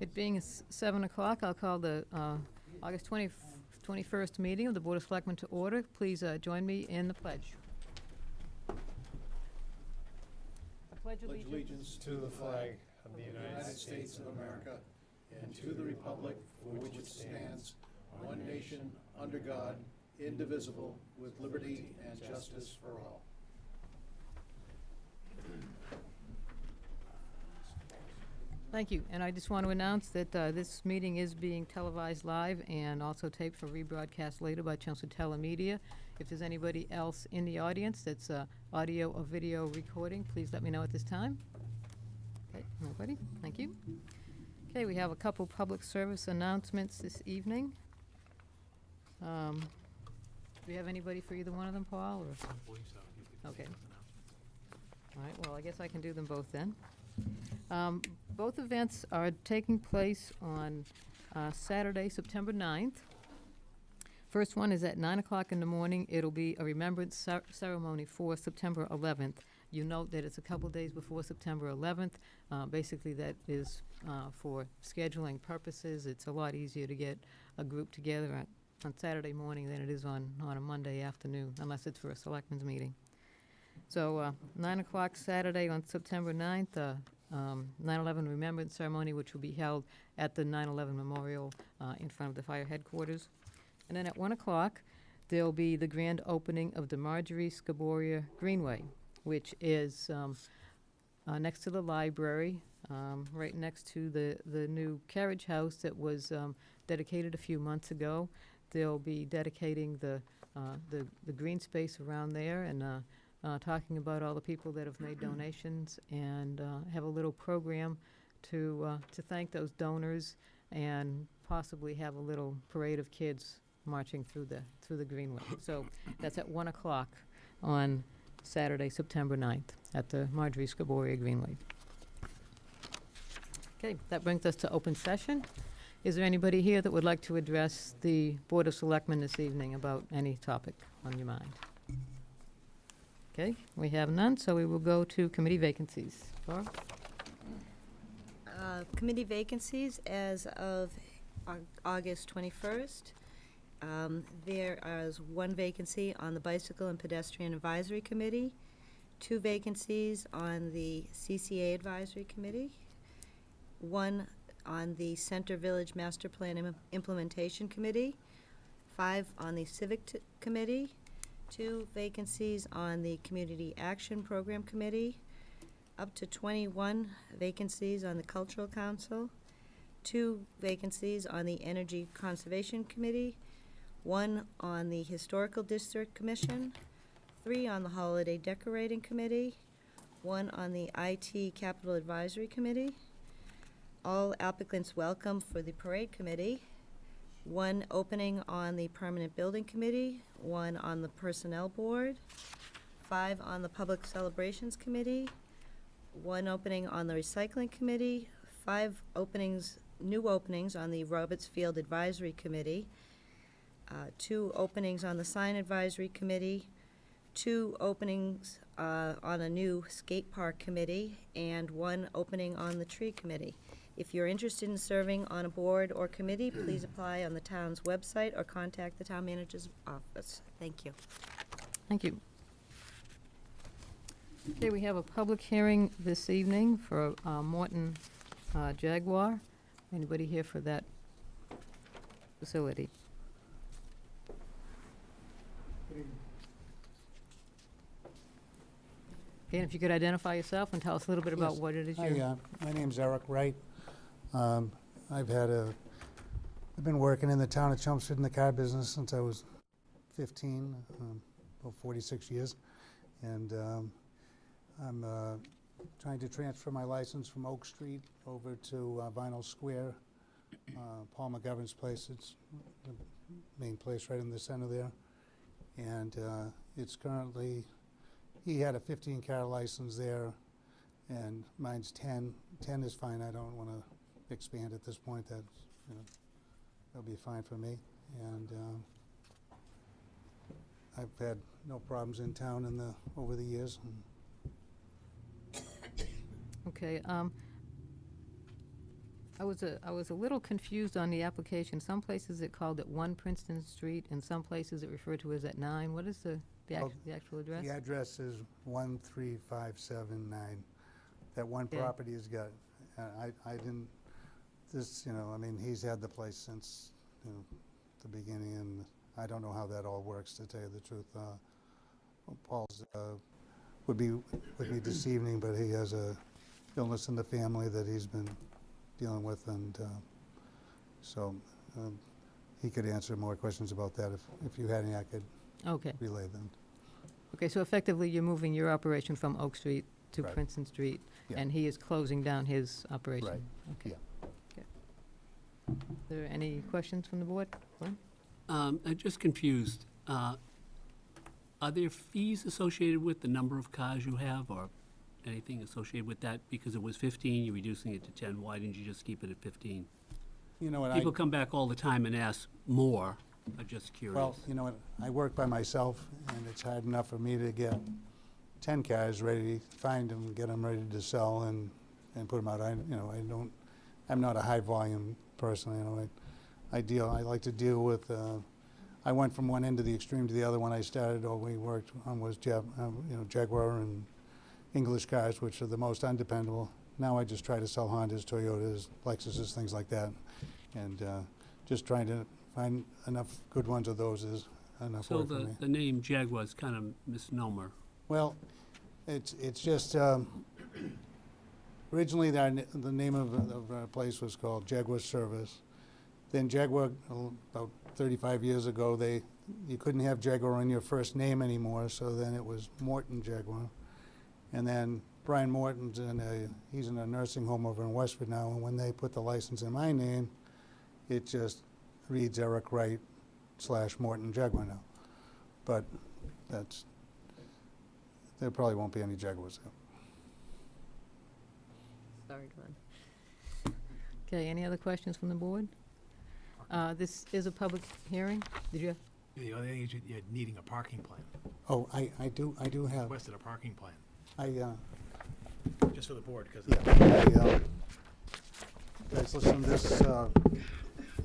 It being 7 o'clock, I'll call the August 21st meeting of the Board of Selectmen to order. Please join me in the pledge. I pledge Allegiance to the flag of the United States of America and to the republic for which it stands, one nation, under God, indivisible, with liberty and justice for all. Thank you. And I just want to announce that this meeting is being televised live and also taped for rebroadcast later by Chelmsford Telemedia. If there's anybody else in the audience that's audio or video recording, please let me know at this time. Okay, nobody? Thank you. Okay, we have a couple public service announcements this evening. Do we have anybody for either one of them, Paul? Or? I believe so. Okay. All right, well, I guess I can do them both then. Both events are taking place on Saturday, September 9th. First one is at 9 o'clock in the morning. It'll be a remembrance ceremony for September 11th. You note that it's a couple days before September 11th. Basically, that is for scheduling purposes. It's a lot easier to get a group together on Saturday morning than it is on a Monday afternoon, unless it's for a selectmen's meeting. So 9 o'clock Saturday on September 9th, 9/11 Remembrance Ceremony, which will be held at the 9/11 Memorial in front of the fire headquarters. And then at 1 o'clock, there'll be the grand opening of the Marjorie Scaboria Greenway, which is next to the library, right next to the new carriage house that was dedicated a few months ago. They'll be dedicating the green space around there and talking about all the people that have made donations and have a little program to thank those donors and possibly have a little parade of kids marching through the Greenway. So that's at 1 o'clock on Saturday, September 9th at the Marjorie Scaboria Greenway. Okay, that brings us to open session. Is there anybody here that would like to address the Board of Selectmen this evening about any topic on your mind? Okay, we have none, so we will go to committee vacancies. Laura? Committee vacancies as of August 21st. There is one vacancy on the Bicycle and Pedestrian Advisory Committee, 2 vacancies on the CCA Advisory Committee, 1 on the Center Village Master Plan Implementation Committee, 5 on the Civic Committee, 2 vacancies on the Community Action Program Committee, up to 21 vacancies on the Cultural Council, 2 vacancies on the Energy Conservation Committee, 1 on the Historical District Commission, 3 on the Holiday Decorating Committee, 1 on the IT Capital Advisory Committee. All applicants welcome for the Parade Committee. 1 opening on the Permanent Building Committee, 1 on the Personnel Board, 5 on the Public Celebrations Committee, 1 opening on the Recycling Committee, 5 new openings on the Roberts Field Advisory Committee, 2 openings on the Sign Advisory Committee, 2 openings on a new Skate Park Committee, and 1 opening on the Tree Committee. If you're interested in serving on a board or committee, please apply on the town's website or contact the town manager's office. Thank you. Thank you. Okay, we have a public hearing this evening for Morton Jaguar. Anybody here for that facility? Okay, and if you could identify yourself and tell us a little bit about Yes. what it is Hi, you're... my name's Eric Wright. I've been working in the town of Chelmsford in the car business since I was 15, about 46 years. And I'm trying to transfer my license from Oak Street over to Vinyl Square, Paul McGovern's place. It's the main place right in the center there. And it's currently, he had a 15-car license there, and mine's 10. 10 is fine. I don't want to expand at this point. That's, that'll be fine for me. And I've had no problems in town over the years. Okay, I was a little confused on the application. Some places it called it 1 Princeton Street, and some places it referred to as at 9. What is the Oh, actual address? The address is 13579. That one Okay. property has got, I didn't, this, I mean, he's had the place since, the beginning, and I don't know how that all works, to tell you the truth. Paul's would be with me this evening, but he has a illness in the family that he's been dealing with, and so he could answer more questions about that. If you had any, I could Okay. relay them. Okay, so effectively, you're moving your operation from Oak Street to Right. Princeton Street, Yeah. and he is closing down his operation? Right. Okay. Yeah. Okay. Are there any questions from the board? Glenn? I'm just confused. Are there fees associated with the number of cars you have, or anything associated with that? Because it was 15, you're reducing it to 10. Why didn't you just keep it at 15? You know what, People come back all the time and ask more. I'm just curious. well, you know what, I work by myself, and it's hard enough for me to get 10 cars ready, find them, get them ready to sell, and put them out. I'm not a high-volume person, I like to deal with, I went from one end of the extreme to the other when I started. All we worked on was Jaguar and English cars, which are the most undependable. Now I just try to sell Hondas, Toyotas, Lexuses, things like that, and just trying to find enough good ones of those is enough So work for me. the name Jaguar is kind of misnomer. Well, it's just, originally the name of our place was called Jaguar Service. Then Jaguar, about 35 years ago, you couldn't have Jaguar in your first name anymore, so then it was Morton Jaguar. And then Brian Morton's he's in a nursing home over in Westford now, and when they put the license in my name, it just reads Eric Wright / Morton Jaguar now. But there probably won't be any Jaguars there. Sorry, Glenn. Okay, any other questions from the board? This is a public hearing. Did you have? The other thing is you're needing a parking plan, Oh, I do have, requested a parking plan, I, just for the board, because yeah, guys, listen,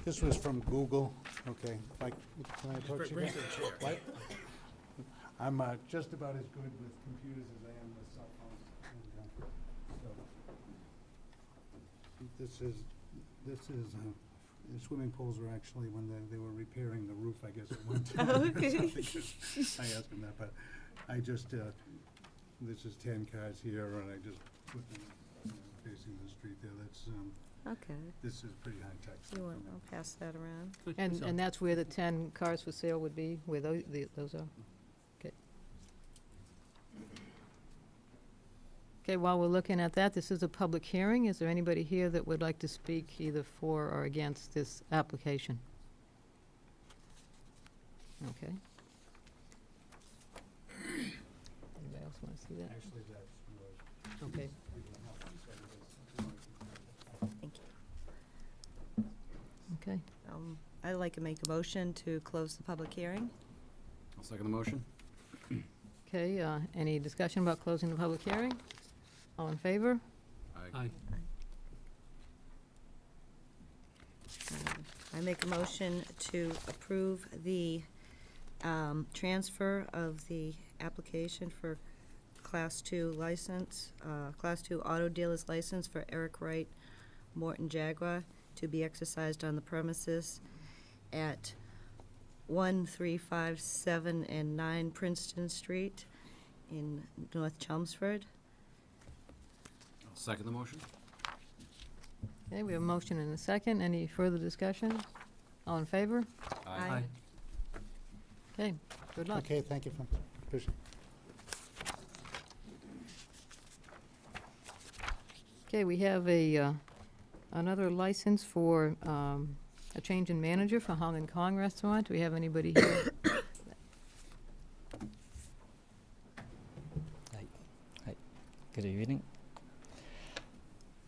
this was from Google, okay, can I approach you? bring guys? it to the chair. What? I'm just about as good with computers as I am with cell phones. And, the swimming pools were actually when they were repairing the roof, I guess, at one time. Oh, okay. I asked them that, but I just, this is 10 cars here, and I just put them facing the street there. Okay. This is pretty high tech. I'll pass that around. And that's where the 10 cars for sale would be, where those are? Okay. Okay, while we're looking at that, this is a public hearing. Is there anybody here that would like to speak either for or against this application? Okay. Anybody else want to see that? Actually, that's yours. Okay. Thank you. Okay. I'd like to make a motion to close the public hearing. I'll second the motion. Okay, any discussion about closing the public hearing? All in favor? Aye. I make a motion to approve the transfer of the application for Class 2 license, Class 2 auto dealer's license for Eric Wright Morton Jaguar to be exercised on the premises at 1357 and 9 Princeton Street in North Chelmsford. I'll second the motion. Okay, we have a motion and a second. Any further discussion? All in favor? Aye. Okay, good luck. Okay, thank you, appreciate it. Okay, we have another license for a change in manager for Hong and Kong Restaurant. Do we have anybody here? Good evening.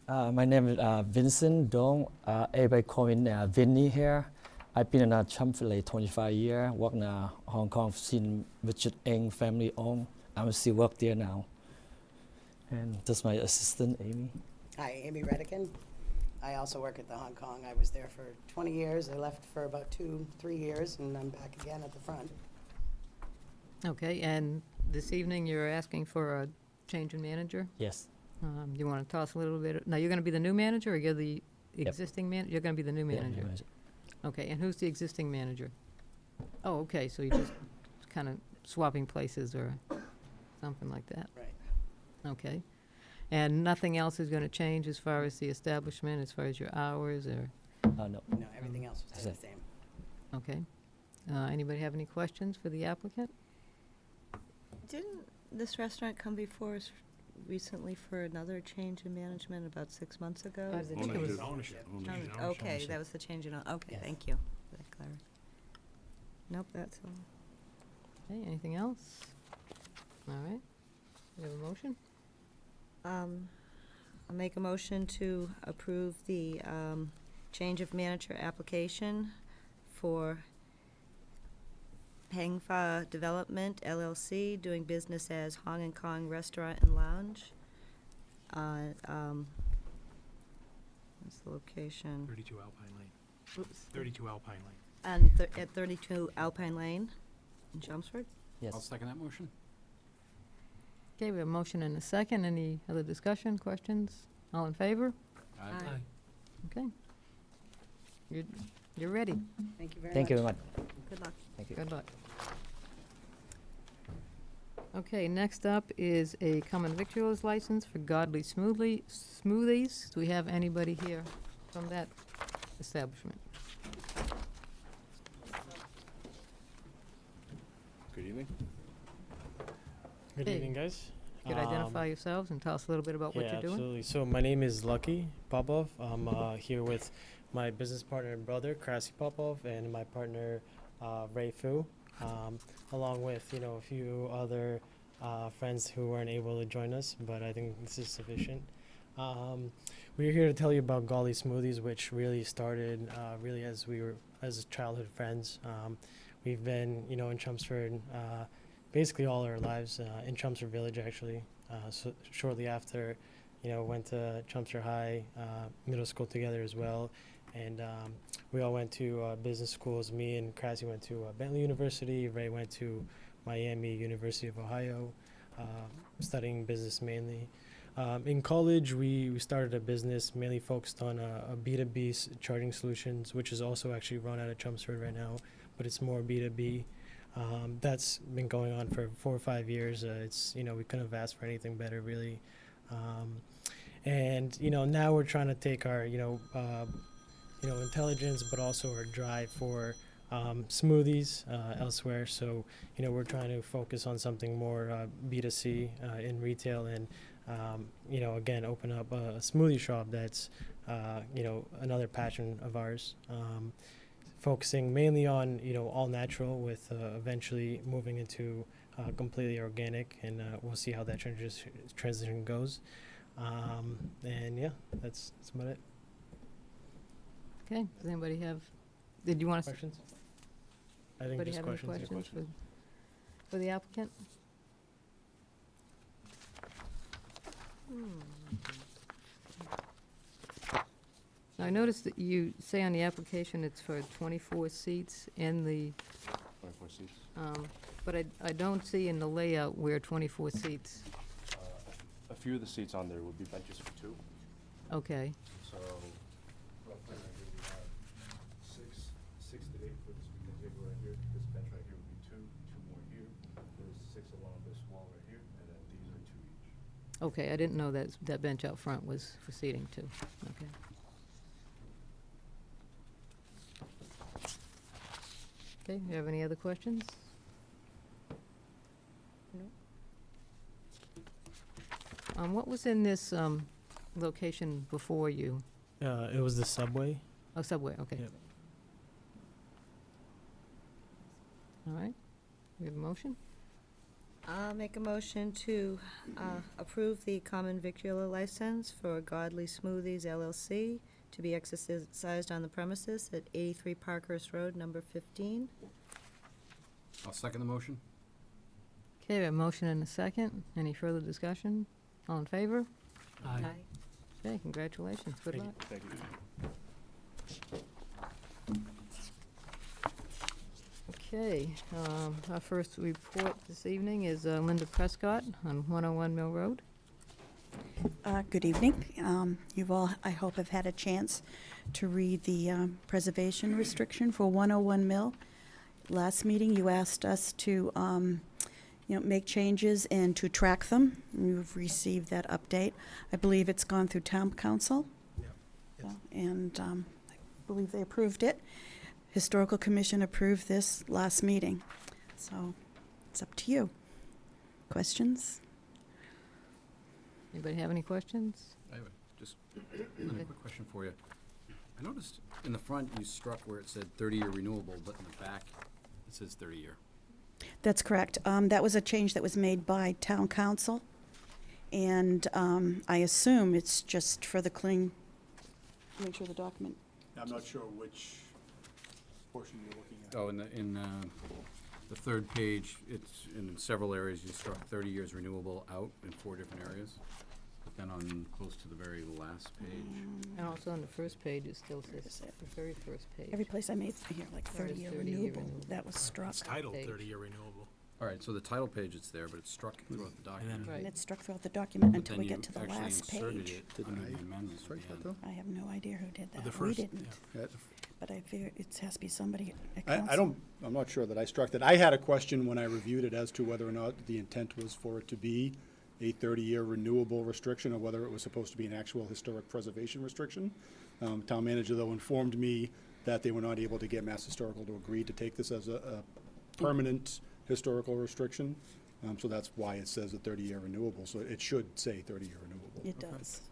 My name is Vincent Dong. Everybody call me Vinny here. I've been in Chelmsford like 25 years, work in Hong Kong since Richard Ng family owned. I'm still work there now. And this is my assistant, Amy. Hi, Amy Redican. I also work at the Hong Kong. I was there for 20 years. I left for about 2-3 years, and I'm back again at the front. Okay, and this evening you're asking for a change in manager? Yes. You want to tell us a little bit, now, you're going to be the new manager, or you're the Yep. existing man? You're going to be the new Yeah, manager? manager. Okay, and who's the existing manager? Oh, okay, so you're just kind of swapping places or something like that? Right. Okay. And nothing else is going to change as far as the establishment, as far as your hours, or, No. No, everything else was That's the same. okay. Anybody have any questions for the applicant? Didn't this restaurant come before us recently for another change in management about 6 months ago? I think it was- Ownership. Okay, that was the change in, okay, Yes. thank you for that clarity. Nope, that's all. Okay, anything else? All right. We have a motion? I'll make a motion to approve the change of manager application for Peng Fa Development LLC, doing business as Hong Kong Restaurant and Lounge. What's the location? 32 Alpine Lane. Oops. 32 Alpine Lane. And at 32 Alpine Lane in Chelmsford. I'll Yes. second that motion. Okay, we have a motion and a second. Any other discussion, questions? All in favor? Aye. Okay. You're ready. Thank you very much. Thank you very much. Good luck. Thank you. Good luck. Okay, next up is a common victuals license for Godly Smoothies. Do we have anybody here from that establishment? Good evening. Good Hey. evening, guys. Could identify yourselves and tell us a little bit about what yeah, you're doing? absolutely. So my name is Lucky Popov. I'm here with my business partner and brother, Krasy Popov, and my partner, Ray Fu, along with, a few other friends who weren't able to join us, but I think this is sufficient. We're here to tell you about Golly Smoothies, which really started really as we were as childhood friends. We've been, in Chelmsford basically all our lives, in Chelmsford Village, actually. So shortly after, went to Chelmsford High, middle school together as well. And we all went to business schools. Me and Krasy went to Bentley University. Ray went to Miami University of Ohio, studying business mainly. In college, we started a business mainly focused on a B2B charging solutions, which is also actually run out of Chelmsford right now, but it's more B2B. That's been going on for 4 or 5 years. It's, we couldn't have asked for anything better, really. And, now we're trying to take our, intelligence, but also our drive for smoothies elsewhere. So, we're trying to focus on something more B2C in retail and, again, open up a smoothie shop that's, another passion of ours. Focusing mainly on, all natural with eventually moving into completely organic, and we'll see how that transition goes. And yeah, that's about it. Okay, does anybody have, did you want to, Questions? I think anybody just have any questions. yeah. questions for the applicant? Now, I noticed that you say on the application it's for 24 seats in the, 24 seats. but I don't see in the layout where 24 seats. A few of the seats on there would be benches for 2. Okay, So roughly right here we have 6 to 8 for this weekend table right here. This bench right here would be 2 more here. There's 6 along this wall right here, and then these are 2 each. okay, I didn't know that bench out front was for seating too. Okay. Okay, you have any other questions? No. What was in this location before you? It was the Subway. Oh, Subway, okay. Yep. All right, we have a motion? I'll make a motion to approve the common victular license for Godly Smoothies LLC to be exercised on the premises at 83 Parkhurst Road, number 15. I'll second the motion. Okay, we have a motion and a second. Any further discussion? All in favor? Aye. Okay, congratulations, good Thank you. luck. Thank you. Okay, our first report this evening is Linda Prescott on 101 Mill Road. Good evening. You've all, I hope, have had a chance to read the preservation restriction for 101 Mill. Last meeting, you asked us to, make changes and to track them. You've received that update. I believe it's gone through town council. Yes. And I believe they approved it. Historical Commission approved this last meeting. So it's up to you. Questions? Anybody have any questions? I have just a quick question for you. I noticed in the front you struck where it said 30-year renewable, but in the back it says 30-year. That's correct. That was a change that was made by town council. And I assume it's just for the make sure the document. I'm not sure which portion you're looking at. Oh, in the third page, it's in several areas, you struck 30 years renewable out in 4 different areas. But then on, close to the very last page. And also on the first page, it still Where says, is it? the very first page. Every place I made here, like Where is 30-year 30-year renewable, renewable? that was struck. It's titled Page. 30-year renewable. All right, so the title page, it's there, but it's struck throughout the document. Right. And it's struck throughout the document But until then we you get to the actually last inserted page. it under the amendment at the end. I have no idea who did The that. We first- didn't, yeah. but I figure it has to be somebody at I council. don't, I'm not sure that I struck that. I had a question when I reviewed it as to whether or not the intent was for it to be a 30-year renewable restriction or whether it was supposed to be an actual historic preservation restriction. Town manager, though, informed me that they were not able to get Mass Historical to agree to take this as a permanent historical restriction. So that's why it says a 30-year renewable. So it should say 30-year renewable. It does.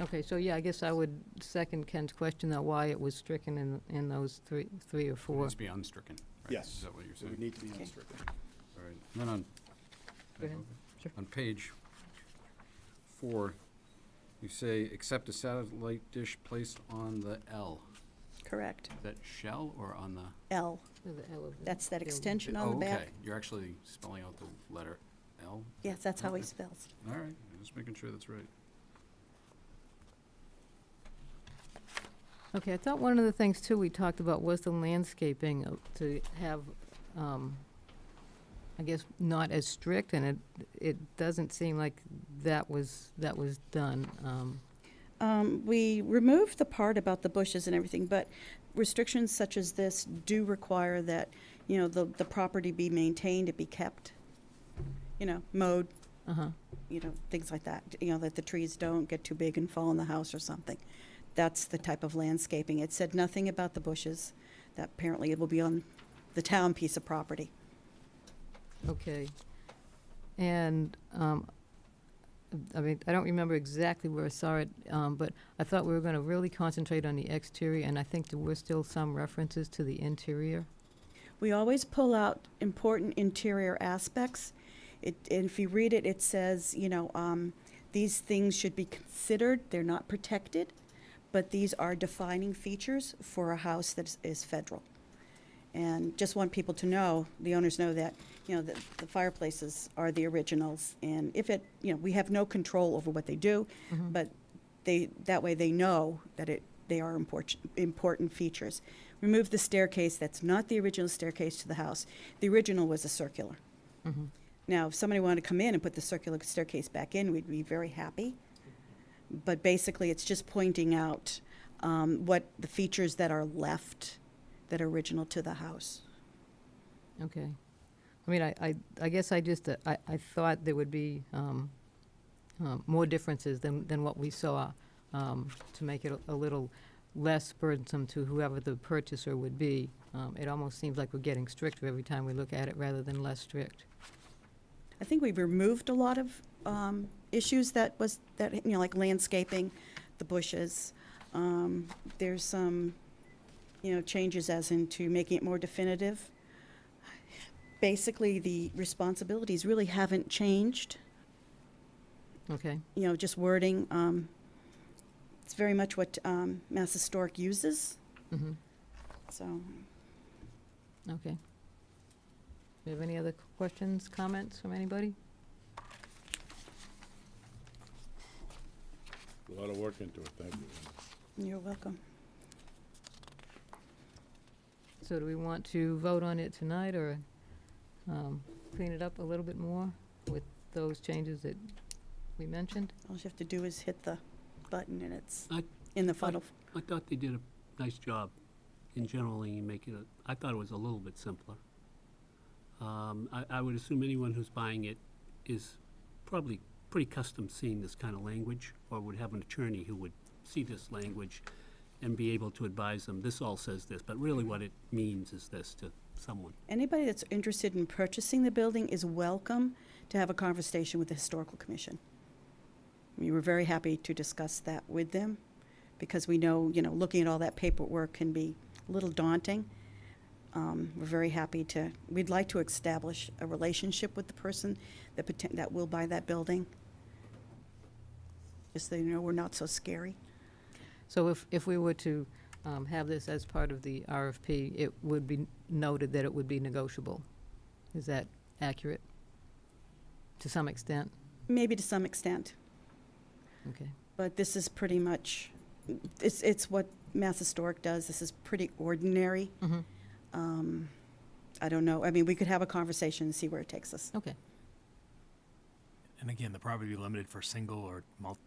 Okay, so yeah, I guess I would second Ken's question, though, why it was stricken in those three or It four. needs to be unstricken, right? Yes. Is that what you're It saying? would need to be Okay. unstricken. All right. And then on, Go ahead. Sure. on page 4, you say, except a satellite dish placed on the L. Correct. Is that shell or on the? L, The L of the that's that building. extension on Oh, the okay. back. You're actually spelling out the letter L? Yes, that's how he Okay. spells. All right, just making sure that's right. Okay, I thought one of the things, too, we talked about was the landscaping, to have, I guess, not as strict, and it doesn't seem like that was done. We removed the part about the bushes and everything, but restrictions such as this do require that, the property be maintained, it be kept, mowed, Uh-huh, things like that. That the trees don't get too big and fall in the house or something. That's the type of landscaping. It said nothing about the bushes. That apparently it will be on the town piece of property. okay. And, I mean, I don't remember exactly where I saw it, but I thought we were gonna really concentrate on the exterior, and I think there were still some references to the interior. We always pull out important interior aspects. And if you read it, it says, these things should be considered. They're not protected, but these are defining features for a house that is federal. And just want people to know, the owners know that, that the fireplaces are the originals. And if it, we have no control over what they do, but that way they know that they are important features. Remove the staircase. That's not the original staircase to the house. The original was a circular. Now, if somebody wanted to come in and put the circular staircase back in, we'd be very happy. But basically, it's just pointing out what the features that are left that are original to the house. Okay. I mean, I guess I just, I thought there would be more differences than what we saw, to make it a little less burdensome to whoever the purchaser would be. It almost seems like we're getting stricter every time we look at it, rather than less strict. I think we've removed a lot of issues that like landscaping, the bushes. There's some, changes as into making it more definitive. Basically, the responsibilities really haven't changed. Okay, Just wording. It's very much what Mass Historic uses. mm-hmm, So, okay. Do you have any other questions, comments from anybody? A lot of work into it, thank you. You're welcome. So do we want to vote on it tonight, or clean it up a little bit more with those changes that we mentioned? All you have to do is hit the button and it's I- in the final. I thought they did a nice job in generally making it, I thought it was a little bit simpler. I would assume anyone who's buying it is probably pretty accustomed seeing this kind of language, or would have an attorney who would see this language and be able to advise them, this all says this, but really what it means is this to someone. Anybody that's interested in purchasing the building is welcome to have a conversation with the Historical Commission. We were very happy to discuss that with them, because we know, looking at all that paperwork can be a little daunting. We're very happy we'd like to establish a relationship with the person that will buy that building, just so they know we're not so scary. So if we were to have this as part of the RFP, it would be noted that it would be negotiable. Is that accurate? To some extent? Maybe to some extent, Okay. but this is pretty much, it's what Mass Historic does. This is pretty ordinary. Mhm. I don't know. I mean, we could have a conversation and see where it takes us. Okay. And again, the property be limited for single or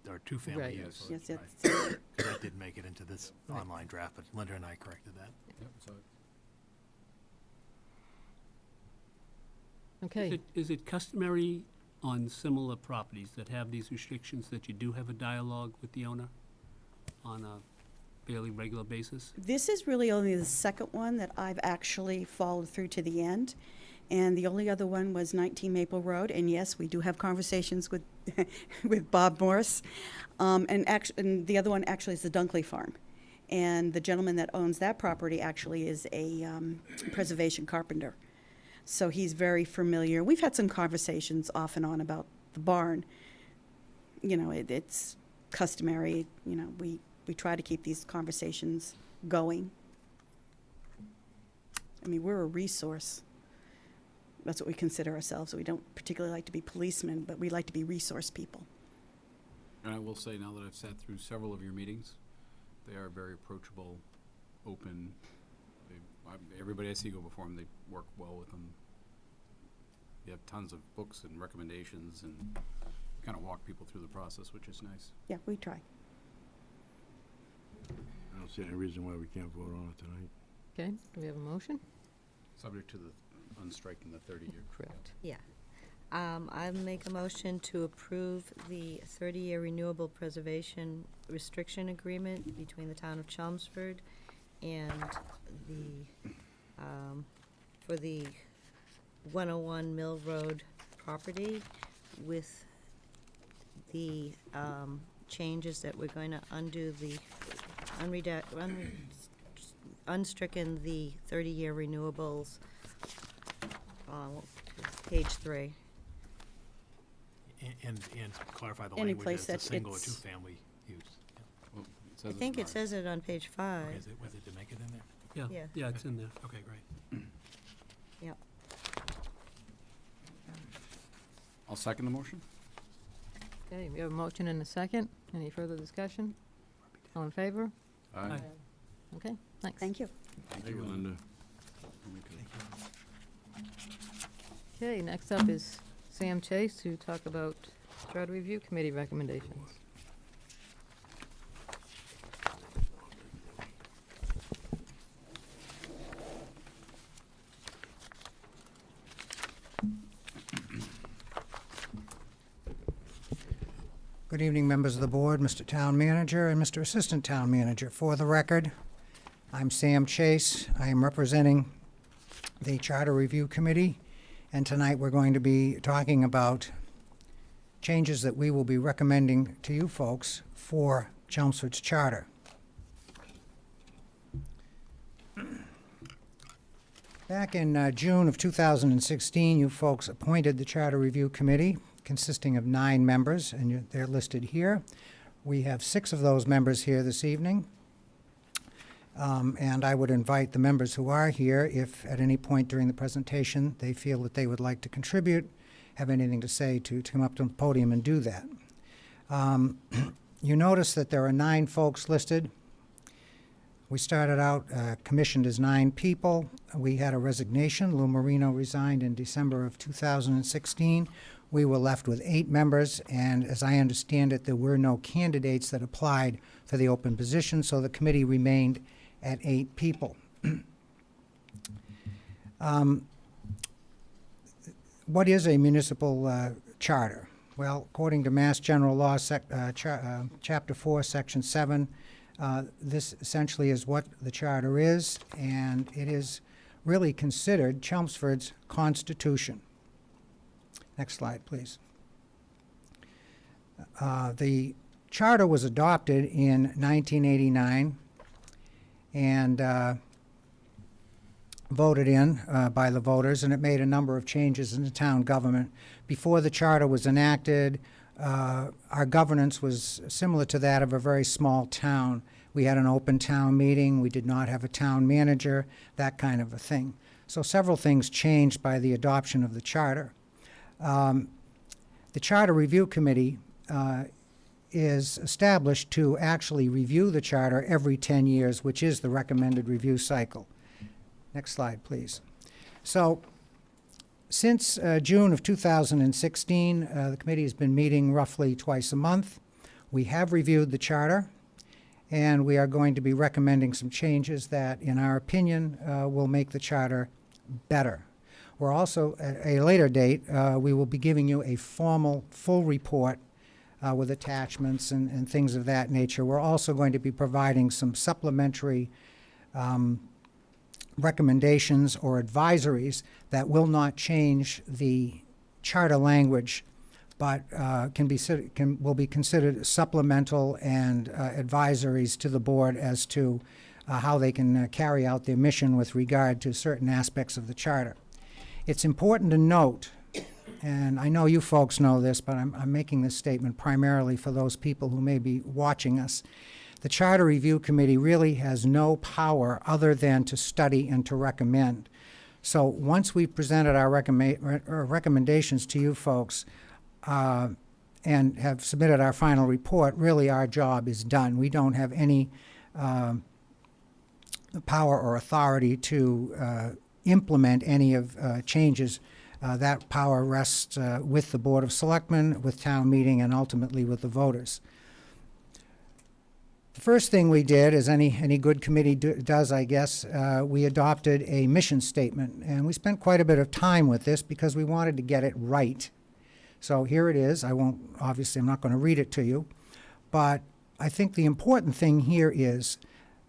or two-family Right. use. Yes, Right. yes. 'Cause that did make it into this Right. online draft, but Linda and I corrected that. Yep, so Okay. Is it customary on similar properties that have these restrictions that you do have a dialogue with the owner on a fairly regular basis? This is really only the second one that I've actually followed through to the end. And the only other one was 19 Maple Road. And yes, we do have conversations with, with Bob Morse. And the other one actually is the Dunkley Farm. And the gentleman that owns that property actually is a preservation carpenter. So he's very familiar. We've had some conversations off and on about the barn. It's customary, we try to keep these conversations going. I mean, we're a resource. That's what we consider ourselves. We don't particularly like to be policemen, but we like to be resource people. And I will say, now that I've sat through several of your meetings, they are very approachable, open. Everybody I see go before them, they work well with them. You have tons of books and recommendations, and kind of walk people through the process, which is nice. Yeah, we try. I don't see any reason why we can't vote on it tonight. Okay, do we have a motion? Subject to the unstriking the 30-year. Correct. Yeah. I make a motion to approve the 30-year renewable preservation restriction agreement between the town of Chelmsford and for the 101 Mill Road property, with the changes that we're going to undo the unstricken the 30-year renewables, page 3. And clarify the Any language place as that a single or it's- two-family use. Well, I it's think it not. says it on page 5. Okay, was it to make it in there? Yeah, Yeah. it's in there. Okay, great. Yep. I'll second the motion. Okay, we have a motion and a second. Any further discussion? All in favor? Aye. Okay, thanks. Thank you. Thank you, Linda. Okay, next up is Sam Chase to talk about Charter Review Committee recommendations. Good evening, members of the board, Mr. Town Manager and Mr. Assistant Town Manager. For the record, I'm Sam Chase. I am representing the Charter Review Committee, and tonight we're going to be talking about changes that we will be recommending to you folks for Chelmsford's charter. Back in June of 2016, you folks appointed the Charter Review Committee, consisting of 9 members, and they're listed here. We have 6 of those members here this evening. And I would invite the members who are here, if at any point during the presentation they feel that they would like to contribute, have anything to say, to come up to the podium and do that. You notice that there are 9 folks listed. We started out commissioned as 9 people. We had a resignation. Lou Marino resigned in December of 2016. We were left with 8 members, and as I understand it, there were no candidates that applied for the open position, so the committee remained at 8 people. What is a municipal charter? Well, according to Mass General Law, Chapter 4, Section 7, this essentially is what the charter is, and it is really considered Chelmsford's constitution. Next slide, please. The charter was adopted in 1989 and voted in by the voters, and it made a number of changes in the town government. Before the charter was enacted, our governance was similar to that of a very small town. We had an open town meeting, we did not have a town manager, that kind of a thing. So several things changed by the adoption of the charter. The Charter Review Committee is established to actually review the charter every 10 years, which is the recommended review cycle. Next slide, please. So since June of 2016, the committee has been meeting roughly twice a month. We have reviewed the charter, and we are going to be recommending some changes that, in our opinion, will make the charter better. We're also, at a later date, we will be giving you a formal, full report with attachments and things of that nature. We're also going to be providing some supplementary recommendations or advisories that will not change the charter language, but will be considered supplemental and advisories to the board as to how they can carry out their mission with regard to certain aspects of the charter. It's important to note, and I know you folks know this, but I'm making this statement primarily for those people who may be watching us. The Charter Review Committee really has no power other than to study and to recommend. So once we've presented our recommendations to you folks and have submitted our final report, really our job is done. We don't have any power or authority to implement any of changes. That power rests with the Board of Selectmen, with town meeting, and ultimately with the voters. The first thing we did, as any good committee does, I guess, we adopted a mission statement, and we spent quite a bit of time with this because we wanted to get it right. So here it is. Obviously, I'm not going to read it to you, but I think the important thing here is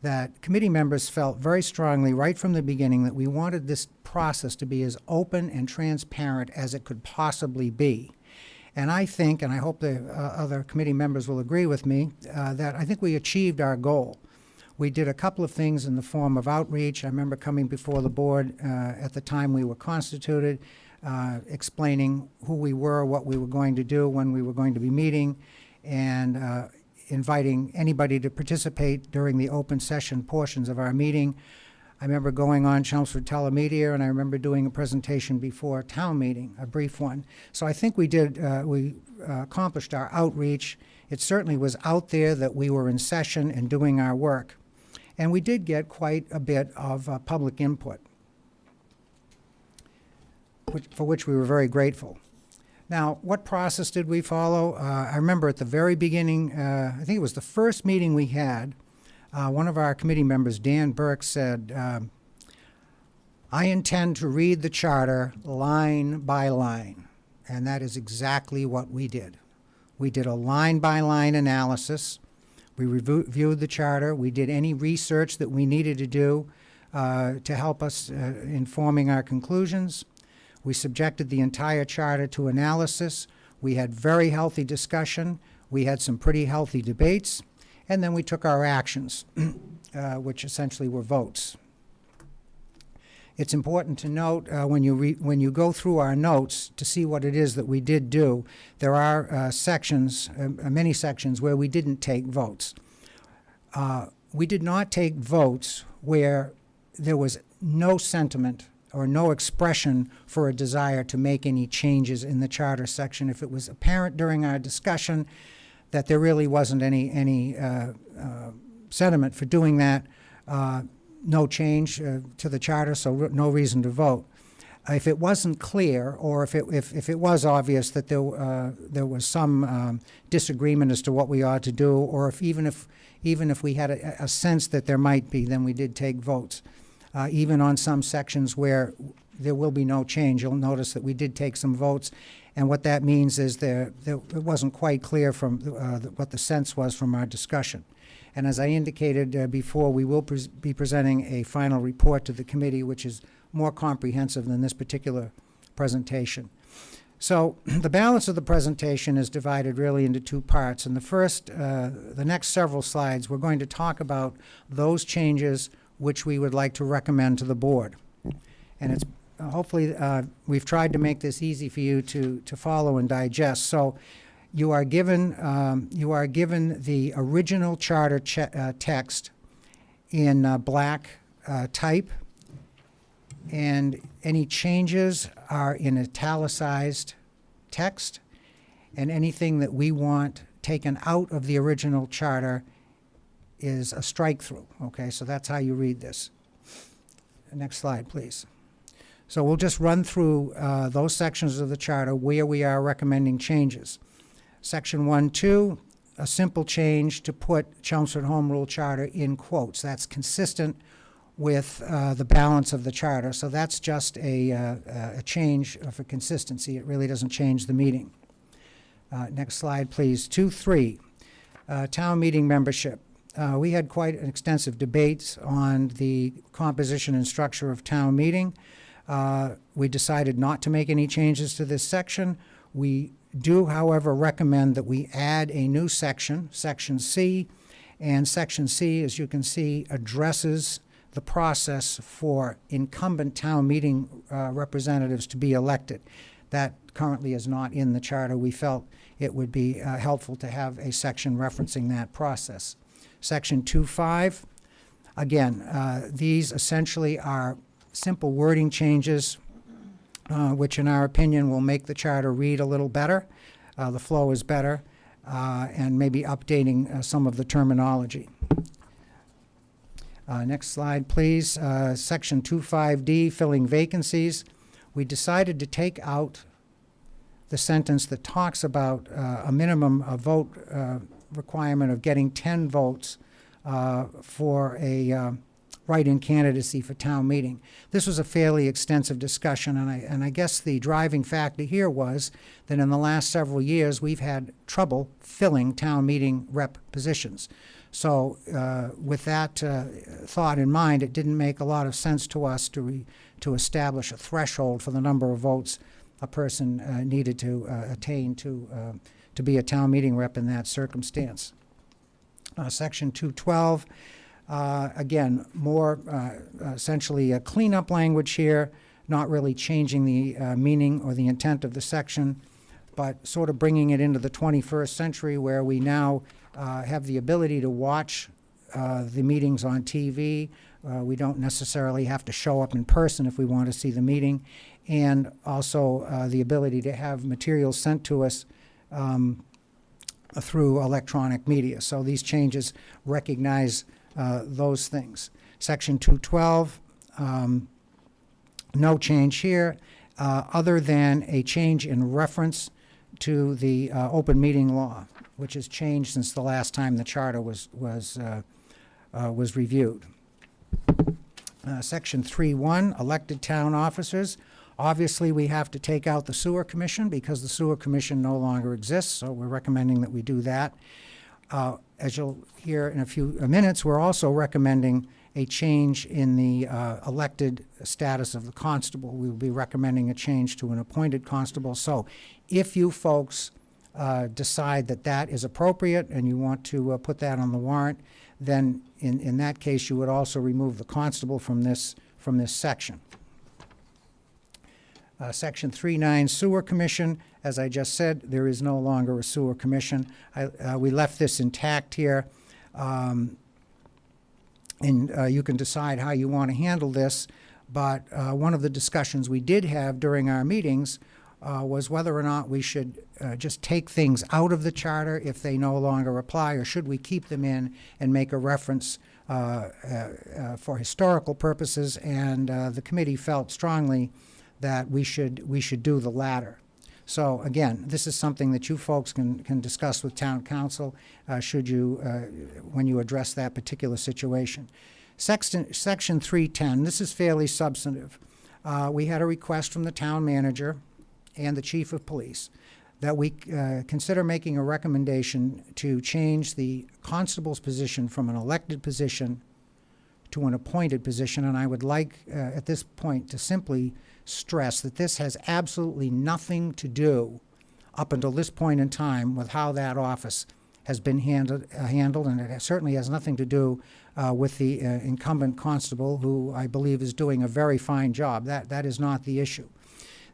that committee members felt very strongly right from the beginning that we wanted this process to be as open and transparent as it could possibly be. And I think, and I hope the other committee members will agree with me, that I think we achieved our goal. We did a couple of things in the form of outreach. I remember coming before the board at the time we were constituted, explaining who we were, what we were going to do, when we were going to be meeting, and inviting anybody to participate during the open session portions of our meeting. I remember going on Chelmsford Telemedia, and I remember doing a presentation before town meeting, a brief one. So I think we accomplished our outreach. It certainly was out there that we were in session and doing our work. And we did get quite a bit of public input, for which we were very grateful. Now, what process did we follow? I remember at the very beginning, I think it was the first meeting we had, one of our committee members, Dan Burke, said, I intend to read the charter line by line. And that is exactly what we did. We did a line-by-line analysis. We reviewed the charter. We did any research that we needed to do to help us in forming our conclusions. We subjected the entire charter to analysis. We had very healthy discussion. We had some pretty healthy debates. And then we took our actions, which essentially were votes. It's important to note when you go through our notes to see what it is that we did do, there are sections, many sections, where we didn't take votes. We did not take votes where there was no sentiment or no expression for a desire to make any changes in the charter section. If it was apparent during our discussion that there really wasn't any sentiment for doing that. No change to the charter, so no reason to vote. If it wasn't clear, or if it was obvious that there was some disagreement as to what we ought to do, or even if we had a sense that there might be, then we did take votes. Even on some sections where there will be no change, you'll notice that we did take some votes, and what that means is it wasn't quite clear from what the sense was from our discussion. And as I indicated before, we will be presenting a final report to the committee, which is more comprehensive than this particular presentation. So the balance of the presentation is divided really into two parts. In the next several slides, we're going to talk about those changes which we would like to recommend to the board. And it's hopefully we've tried to make this easy for you to follow and digest. So you are given the original charter text in black type, and any changes are in italicized text, and anything that we want taken out of the original charter is a strike-through. Okay, so that's how you read this. Next slide, please. So we'll just run through those sections of the charter where we are recommending changes. Section 1.2, a simple change to put Chelmsford Home Rule Charter in quotes. That's consistent with the balance of the charter, so that's just a change for consistency. It really doesn't change the meaning. Next slide, please. 2.3, town meeting membership. We had quite an extensive debate on the composition and structure of town meeting. We decided not to make any changes to this section. We do, however, recommend that we add a new section, Section C, and Section C, as you can see, addresses the process for incumbent town meeting representatives to be elected. That currently is not in the charter. We felt it would be helpful to have a section referencing that process. Section 2.5, again, these essentially are simple wording changes which in our opinion will make the charter read a little better. The flow is better, and maybe updating some of the terminology. Next slide, please. Section 2.5D, filling vacancies. We decided to take out the sentence that talks about a minimum vote requirement of getting 10 votes for a write-in candidacy for town meeting. This was a fairly extensive discussion, and I guess the driving factor here was that in the last several years we've had trouble filling town meeting rep positions. So with that thought in mind, it didn't make a lot of sense to us to establish a threshold for the number of votes a person needed to attain to be a town meeting rep in that circumstance. Section 212, again, more essentially a cleanup language here, not really changing the meaning or the intent of the section, but sort of bringing it into the 21st century where we now have the ability to watch the meetings on TV. We don't necessarily have to show up in person if we want to see the meeting, and also the ability to have materials sent to us through electronic media. So these changes recognize those things. Section 212, no change here, other than a change in reference to the open meeting law, which has changed since the last time the charter was reviewed. Section 3.1, elected town officers. Obviously, we have to take out the sewer commission because the sewer commission no longer exists, so we're recommending that we do that. As you'll hear in a few minutes, we're also recommending a change in the elected status of the constable. We will be recommending a change to an appointed constable. So if you folks decide that that is appropriate and you want to put that on the warrant, then in that case you would also remove the constable from this section. Section 3.9, sewer commission. As I just said, there is no longer a sewer commission. We left this intact here, and you can decide how you want to handle this, but one of the discussions we did have during our meetings was whether or not we should just take things out of the charter if they no longer apply, or should we keep them in and make a reference for historical purposes, and the committee felt strongly that we should do the latter. So again, this is something that you folks can discuss with town council should you when you address that particular situation. Section 310, this is fairly substantive. We had a request from the town manager and the chief of police that we consider making a recommendation to change the constable's position from an elected position to an appointed position, and I would like at this point to simply stress that this has absolutely nothing to do, up until this point in time, with how that office has been handled, and it certainly has nothing to do with the incumbent constable, who I believe is doing a very fine job. That is not the issue.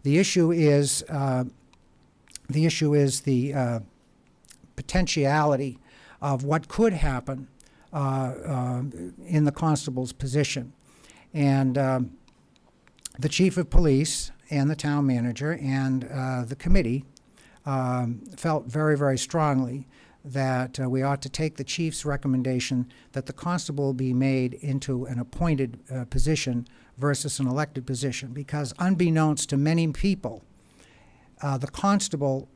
The issue is the potentiality of what could happen in the constable's position, and the chief of police and the town manager and the committee felt very, very strongly that we ought to take the chief's recommendation that the constable be made into an appointed position versus an elected position, because unbeknownst to many people, the constable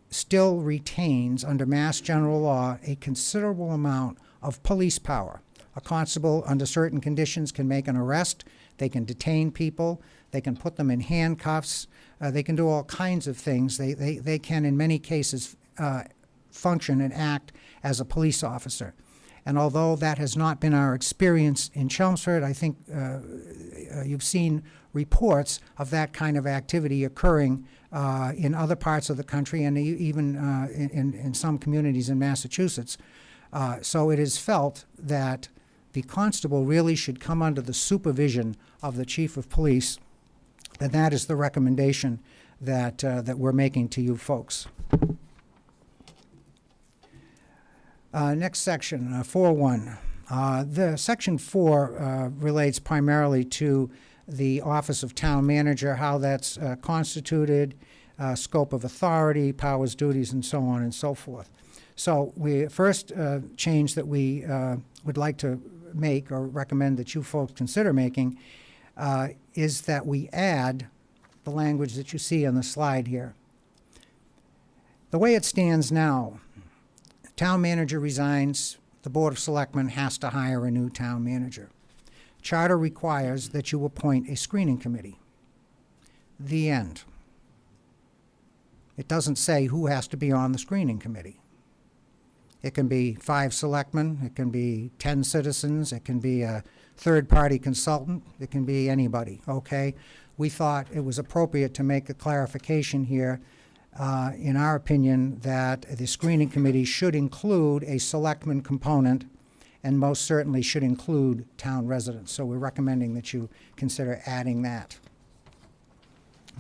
still retains, under Mass General Law, a considerable amount of police power. A constable, under certain conditions, can make an arrest, they can detain people, they can put them in handcuffs, they can do all kinds of things. They can, in many cases, function and act as a police officer. And although that has not been our experience in Chelmsford, I think you've seen reports of that kind of activity occurring in other parts of the country, and even in some communities in Massachusetts. So it is felt that the constable really should come under the supervision of the chief of police, and that is the recommendation that we're making to you folks. Next section, 4.1. The section 4 relates primarily to the office of town manager, how that's constituted, scope of authority, powers, duties, and so on and so forth. So we first change that we would like to make, or recommend that you folks consider making, is that we add the language that you see on the slide here. The way it stands now, town manager resigns, the Board of Selectmen has to hire a new town manager. Charter requires that you appoint a screening committee. The end. It doesn't say who has to be on the screening committee. It can be 5 selectmen, it can be 10 citizens, it can be a third-party consultant, it can be anybody, okay? We thought it was appropriate to make a clarification here, in our opinion, that the screening committee should include a selectman component, and most certainly should include town residents. So we're recommending that you consider adding that.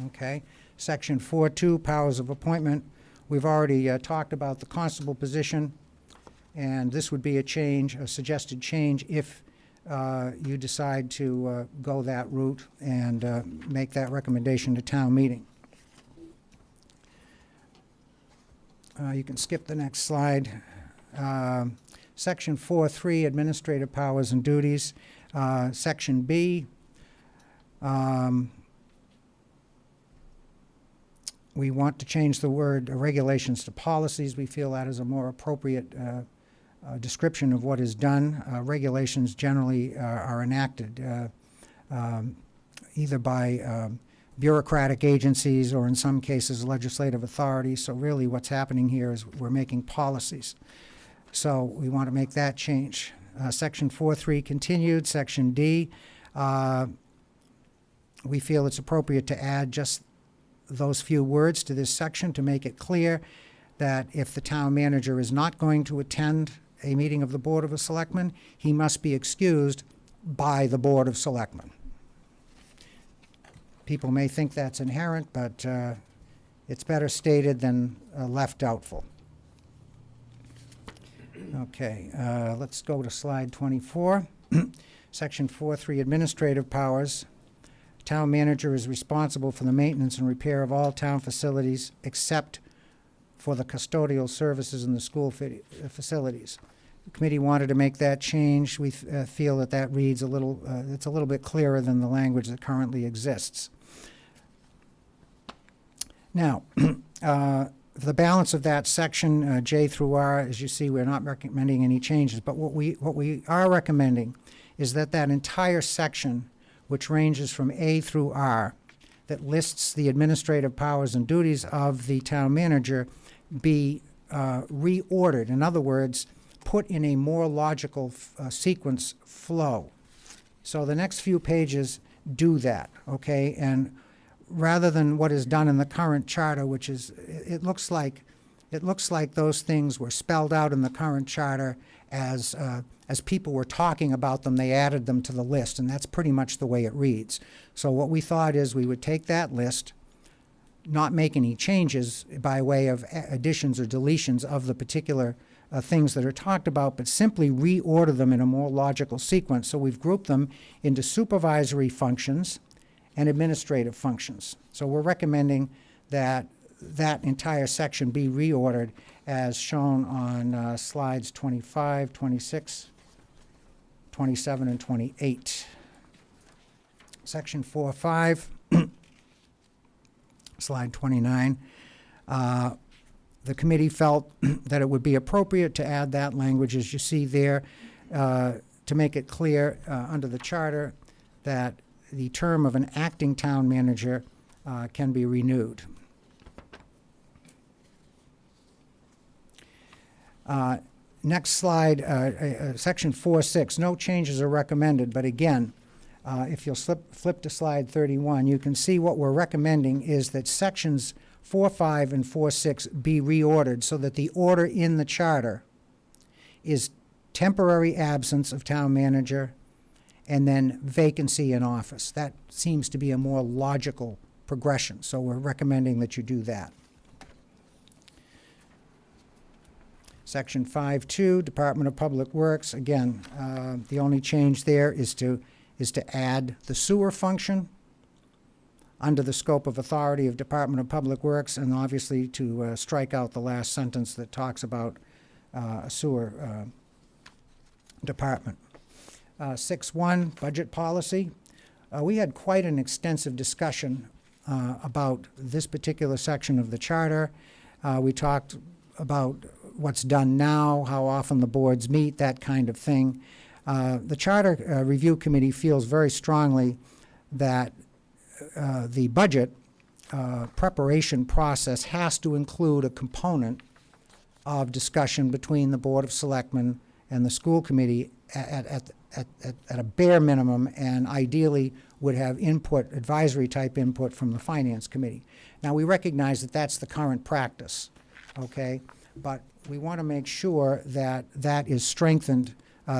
Okay, section 4.2, powers of appointment. We've already talked about the constable position, and this would be a change, a suggested change, if you decide to go that route and make that recommendation to town meeting. You can skip the next slide. Section 4.3, administrative powers and duties. Section B, we want to change the word regulations to policies. We feel that is a more appropriate description of what is done. Regulations generally are enacted either by bureaucratic agencies or in some cases legislative authorities. So really what's happening here is we're making policies. So we want to make that change. Section 4.3 continued. Section D, we feel it's appropriate to add just those few words to this section to make it clear that if the town manager is not going to attend a meeting of the Board of Selectmen, he must be excused by the Board of Selectmen. People may think that's inherent, but it's better stated than left doubtful. Okay, let's go to slide 24. Section 4.3, administrative powers. town manager is responsible for the maintenance and repair of all town facilities except for the custodial services in the school facilities. The committee wanted to make that change. We feel that that reads a little, it's a little bit clearer than the language that currently exists. Now, the balance of that section, J through R, as you see, we're not recommending any changes, but what we are recommending is that that entire section, which ranges from A through R, that lists the administrative powers and duties of the town manager, be reordered. In other words, put in a more logical sequence flow. So the next few pages do that, okay? And rather than what is done in the current charter, which is, it looks like those things were spelled out in the current charter as people were talking about them, they added them to the list, and that's pretty much the way it reads. So what we thought is we would take that list, not make any changes by way of additions or deletions of the particular things that are talked about, but simply reorder them in a more logical sequence. So we've grouped them into supervisory functions and administrative functions. So we're recommending that that entire section be reordered as shown on slides 25, 26, 27, and 28. Section 4.5, slide 29. The committee felt that it would be appropriate to add that language, as you see there, to make it clear under the charter that the term of an acting town manager can be renewed. Next slide, section 4.6, no changes are recommended, but again, if you'll flip to slide 31, you can see what we're recommending is that sections 4.5 and 4.6 be reordered so that the order in the charter is temporary absence of town manager and then vacancy in office. That seems to be a more logical progression, so we're recommending that you do that. Section 5.2, Department of Public Works, again, the only change there is to add the sewer function under the scope of authority of Department of Public Works, and obviously to strike out the last sentence that talks about a sewer department. 6.1, budget policy. We had quite an extensive discussion about this particular section of the charter. We talked about what's done now, how often the boards meet, that kind of thing. The Charter Review Committee feels very strongly that the budget preparation process has to include a component of discussion between the Board of Selectmen and the school committee at a bare minimum, and ideally would have input, advisory type input from the Finance Committee. Now, we recognize that that's the current practice, okay? But we want to make sure that that is strengthened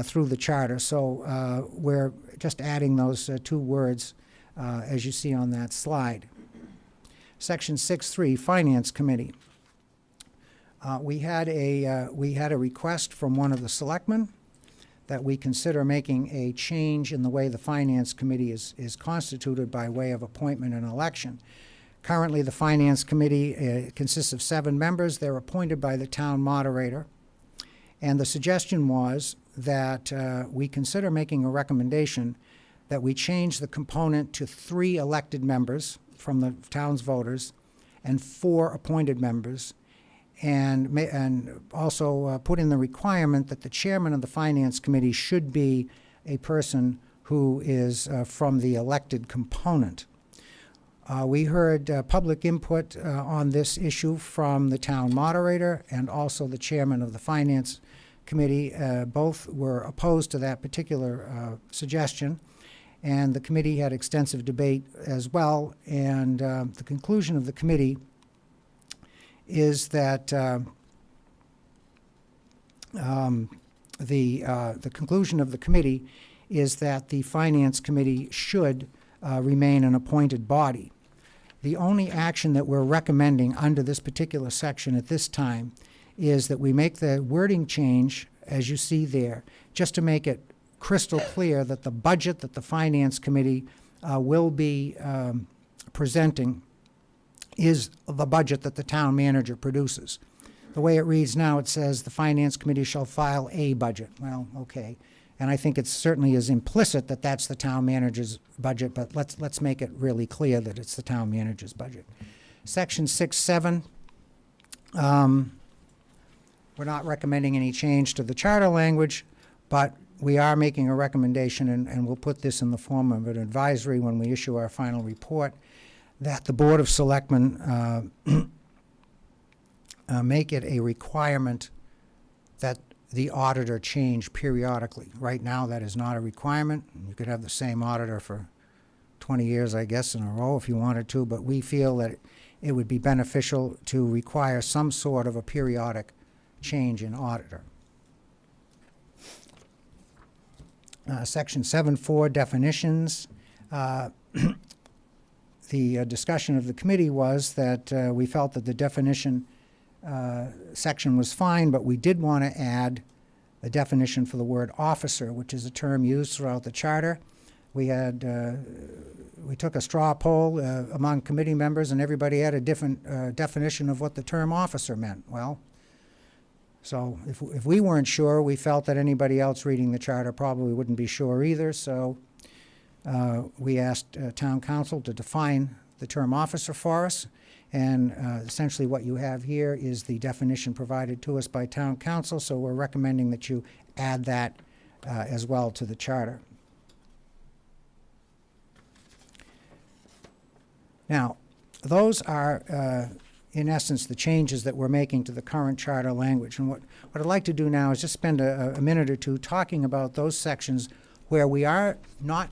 through the charter. So we're just adding those two words as you see on that slide. Section 6.3, Finance Committee. We had a request from one of the selectmen that we consider making a change in the way the Finance Committee is constituted by way of appointment and election. Currently, the Finance Committee consists of 7 members. They're appointed by the town moderator. And the suggestion was that we consider making a recommendation that we change the component to 3 elected members from the town's voters and 4 appointed members, and also put in the requirement that the chairman of the Finance Committee should be a person who is from the elected component. We heard public input on this issue from the town moderator and also the chairman of the Finance Committee. Both were opposed to that particular suggestion, and the committee had extensive debate as well. And the conclusion of the committee is that the conclusion of the committee is that the Finance Committee should remain an appointed body. The only action that we're recommending under this particular section at this time is that we make the wording change, as you see there, just to make it crystal clear that the budget that the Finance Committee will be presenting is the budget that the town manager produces. The way it reads now, it says the Finance Committee shall file a budget. Well, okay. And I think it certainly is implicit that that's the town manager's budget, but let's make it really clear that it's the town manager's budget. Section 6.7, we're not recommending any change to the charter language, but we are making a recommendation, and we'll put this in the form of an advisory when we issue our final report, that the Board of Selectmen make it a requirement that the auditor change periodically. Right now, that is not a requirement. You could have the same auditor for 20 years, I guess, in a row if you wanted to, but we feel that it would be beneficial to require some sort of a periodic change in auditor. Section 7.4, definitions. The discussion of the committee was that we felt that the definition section was fine, but we did want to add a definition for the word officer, which is a term used throughout the charter. We took a straw poll among committee members, and everybody had a different definition of what the term officer meant. Well, so if we weren't sure, we felt that anybody else reading the charter probably wouldn't be sure either, so we asked town council to define the term officer for us. And essentially what you have here is the definition provided to us by town council, so we're recommending that you add that as well to the charter. Now, those are, in essence, the changes that we're making to the current charter language. And what I'd like to do now is just spend a minute or two talking about those sections where we're not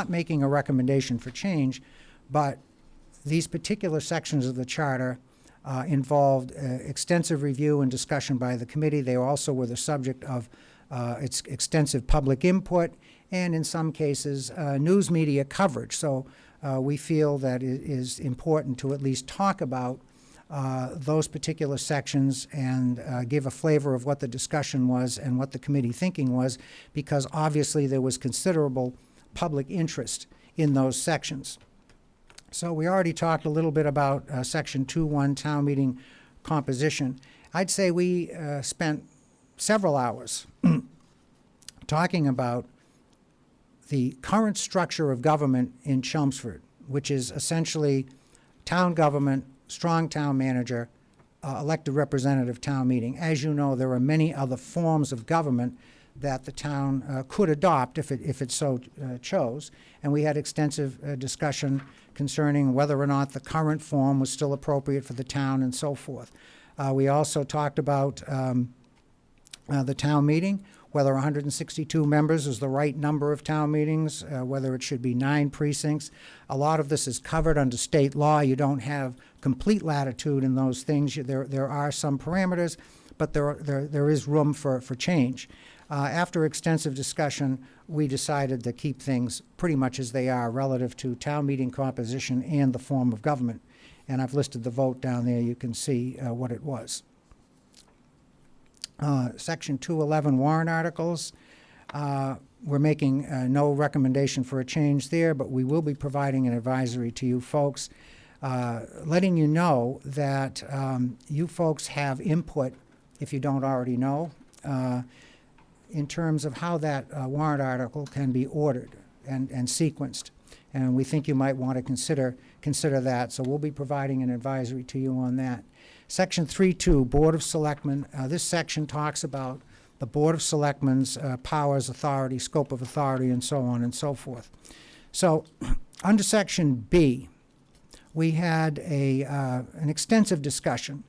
making a recommendation for change, but these particular sections of the charter involved extensive review and discussion by the committee. They also were the subject of its extensive public input and, in some cases, news media coverage. So we feel that it is important to at least talk about those particular sections and give a flavor of what the discussion was and what the committee thinking was, because obviously there was considerable public interest in those sections. So we already talked a little bit about Section 2.1 town meeting composition. I'd say we spent several hours talking about the current structure of government in Chelmsford, which is essentially town government, strong town manager, elected representative town meeting. As you know, there are many other forms of government that the town could adopt if it so chose. And we had extensive discussion concerning whether or not the current form was still appropriate for the town and so forth. We also talked about the town meeting, whether 162 members is the right number of town meetings, whether it should be 9 precincts. A lot of this is covered under state law. You don't have complete latitude in those things. There are some parameters, but there is room for change. After extensive discussion, we decided to keep things pretty much as they are relative to town meeting composition and the form of government. And I've listed the vote down there. You can see what it was. Section 211 warrant articles. We're making no recommendation for a change there, but we will be providing an advisory to you folks, letting you know that you folks have input, if you don't already know, in terms of how that warrant article can be ordered and sequenced. And we think you might want to consider that. So we'll be providing an advisory to you on that. Section 3.2, Board of Selectmen. This section talks about the Board of Selectmen's powers, authority, scope of authority, and so on and so forth. So under Section B, we had an extensive discussion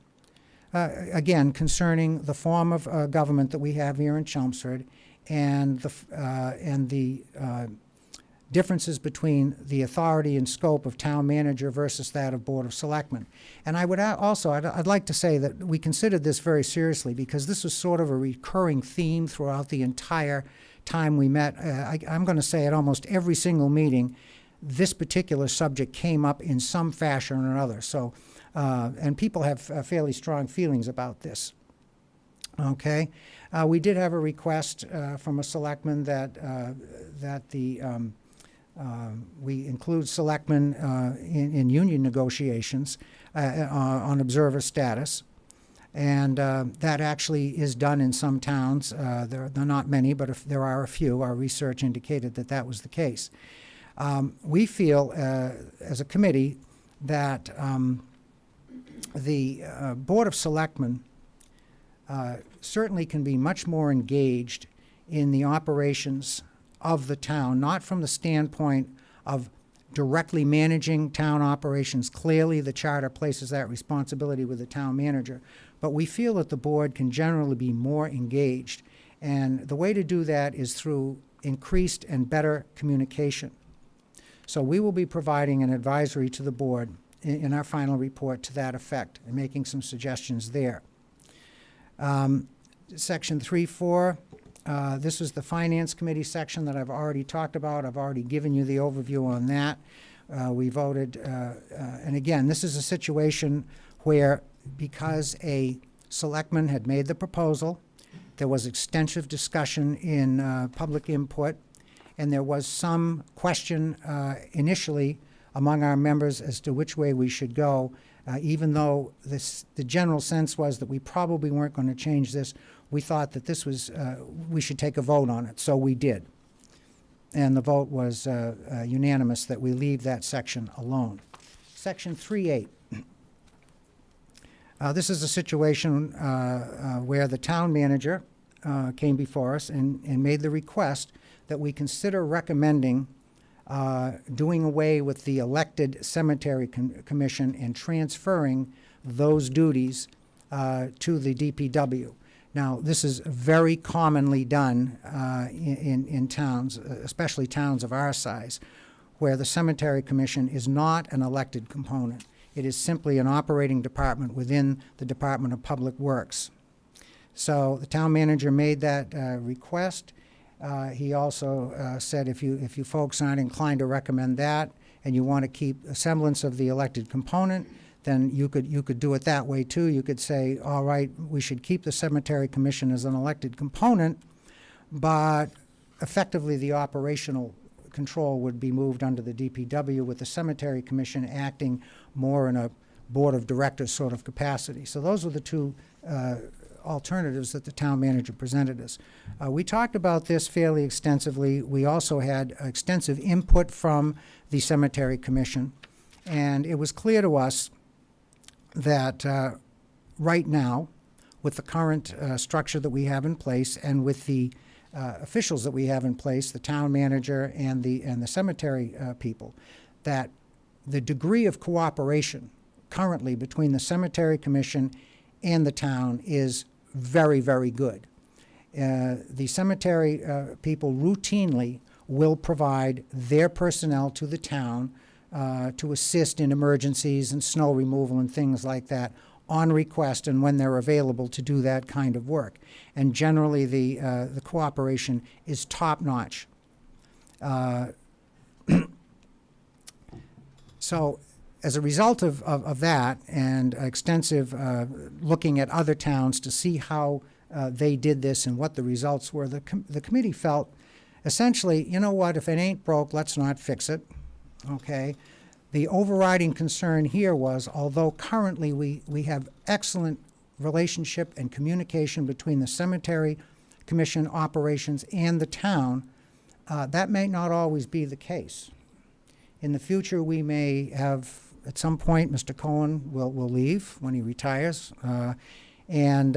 again, concerning the form of government that we have here in Chelmsford and the differences between the authority and scope of town manager versus that of Board of Selectmen. And I would also, I'd like to say that we considered this very seriously because this was sort of a recurring theme throughout the entire time we met. I'm going to say at almost every single meeting, this particular subject came up in some fashion or another. So, and people have fairly strong feelings about this. Okay, we did have a request from a selectman that We include selectmen in union negotiations on observer status. And that actually is done in some towns. There are not many, but if there are a few. Our research indicated that that was the case. We feel, as a committee, that the Board of Selectmen certainly can be much more engaged in the operations of the town, not from the standpoint of directly managing town operations. Clearly, the charter places that responsibility with the town manager, but we feel that the board can generally be more engaged. And the way to do that is through increased and better communication. So we will be providing an advisory to the board in our final report to that effect and making some suggestions there. Section 3.4, this is the Finance Committee section that I've already talked about. I've already given you the overview on that. We voted, and again, this is a situation where, because a selectman had made the proposal, there was extensive discussion in public input, and there was some question initially among our members as to which way we should go. Even though the general sense was that we probably weren't going to change this, we thought that this was, we should take a vote on it, so we did. And the vote was unanimous that we leave that section alone. Section 3.8. This is a situation where the town manager came before us and made the request that we consider recommending doing away with the elected cemetery commission and transferring those duties to the DPW. Now, this is very commonly done in towns, especially towns of our size, where the cemetery commission is not an elected component. It is simply an operating department within the Department of Public Works. So the town manager made that request. He also said if you folks aren't inclined to recommend that and you want to keep a semblance of the elected component, then you could do it that way too. You could say, all right, we should keep the cemetery commission as an elected component, but effectively the operational control would be moved under the DPW, with the cemetery commission acting more in a board of directors sort of capacity. So those were the two alternatives that the town manager presented us. We talked about this fairly extensively. We also had extensive input from the cemetery commission, and it was clear to us that right now, with the current structure that we have in place and with the officials that we have in place, the town manager and the cemetery people, that the degree of cooperation currently between the cemetery commission and the town is very, very good. The cemetery people routinely will provide their personnel to the town to assist in emergencies and snow removal and things like that on request and when they're available to do that kind of work. And generally the cooperation is top-notch. So as a result of that and extensive looking at other towns to see how they did this and what the results were, the committee felt essentially, you know what, if it ain't broke, let's not fix it. Okay. The overriding concern here was, although currently we have excellent relationship and communication between the cemetery commission operations and the town, that may not always be the case. In the future, we may have, at some point, Mr. Cohen will leave when he retires, and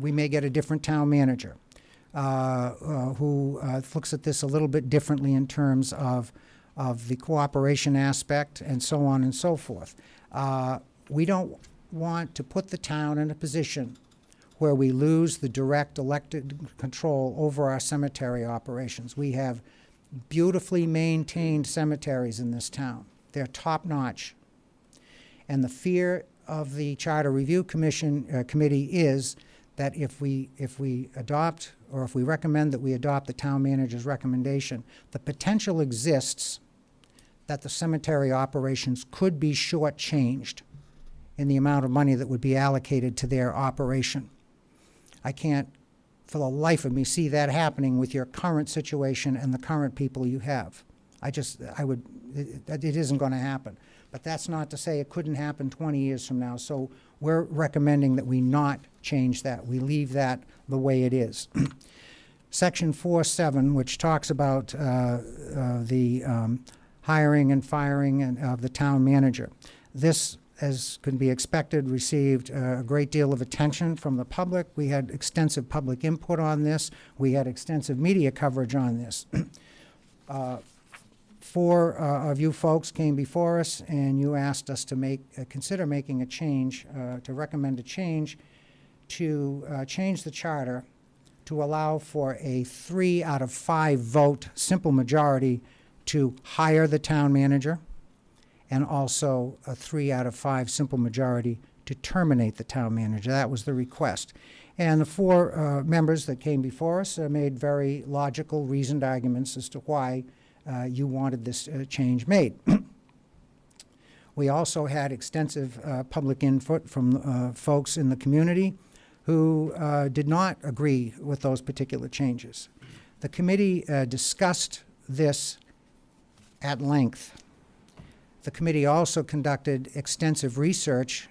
we may get a different town manager who looks at this a little bit differently in terms of the cooperation aspect and so on and so forth. We don't want to put the town in a position where we lose the direct elected control over our cemetery operations. We have beautifully maintained cemeteries in this town. They're top-notch. And the fear of the Charter Review Committee is that if we adopt, or if we recommend that we adopt the town manager's recommendation, the potential exists that the cemetery operations could be shortchanged in the amount of money that would be allocated to their operation. I can't, for the life of me, see that happening with your current situation and the current people you have. it isn't going to happen. But that's not to say it couldn't happen 20 years from now. So we're recommending that we not change that. We leave that the way it is. Section 4.7, which talks about the hiring and firing of the town manager. This, as could be expected, received a great deal of attention from the public. We had extensive public input on this. We had extensive media coverage on this. Four of you folks came before us, and you asked us to consider making a change, to recommend a change, to change the charter to allow for a 3 out of 5 vote simple majority to hire the town manager, and also a 3 out of 5 simple majority to terminate the town manager. That was the request. And the 4 members that came before us made very logical, reasoned arguments as to why you wanted this change made. We also had extensive public input from folks in the community who did not agree with those particular changes. The committee discussed this at length. The committee also conducted extensive research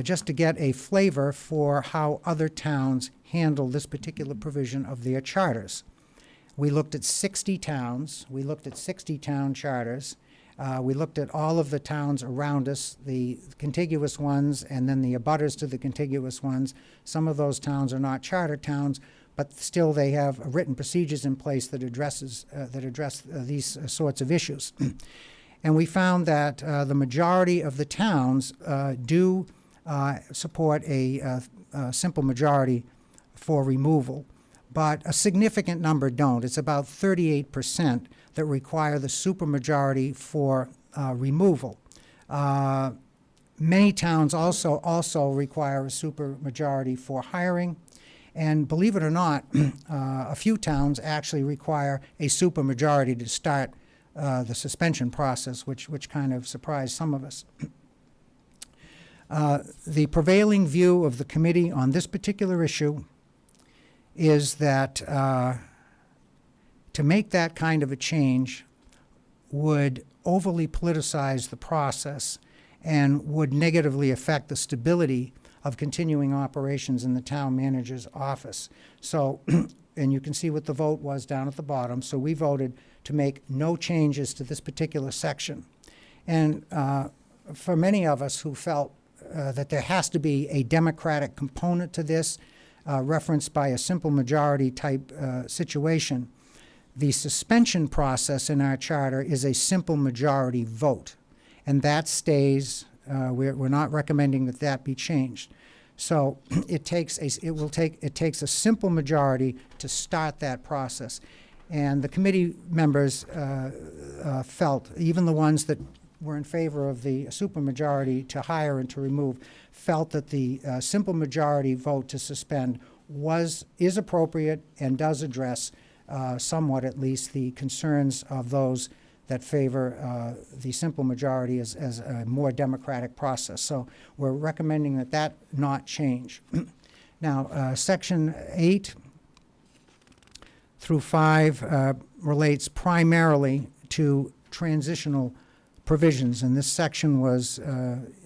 just to get a flavor for how other towns handle this particular provision of their charters. We looked at 60 towns. We looked at 60 town charters. We looked at all of the towns around us, the contiguous ones, and then the abutters to the contiguous ones. Some of those towns are not charter towns, but still they have written procedures in place that address these sorts of issues. And we found that the majority of the towns do support a simple majority for removal, but a significant number don't. It's about 38% that require the supermajority for removal. Many towns also require a supermajority for hiring, and believe it or not, a few towns actually require a supermajority to start the suspension process, which kind of surprised some of us. The prevailing view of the committee on this particular issue is that to make that kind of a change would overly politicize the process and would negatively affect the stability of continuing operations in the town manager's office. So, and you can see what the vote was down at the bottom. So we voted to make no changes to this particular section. And for many of us who felt that there has to be a democratic component to this, referenced by a simple majority type situation, the suspension process in our charter is a simple majority vote, and that stays. We're not recommending that that be changed. So it takes a simple majority to start that process, and the committee members felt, even the ones that were in favor of the supermajority to hire and to remove, felt that the simple majority vote to suspend is appropriate and does address somewhat, at least, the concerns of those that favor the simple majority as a more democratic process. So we're recommending that not change. Now, Section 8 through 5 relates primarily to transitional provisions, and this section was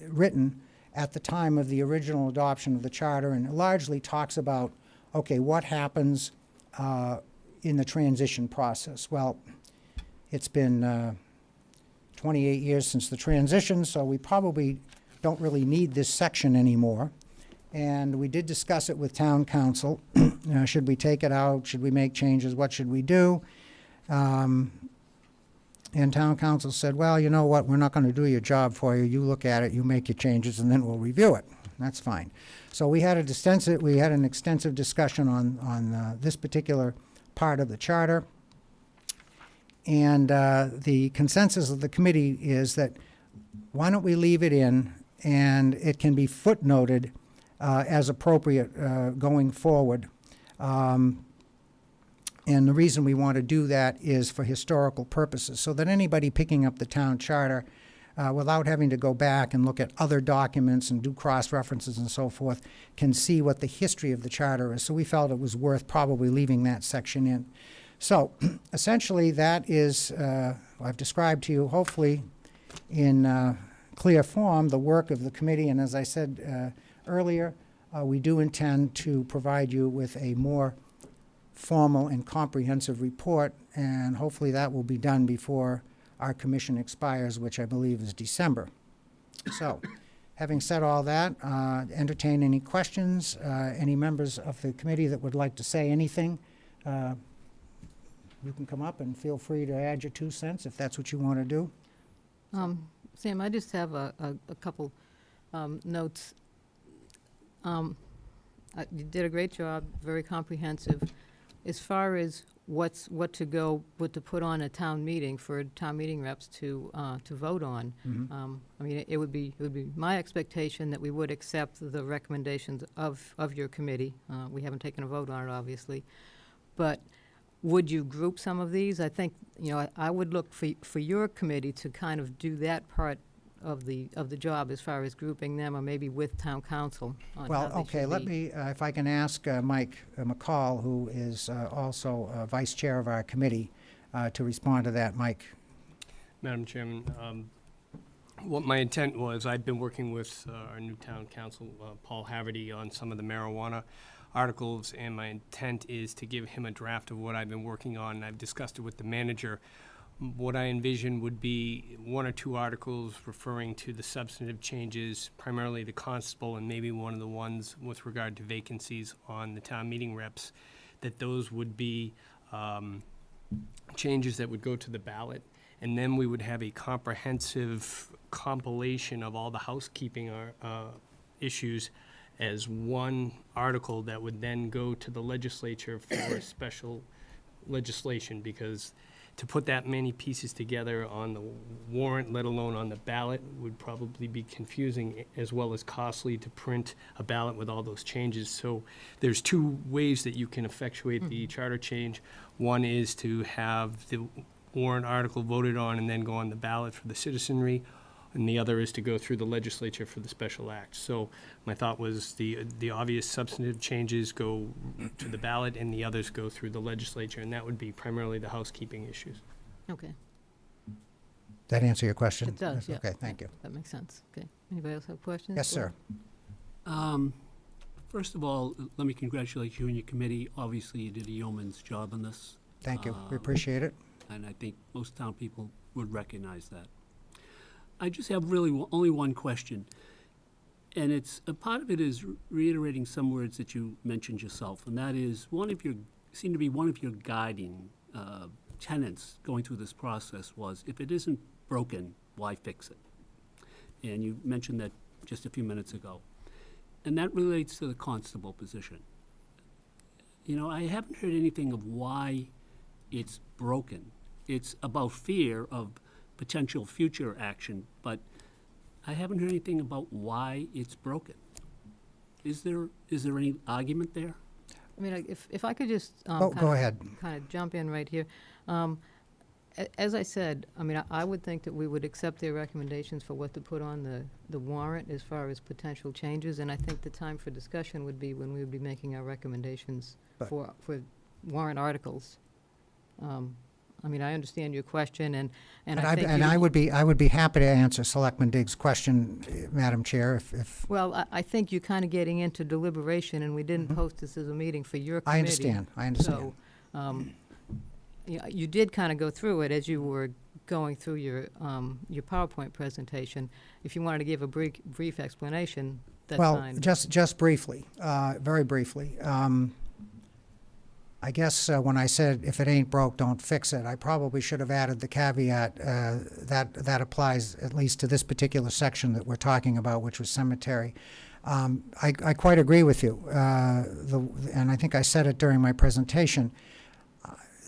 written at the time of the original adoption of the charter, and it largely talks about, okay, what happens in the transition process. Well, it's been 28 years since the transition, so we probably don't really need this section anymore. And we did discuss it with town council. Should we take it out? Should we make changes? What should we do? And town council said, well, you know what, we're not going to do your job for you. You look at it, you make your changes, and then we'll review it. That's fine. So we had an extensive discussion on this particular part of the charter. And the consensus of the committee is that why don't we leave it in, and it can be footnoted as appropriate going forward. And the reason we want to do that is for historical purposes, so that anybody picking up the town charter without having to go back and look at other documents and do cross-references and so forth can see what the history of the charter is. So we felt it was worth probably leaving that section in. So essentially, that is, I've described to you, hopefully in clear form, the work of the committee. And as I said earlier, we do intend to provide you with a more formal and comprehensive report, and hopefully that will be done before our commission expires, which I believe is December. So, having said all that, entertain any questions, any members of the committee that would like to say anything. You can come up and feel free to add your 2 cents if that's what you want to do. Sam, I just have a couple notes. You did a great job, very comprehensive. As far as what to put on a town meeting for town meeting reps to vote on. I mean, it would be my expectation that we would accept the recommendations of your committee. We haven't taken a vote on it, obviously, but would you group some of these? I think, you know, I would look for your committee to kind of do that part of the job as far as grouping them, or maybe with town council on Well, how they okay, should let be. me, if I can ask Mike McCall, who is also vice chair of our committee, to respond to that. Mike? Madam Chairman, what my intent was, I've been working with our new town council, Paul Haverty, on some of the marijuana articles, and my intent is to give him a draft of what I've been working on. I've discussed it with the manager. What I envision would be 1 or 2 articles referring to the substantive changes, primarily the constable, and maybe one of the ones with regard to vacancies on the town meeting reps, that those would be changes that would go to the ballot. And then we would have a comprehensive compilation of all the housekeeping issues as one article that would then go to the legislature for special legislation, because to put that many pieces together on the warrant, let alone on the ballot, would probably be confusing as well as costly to print a ballot with all those changes. So there's 2 ways that you can effectuate the charter change. One is to have the warrant article voted on and then go on the ballot for the citizenry, and the other is to go through the legislature for the special act. So my thought was the obvious substantive changes go to the ballot and the others go through the legislature, and that would be primarily the housekeeping issues. Okay, That answer your question? it does, yeah. Okay, thank you. That makes sense. Okay. Anybody else have questions? Yes, sir. First of all, let me congratulate you and your committee. Obviously, you did a yeoman's job on this. Thank you. We appreciate it. And I think most town people would recognize that. I just have really only one question, and it's a part of it is reiterating some words that you mentioned yourself, and that is seemed to be one of your guiding tenets going through this process was, if it isn't broken, why fix it? And you mentioned that just a few minutes ago, and that relates to the constable position. You know, I haven't heard anything of why it's broken. It's about fear of potential future action, but I haven't heard anything about why it's broken. Is there any argument there? I mean, if I could just Go ahead. kind of jump in right here. As I said, I mean, I would think that we would accept their recommendations for what to put on the warrant as far as potential changes, and I think the time for discussion would be when we would be making our recommendations But- for warrant articles. I mean, I understand your question, and I think I would be happy to answer Selectman Diggs' question, Madam Chair, if well, I think you're kind of getting into deliberation, and we didn't post this as a meeting for your committee. I understand. So, you did kind of go through it as you were going through your PowerPoint presentation. If you wanted to give a brief explanation, that's fine. Well, just briefly, very briefly. I guess when I said, if it ain't broke, don't fix it, I probably should have added the caveat that applies at least to this particular section that we're talking about, which was cemetery. I quite agree with you, and I think I said it during my presentation.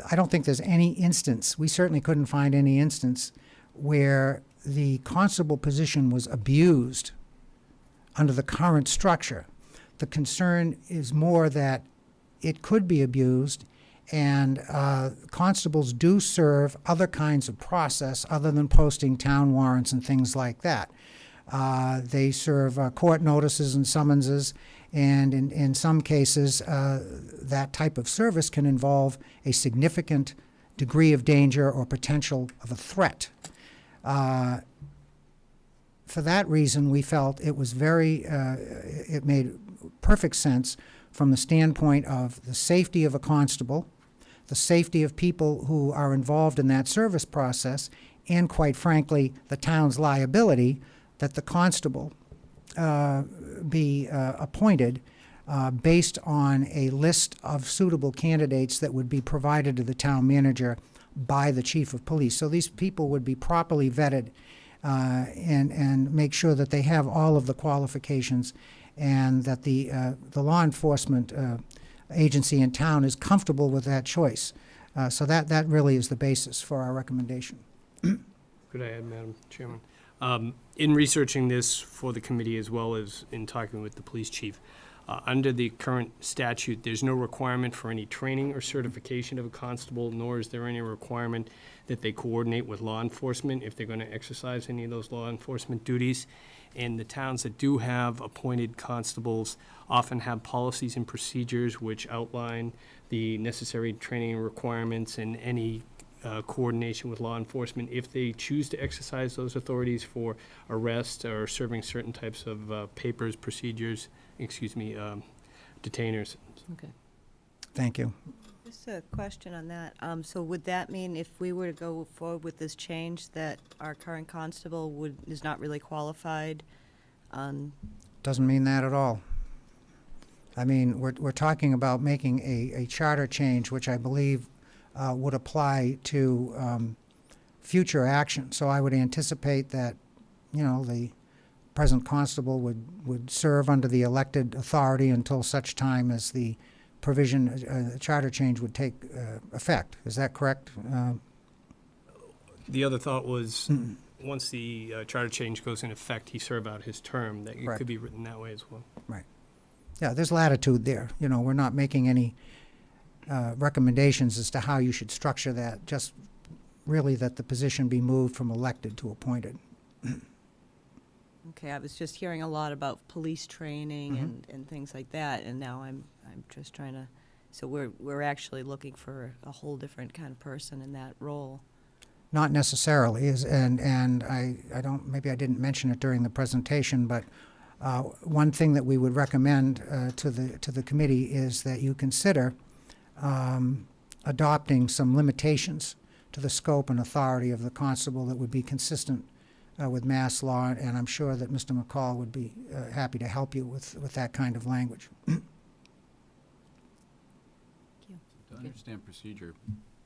I don't think there's any instance, we certainly couldn't find any instance, where the constable position was abused under the current structure. The concern is more that it could be abused, and constables do serve other kinds of process other than posting town warrants and things like that. They serve court notices and summonses, and in some cases, that type of service can involve a significant degree of danger or potential of a threat. For that reason, we felt it was it made perfect sense from the standpoint of the safety of a constable, the safety of people who are involved in that service process, and quite frankly, the town's liability, that the constable be appointed based on a list of suitable candidates that would be provided to the town manager by the chief of police. So these people would be properly vetted and make sure that they have all of the qualifications, and that the law enforcement agency in town is comfortable with that choice. So that really is the basis for our recommendation. Could I add, Madam Chairman? In researching this for the committee as well as in talking with the police chief, under the current statute, there's no requirement for any training or certification of a constable, nor is there any requirement that they coordinate with law enforcement if they're going to exercise any of those law enforcement duties. And the towns that do have appointed constables often have policies and procedures which outline the necessary training requirements and any coordination with law enforcement if they choose to exercise those authorities for arrest or serving certain types of papers, procedures, detainers. Okay. Thank you. Just a question on that. So would that mean if we were to go forward with this change that our current constable is not really qualified? Doesn't mean that at all. I mean, we're talking about making a charter change, which I believe would apply to future action. So I would anticipate that, the present constable would serve under the elected authority until such time as the provision, charter change would take effect. Is that correct? The other thought was, once the charter change goes in effect, he serve out his term, that it Correct. could be written that way as well. Right. Yeah, there's latitude there. We're not making any recommendations as to how you should structure that, just really that the position be moved from elected to appointed. Okay, I was just hearing a lot about police training and things like that, and now I'm just trying to, so we're actually looking for a whole different kind of person in that role. Not necessarily, and I don't, maybe I didn't mention it during the presentation, but one thing that we would recommend to the committee is that you consider adopting some limitations to the scope and authority of the constable that would be consistent with mass law, and I'm sure that Mr. McCall would be happy to help you with that kind of language. To understand procedure,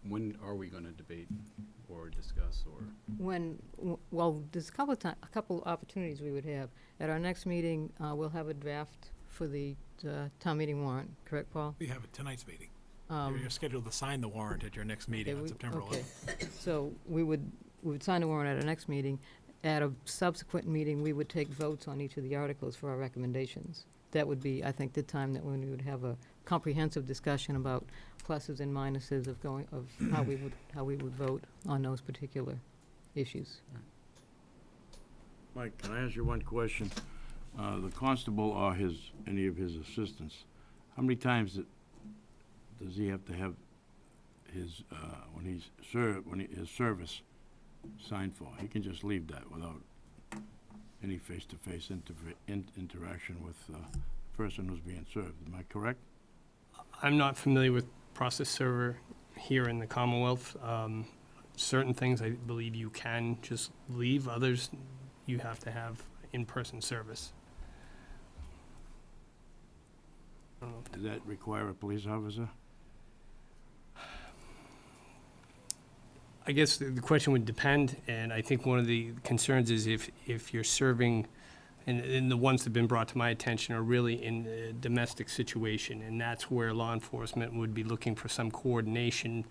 when are we going to debate or discuss or? Well, there's a couple opportunities we would have. At our next meeting, we'll have a draft for the town meeting warrant, correct, Paul? We have tonight's meeting. You're scheduled to sign the warrant at your next meeting on September 11th. Okay, so we would sign the warrant at our next meeting. At a subsequent meeting, we would take votes on each of the articles for our recommendations. That would be, I think, the time that when we would have a comprehensive discussion about pluses and minuses of how we would vote on those particular issues. Mike, can I ask you one question? The constable or any of his assistants, how many times does he have to have his, his service signed for? He can just leave that without any face-to-face interaction with the person who's being served. Am I correct? I'm not familiar with process server here in the Commonwealth. Certain things I believe you can just leave, others you have to have in-person service. Does that require a police officer? I guess the question would depend, and I think one of the concerns is if you're serving, and the ones that have been brought to my attention are really in a domestic situation, and that's where law enforcement would be looking for some coordination.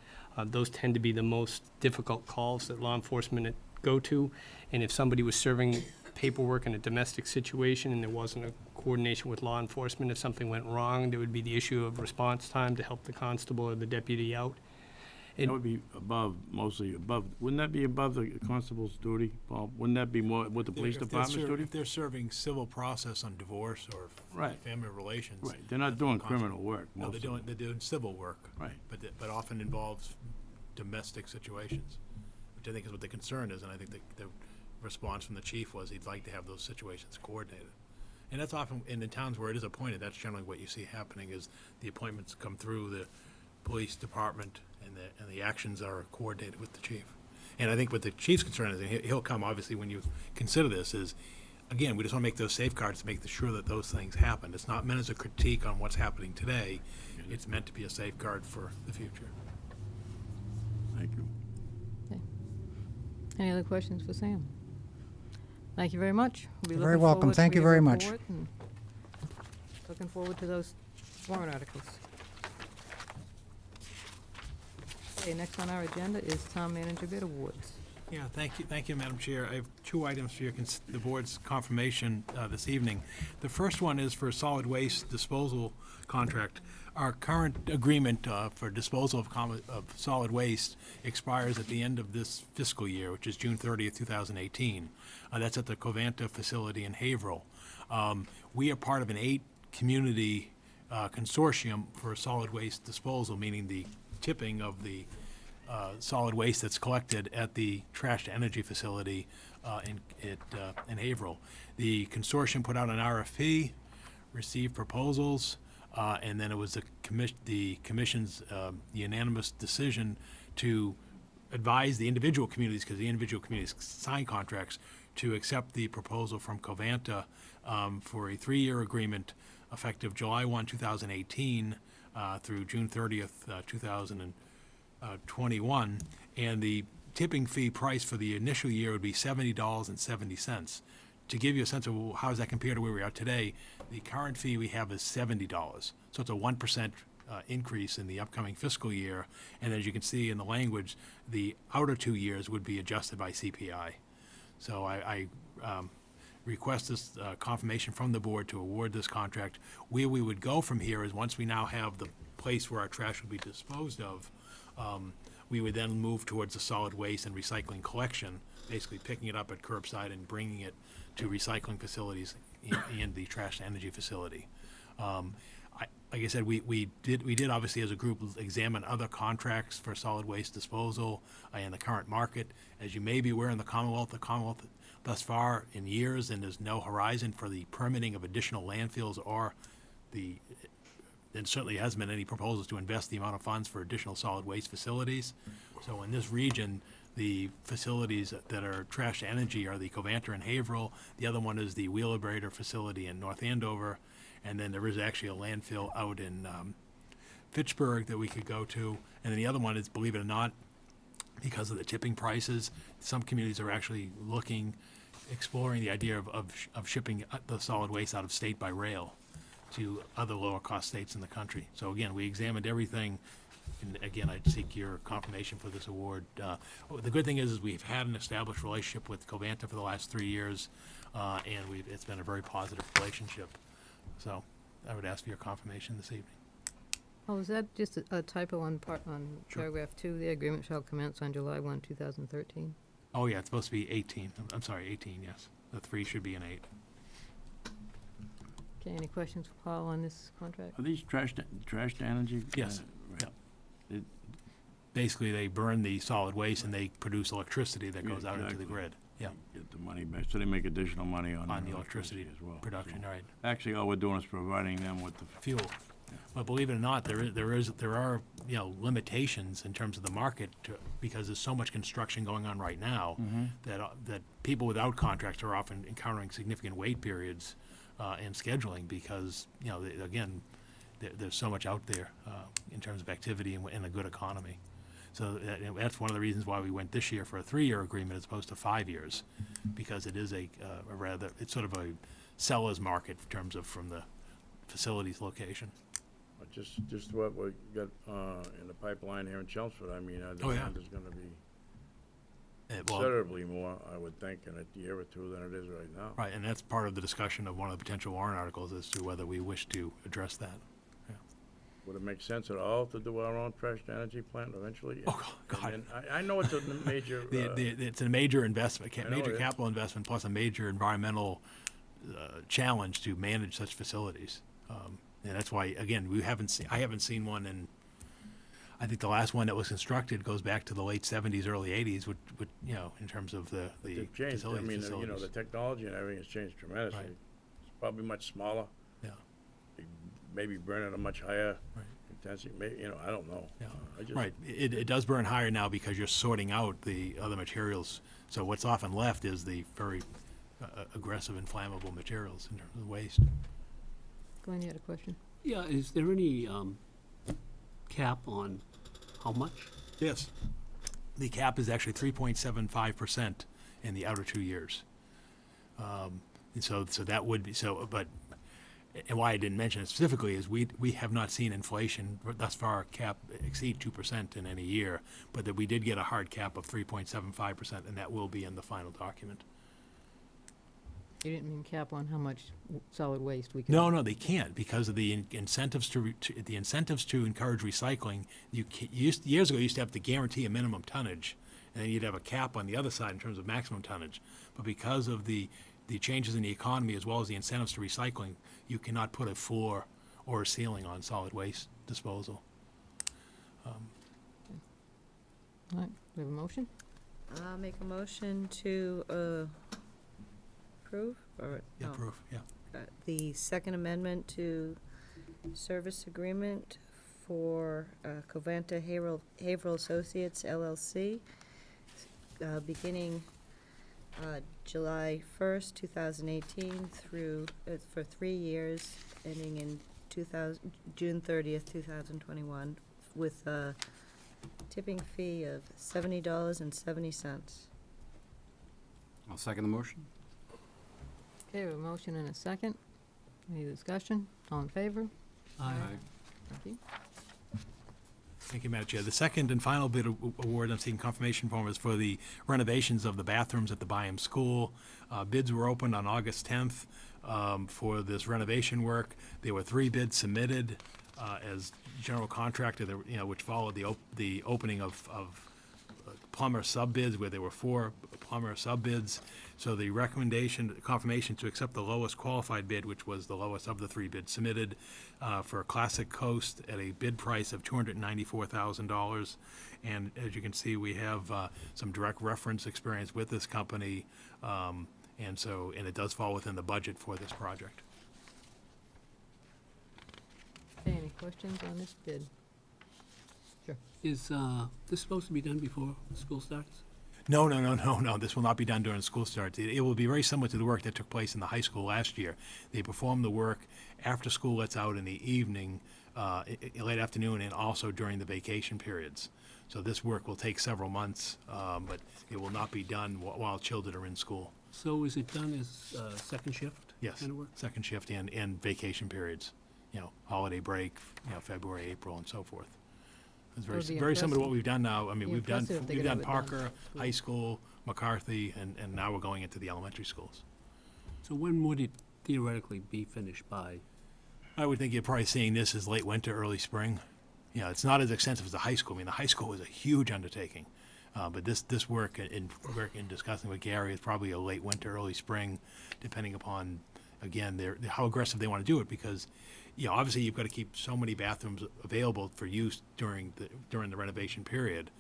Those tend to be the most difficult calls that law enforcement go to, and if somebody was serving paperwork in a domestic situation and there wasn't a coordination with law enforcement, if something went wrong, there would be the issue of response time to help the constable or the deputy out. That would be above, mostly above, wouldn't that be above the constable's duty, Paul? Wouldn't that be more with the police If they're department's duty? If they're serving civil process on divorce or Right. family relations. Right, they're not doing constable. criminal work, No, most of them. they're doing civil work. Right. But often involves domestic situations, which I think is what the concern is, and I think the response from the chief was he'd like to have those situations coordinated. And that's often, in the towns where it is appointed, that's generally what you see happening, is the appointments come through the police department, and the actions are coordinated with the chief. And I think what the chief's concern is, and he'll come, obviously, when you consider this, is, again, we just want to make those safeguards to make sure that those things happen. It's not meant as a critique on what's happening today. It's meant to be a safeguard for the future. Thank you. Any other questions for Sam? Thank you very much. We'll be You're very looking welcome. forward Thank to you your very much. report and Looking forward to those warrant articles. Okay, next on our agenda is Town Manager Bid Awards. Yeah, thank you, Madam Chair. I have two items for the board's confirmation this evening. The first one is for solid waste disposal contract. Our current agreement for disposal of solid waste expires at the end of this fiscal year, which is June 30th, 2018. That's at the Covanta facility in Haverhill. We are part of an 8-community consortium for solid waste disposal, meaning the tipping of the solid waste that's collected at the trash to energy facility in Haverhill. The consortium put out an RFP, received proposals, and then it was the commission's unanimous decision to advise the individual communities, because the individual communities sign contracts, to accept the proposal from Covanta for a 3-year agreement effective July 1, 2018 through June 30th, 2021. And the tipping fee price for the initial year would be $70.70. To give you a sense of how does that compare to where we are today, the current fee we have is $70. So it's a 1% increase in the upcoming fiscal year. And as you can see in the language, the outer 2 years would be adjusted by CPI. So I request this confirmation from the board to award this contract. Where we would go from here is, once we now have the place where our trash will be disposed of, we would then move towards the solid waste and recycling collection, basically picking it up at curbside and bringing it to recycling facilities and the trash to energy facility. Like I said, we did obviously as a group examine other contracts for solid waste disposal in the current market. As you may be aware, in the Commonwealth thus far in years, and there's no horizon for the permitting of additional landfills, or there certainly hasn't been any proposals to invest the amount of funds for additional solid waste facilities. So in this region, the facilities that are trash to energy are the Covanta in Haverhill. The other one is the Wheelabrator facility in North Andover. And then there is actually a landfill out in Fitchburg that we could go to. And then the other one is, believe it or not, because of the tipping prices, some communities are actually exploring the idea of shipping the solid waste out of state by rail to other lower cost states in the country. So again, we examined everything. And again, I'd seek your confirmation for this award. The good thing is we've had an established relationship with Covanta for the last 3 years, and it's been a very positive relationship. So I would ask for your confirmation this evening. Oh, is that just a typo on Sure. paragraph 2? The agreement shall commence on July 1, 2013. Oh, yeah, it's supposed to be 18. I'm sorry, 18, yes. The 3 should be an 8. Okay, any questions for Paul on this contract? Are these trash to energy? Yes. Right. It- Basically, they burn the solid waste and they produce electricity that Yeah, goes out into the exactly. grid. Yeah, Get the money back, so they make additional money on on the the electricity as well. production, So right. actually, all we're doing is providing them with the Fuel. But believe it or not, there are limitations in terms of the market because there's so much construction going on right now that people without contracts are often encountering significant wait periods in scheduling because there's so much out there in terms of activity and a good economy. So that's one of the reasons why we went this year for a 3-year agreement as opposed to 5 years, because it is it's sort of a seller's market in terms of from the facility's location. But just what we got in the pipeline here in Chelmsford, I mean, Oh, yeah. demand is gonna be Well, considerably more, I would think, in a year or two than it is right now. right, and that's part of the discussion of one of the potential warrant articles as to whether we wish to address that. Yeah. would it make sense at all to do our own trash to energy plant eventually? Oh, God. And I know it's a major, It's a major investment, I know major it is. capital investment, plus a major environmental challenge to manage such facilities. And that's why, again, I haven't seen one in, I think the last one that was constructed goes back to the late 70s, early 80s, with, you know, in terms of the they've changed. I facilities. mean, you know, the technology and everything has changed tremendously. Right. It's probably much smaller. Yeah. Maybe burn at a much higher Right. intensity, you know, I don't know. Yeah. I just- Right, it does burn higher now because you're sorting out the other materials. So what's often left is the very aggressive inflammable materials in terms of waste. Glenn, you had a question? Yeah, is there any cap on how much? Yes. The cap is actually 3.75% in the outer 2 years. And so that would be, and why I didn't mention it specifically is we have not seen inflation thus far cap exceed 2% in any year, but that we did get a hard cap of 3.75%, and that will be in the final document. You didn't mean cap on how much solid waste we can. No, they can't because of the incentives to encourage recycling. Years ago, you used to have to guarantee a minimum tonnage, and then you'd have a cap on the other side in terms of maximum tonnage. But because of the changes in the economy as well as the incentives to recycling, you cannot put a floor or a ceiling on solid waste disposal. All right, we have a motion? I'll make a motion to approve, or, Yeah, no, proof, yeah. the second amendment to service agreement for Covanta Haverhill Associates LLC, beginning July 1st, 2018 through, for 3 years, ending in June 30th, 2021, with a tipping fee of $70.70. I'll second the motion. Okay, we have a motion and a second. Any discussion? All in favor? Aye. Thank you. Thank you, Madam Chair. The second and final bid award I'm seeking confirmation for is for the renovations of the bathrooms at the Byham School. Bids were opened on August 10th for this renovation work. There were 3 bids submitted as general contractor, which followed the opening of plumber sub-bids, where there were 4 plumber sub-bids. So the confirmation to accept the lowest qualified bid, which was the lowest of the 3 bids submitted, for Classic Coast at a bid price of $294,000. And as you can see, we have some direct reference experience with this company, and it does fall within the budget for this project. Okay, any questions on this bid? Sure. Is this supposed to be done before school starts? No. This will not be done during school starts. It will be very similar to the work that took place in the high school last year. They perform the work after school lets out in the evening, late afternoon, and also during the vacation periods. So this work will take several months, but it will not be done while children are in school. So is it done as second shift? Yes, kind of work? second shift and vacation periods, holiday break, February, April, and so forth. It's It would be very similar to what impressive. we've done now. I mean, Be we've done impressive if they could have it done. Parker, high school, McCarthy, and now we're going into the elementary schools. So when would it theoretically be finished by? I would think you're probably seeing this as late winter, early spring. It's not as extensive as the high school. I mean, the high school was a huge undertaking. But this work, in discussing with Gary, is probably a late winter, early spring, depending upon, again, how aggressive they want to do it, because obviously you've got to keep so many bathrooms available for use during the renovation period.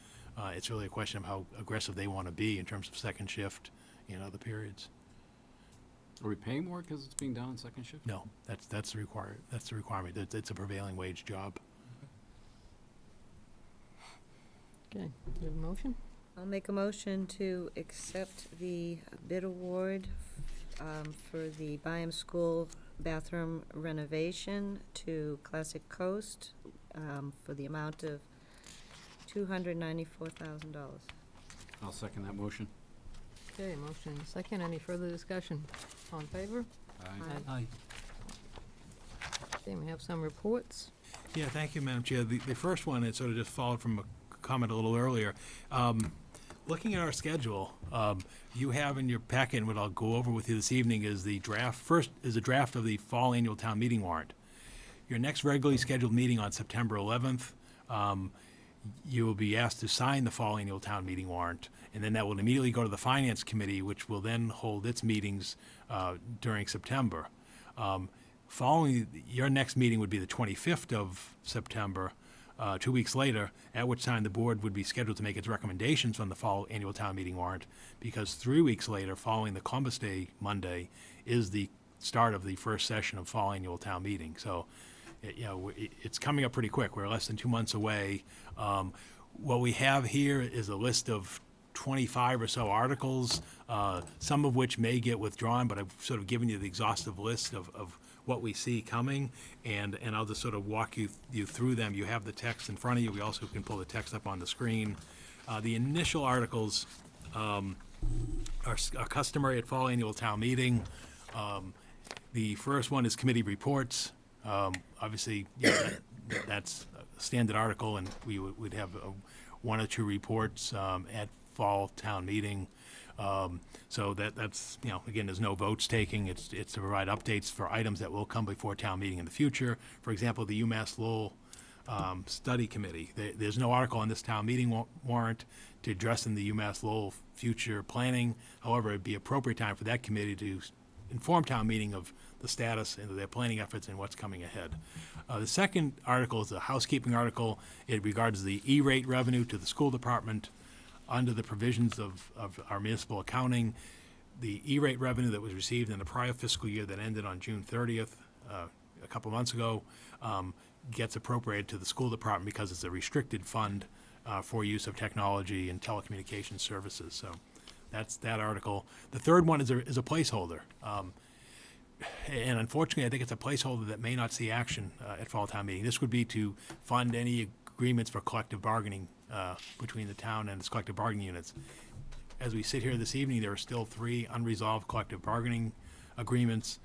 It's really a question of how aggressive they want to be in terms of second shift, other periods. Are we paying more because it's being done on second shift? No, that's the requirement. It's a prevailing wage job. Okay, we have a motion? I'll make a motion to accept the bid award for the Byham School bathroom renovation to Classic Coast for the amount of $294,000. I'll second that motion. Okay, motion and a second. Any further discussion? All in favor? Aye. Okay, we have some reports. Yeah, thank you, Madam Chair. The first one, it sort of just followed from a comment a little earlier. Looking at our schedule, you have in your packet, and what I'll go over with you this evening is the draft. First is a draft of the fall annual town meeting warrant. your next regularly scheduled meeting on September 11th, you will be asked to sign the fall annual town meeting warrant, and then that will immediately go to the Finance Committee, which will then hold its meetings during September. Following, your next meeting would be the 25th of September, 2 weeks later, at which time the board would be scheduled to make its recommendations on the fall annual town meeting warrant, because 3 weeks later, following the Columbus Day Monday, is the start of the first session of fall annual town meeting. So, it's coming up pretty quick. We're less than 2 months away. What we have here is a list of 25 or so articles, some of which may get withdrawn, but I've sort of given you the exhaustive list of what we see coming, and I'll just sort of walk you through them. You have the text in front of you. We also can pull the text up on the screen. The initial articles are customary at fall annual town meeting. The first one is committee reports. Obviously, that's a standard article, and we would have one or two reports at fall town meeting. So that's, again, there's no votes taking. It's to provide updates for items that will come before town meeting in the future. For example, the UMass Lowell Study Committee. There's no article on this town meeting warrant to address in the UMass Lowell future planning. However, it'd be appropriate time for that committee to inform town meeting of the status and their planning efforts and what's coming ahead. The second article is a housekeeping article. It regards the E-rate revenue to the school department under the provisions of our municipal accounting. The E-rate revenue that was received in the prior fiscal year that ended on June 30th, a couple months ago, gets appropriated to the school department because it's a restricted fund for use of technology and telecommunications services. So that's that article. The third one is a placeholder. And unfortunately, I think it's a placeholder that may not see action at fall town meeting. This would be to fund any agreements for collective bargaining between the town and its collective bargaining units. As we sit here this evening, there are still 3 unresolved collective bargaining agreements,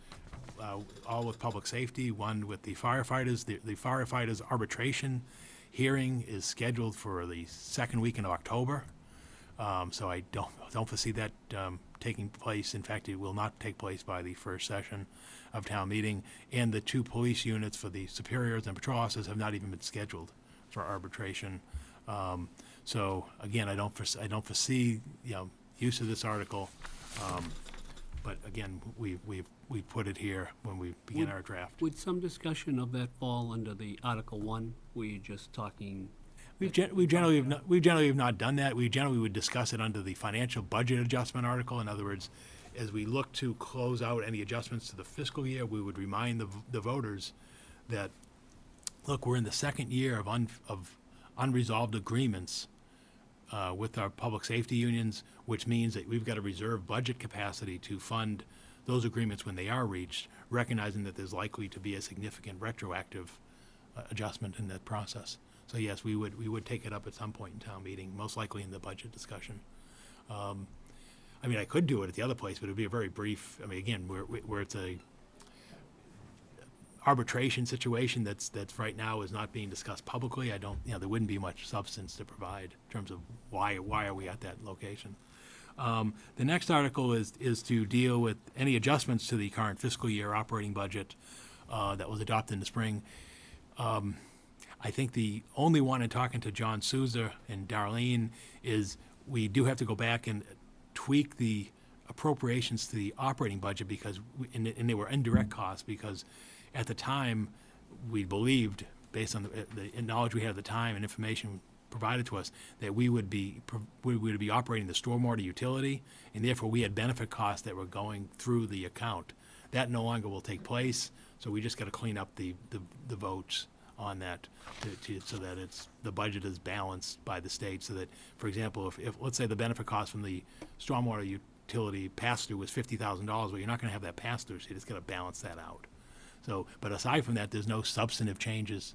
all with public safety, one with the firefighters. The firefighters arbitration hearing is scheduled for the second week in October. So I don't foresee that taking place. In fact, it will not take place by the first session of town meeting. And the 2 police units for the superiors and patrol officers have not even been scheduled for arbitration. So again, I don't foresee use of this article. But again, we put it here when we begin our draft. Would some discussion of that fall under the Article 1? Were you just talking? We generally have not done that. We generally would discuss it under the financial budget adjustment article. In other words, as we look to close out any adjustments to the fiscal year, we would remind the voters that, look, we're in the second year of unresolved agreements with our public safety unions, which means that we've got a reserve budget capacity to fund those agreements when they are reached, recognizing that there's likely to be a significant retroactive adjustment in that process. So yes, we would take it up at some point in town meeting, most likely in the budget discussion. I could do it at the other place, but it'd be a very brief. Again, where it's a arbitration situation that's right now is not being discussed publicly. There wouldn't be much substance to provide in terms of why are we at that location. The next article is to deal with any adjustments to the current fiscal year operating budget that was adopted in the spring. I think the only one in talking to John Souza and Darlene is we do have to go back and tweak the appropriations to the operating budget because and they were indirect costs because at the time we believed, based on the knowledge we had at the time and information provided to us, that we would be operating the stormwater utility, and therefore we had benefit costs that were going through the account. That no longer will take place, so we just got to clean up the votes on that so that the budget is balanced by the state, so that, for example, if let's say the benefit cost from the stormwater utility pass-through was $50,000, well, you're not going to have that pass-through, so you just got to balance that out. So, but aside from that, there's no substantive changes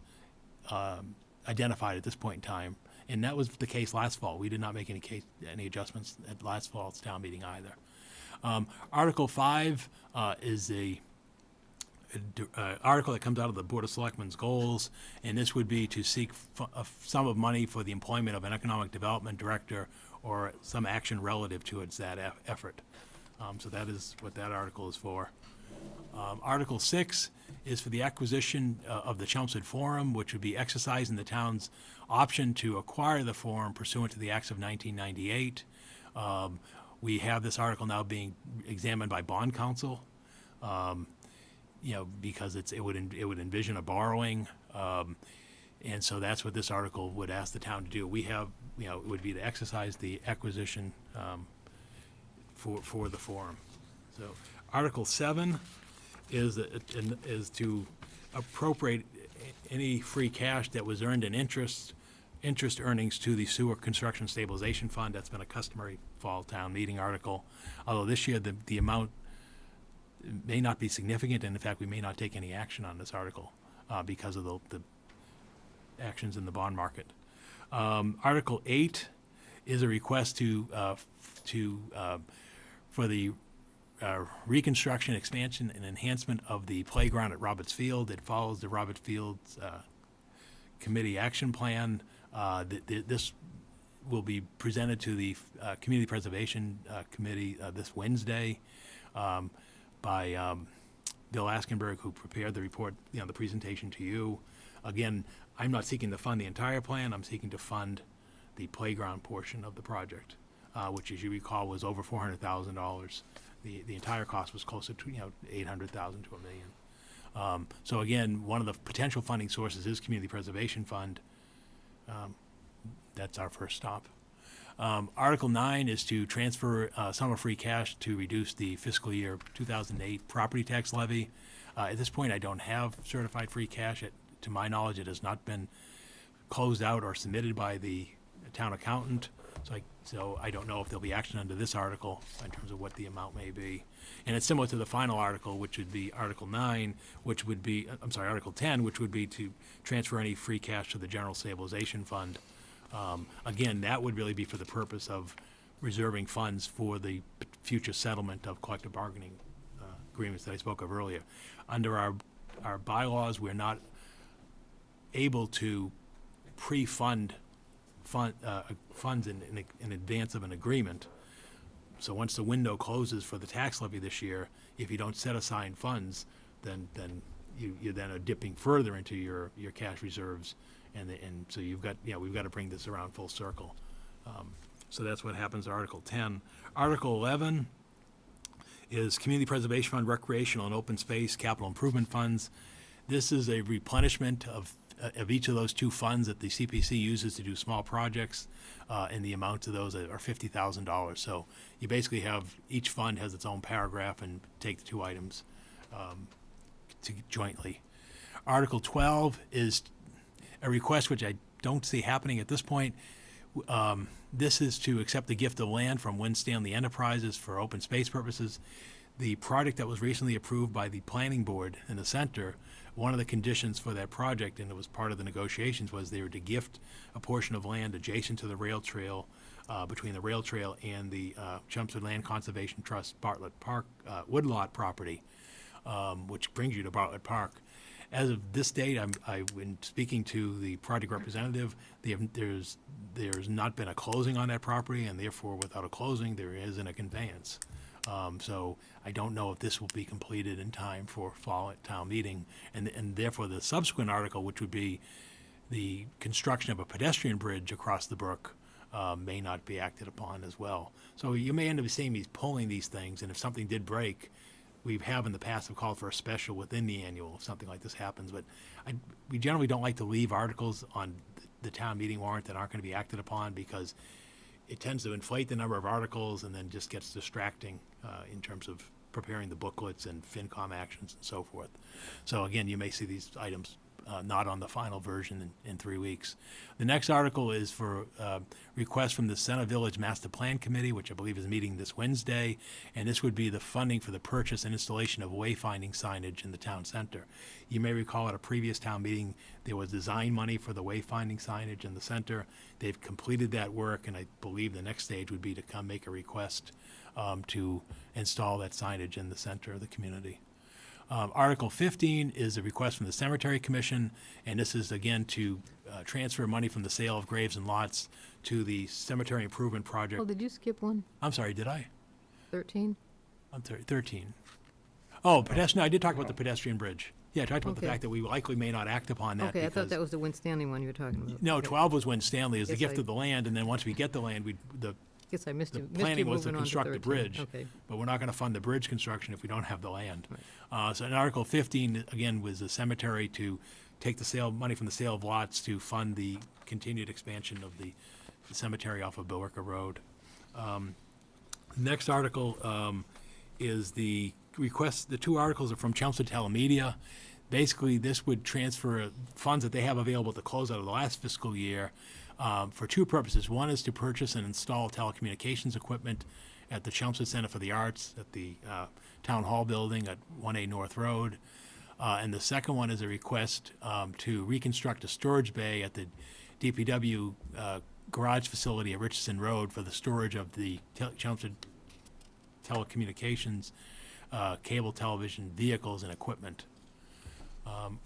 identified at this point in time, and that was the case last fall. We did not make any adjustments at last fall's town meeting either. Article 5 is a article that comes out of the Board of Selectmen's goals, and this would be to seek a sum of money for the employment of an economic development director or some action relative to that effort. So that is what that article is for. Article 6 is for the acquisition of the Chelmsford Forum, which would be exercising the town's option to acquire the forum pursuant to the Acts of 1998. We have this article now being examined by bond counsel, because it would envision a borrowing. And so that's what this article would ask the town to do. We have, it would be to exercise the acquisition for the forum. So Article 7 is to appropriate any free cash that was earned in interest earnings to the Sewer Construction Stabilization Fund. That's been a customary fall town meeting article. Although this year, the amount may not be significant, and in fact, we may not take any action on this article because of the actions in the bond market. Article 8 is a request for the reconstruction, expansion, and enhancement of the playground at Roberts Field. It follows the Roberts Field Committee Action Plan. This will be presented to the Community Preservation Committee this Wednesday by Bill Askenberg, who prepared the report, the presentation to you. Again, I'm not seeking to fund the entire plan. I'm seeking to fund the playground portion of the project, which, as you recall, was over $400,000. The entire cost was closer to $800,000 to $1 million. So again, one of the potential funding sources is Community Preservation Fund. That's our first stop. Article 9 is to transfer sum of free cash to reduce the fiscal year 2008 property tax levy. At this point, I don't have certified free cash. To my knowledge, it has not been closed out or submitted by the town accountant. So I don't know if there'll be action under this article in terms of what the amount may be. And it's similar to the final article, which would be Article 9, Article 10, which would be to transfer any free cash to the General Stabilization Fund. Again, that would really be for the purpose of reserving funds for the future settlement of collective bargaining agreements that I spoke of earlier. Under our bylaws, we're not able to pre-fund funds in advance of an agreement. So once the window closes for the tax levy this year, if you don't set aside funds, then you then are dipping further into your cash reserves, and so we've got to bring this around full circle. So that's what happens to Article 10. Article 11 is Community Preservation Fund, Recreational and Open Space Capital Improvement Funds. This is a replenishment of each of those two funds that the CPC uses to do small projects, and the amount of those are $50,000. So you basically have, each fund has its own paragraph and take the two items jointly. Article 12 is a request which I don't see happening at this point. This is to accept the gift of land from Winstanley Enterprises for open space purposes. The project that was recently approved by the planning board in the center, one of the conditions for that project, and it was part of the negotiations, was they were to gift a portion of land adjacent to the rail trail, between the rail trail and the Chelmsford Land Conservation Trust Bartlett Park woodlot property, which brings you to Bartlett Park. As of this date, I've been speaking to the project representative. There's not been a closing on that property, and therefore, without a closing, there isn't a conveyance. So I don't know if this will be completed in time for fall at town meeting, and therefore the subsequent article, which would be the construction of a pedestrian bridge across the brook, may not be acted upon as well. So you may end up seeing me pulling these things, and if something did break, we have in the past have called for a special within the annual if something like this happens. But we generally don't like to leave articles on the town meeting warrant that aren't going to be acted upon, because it tends to inflate the number of articles and then just gets distracting in terms of preparing the booklets and FinCom actions and so forth. So again, you may see these items not on the final version in 3 weeks. The next article is for request from the Center Village Master Plan Committee, which I believe is meeting this Wednesday, and this would be the funding for the purchase and installation of wayfinding signage in the town center. You may recall at a previous town meeting, there was design money for the wayfinding signage in the center. They've completed that work, and I believe the next stage would be to come make a request to install that signage in the center of the community. Article 15 is a request from the Cemetery Commission, and this is again to transfer money from the sale of graves and lots to the Cemetery Improvement Project. Oh, did you skip one? I'm sorry, did I? 13? I'm sorry, 13. Oh, pedestrian, I did talk about the pedestrian bridge. Yeah, I talked about the Okay. fact that we likely may not act upon that Okay, I thought because- that was the Winstanley one you were talking about. No, Okay. 12 was when Stanley is the Yes, gift I- of the land, and then once we get the land, Guess I missed the you, planning was to moving on construct the 13. bridge. Okay. But we're not gonna fund the bridge construction if we don't have the land. So in Article 15, again, was the cemetery to take the money from the sale of lots to fund the continued expansion of the cemetery off of Billerica Road. Next article is the request, the two articles are from Chelmsford Telemedia. Basically, this would transfer funds that they have available at the closeout of the last fiscal year for two purposes. One is to purchase and install telecommunications equipment at the Chelmsford Center for the Arts, at the Town Hall building at 1A North Road. And the second one is a request to reconstruct a storage bay at the DPW garage facility at Richardson Road for the storage of the Chelmsford telecommunications, cable television, vehicles, and equipment.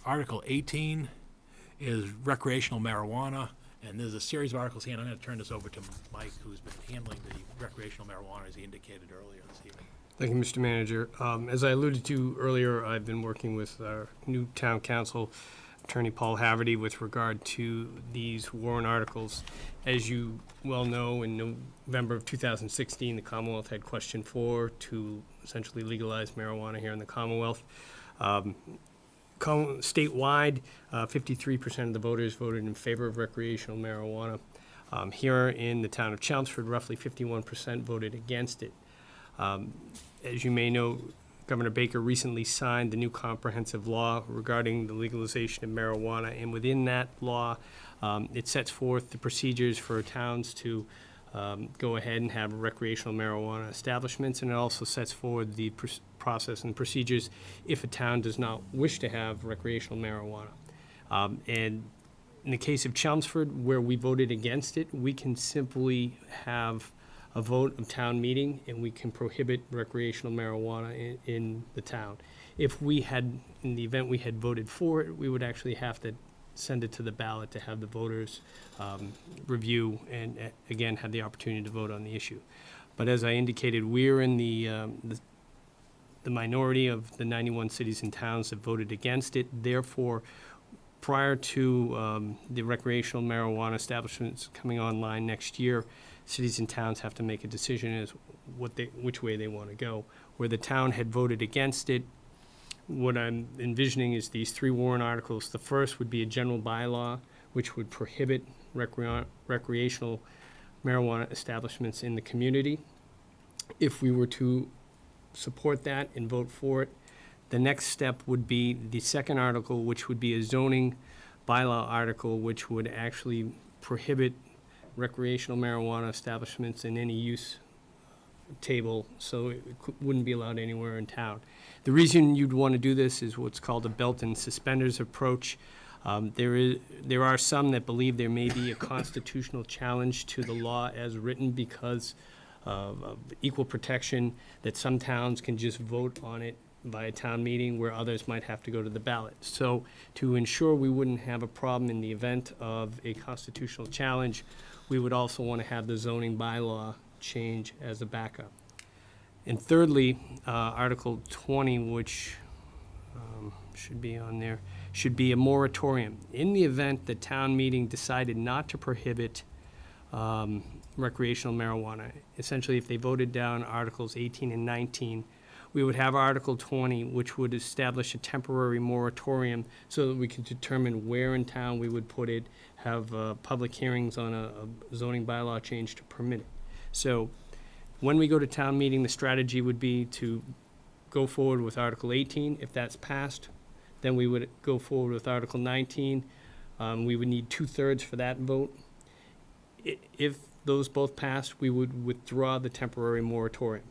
Article 18 is recreational marijuana, and there's a series of articles here, and I'm going to turn this over to Mike, who's been handling the recreational marijuana, as he indicated earlier this evening. Thank you, Mr. Manager. As I alluded to earlier, I've been working with our new town council, Attorney Paul Haverty, with regard to these warrant articles. As you well know, in November of 2016, the Commonwealth had question 4 to essentially legalize marijuana here in the Commonwealth. Statewide, 53% of the voters voted in favor of recreational marijuana. Here in the town of Chelmsford, roughly 51% voted against it. As you may know, Governor Baker recently signed the new comprehensive law regarding the legalization of marijuana, and within that law, it sets forth the procedures for towns to go ahead and have recreational marijuana establishments, and it also sets forward the process and procedures if a town does not wish to have recreational marijuana. And in the case of Chelmsford, where we voted against it, we can simply have a vote of town meeting, and we can prohibit recreational marijuana in the town. If we had, in the event we had voted for it, we would actually have to send it to the ballot to have the voters review and, again, have the opportunity to vote on the issue. But as I indicated, we're in the minority of the 91 cities and towns that voted against it. Therefore, prior to the recreational marijuana establishments coming online next year, cities and towns have to make a decision as which way they want to go. Where the town had voted against it, what I'm envisioning is these 3 warrant articles. The first would be a general bylaw, which would prohibit recreational marijuana establishments in the community. If we were to support that and vote for it, the next step would be the second article, which would be a zoning bylaw article, which would actually prohibit recreational marijuana establishments in any use table, so it wouldn't be allowed anywhere in town. The reason you'd want to do this is what's called a belt and suspenders approach. There are some that believe there may be a constitutional challenge to the law as written because of equal protection, that some towns can just vote on it by a town meeting where others might have to go to the ballot. So to ensure we wouldn't have a problem in the event of a constitutional challenge, we would also want to have the zoning bylaw change as a backup. And thirdly, Article 20, which should be on there, should be a moratorium. In the event the town meeting decided not to prohibit recreational marijuana, essentially if they voted down Articles 18 and 19, we would have Article 20, which would establish a temporary moratorium so that we could determine where in town we would put it, have public hearings on a zoning bylaw change to permit it. So when we go to town meeting, the strategy would be to go forward with Article 18. If that's passed, then we would go forward with Article 19. We would need 2/3 for that vote. If those both passed, we would withdraw the temporary moratorium.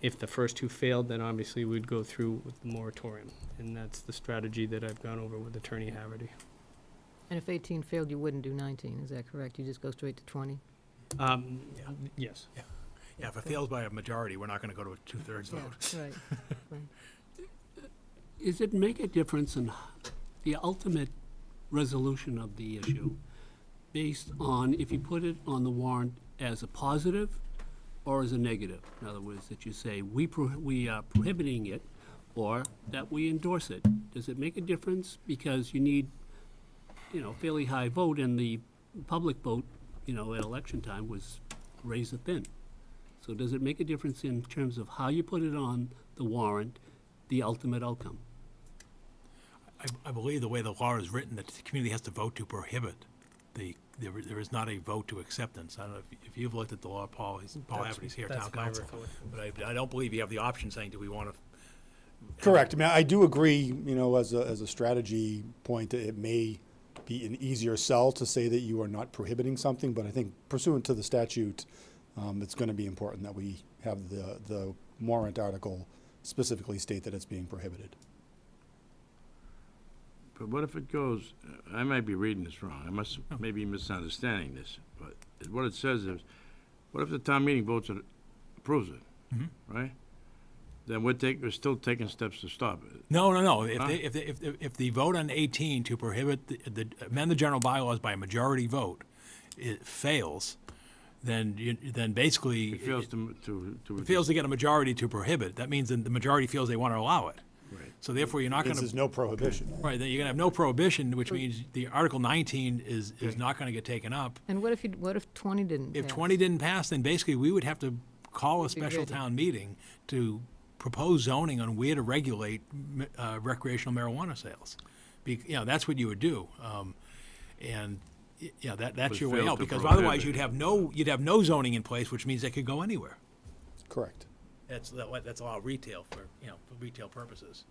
If the first 2 failed, then obviously we'd go through with the moratorium. And that's the strategy that I've gone over with Attorney Haverty. And if 18 failed, you wouldn't do 19, is that correct? You just go straight to 20? Yes. Yeah, if it fails by a majority, we're not going to go to a 2/3 vote. Right. Right. Does it make a difference in the ultimate resolution of the issue based on if you put it on the warrant as a positive or as a negative? In other words, that you say, we are prohibiting it, or that we endorse it. Does it make a difference? Because you need, fairly high vote, and the public vote, at election time was razor thin. So does it make a difference in terms of how you put it on the warrant, the ultimate outcome? I believe the way the law is written, that the community has to vote to prohibit. There is not a vote to acceptance. I don't know if you've looked at the law, Paul. Paul Haverty's here, town council. But I don't believe you have the option saying, do we want to? Correct. I mean, I do agree, as a strategy point, that it may be an easier sell to say that you are not prohibiting something, but I think pursuant to the statute, it's going to be important that we have the warrant article specifically state that it's being prohibited. But what if it goes, I might be reading this wrong, I must maybe misunderstanding this, but what it says is, what if the town meeting votes it, approves it, right? Then we're still taking steps to stop it. No. If the vote on 18 to prohibit amend the general bylaws by a majority vote, it fails, then basically It fails it fails to get a majority to prohibit. That means that the majority feels they want to allow it. Right. So therefore, you're not going This to. is no prohibition. Right, then you're going to have no prohibition, which means the Article 19 is not going to get taken up. And what if 20 didn't If pass? 20 didn't pass, then basically we would have to call a special ready. town meeting to propose zoning on where to regulate recreational marijuana sales. That's what you would do. That's But your way fail out, to because prohibit otherwise it. you'd have no zoning in place, which means they could go anywhere. Correct. That's all retail for retail purposes.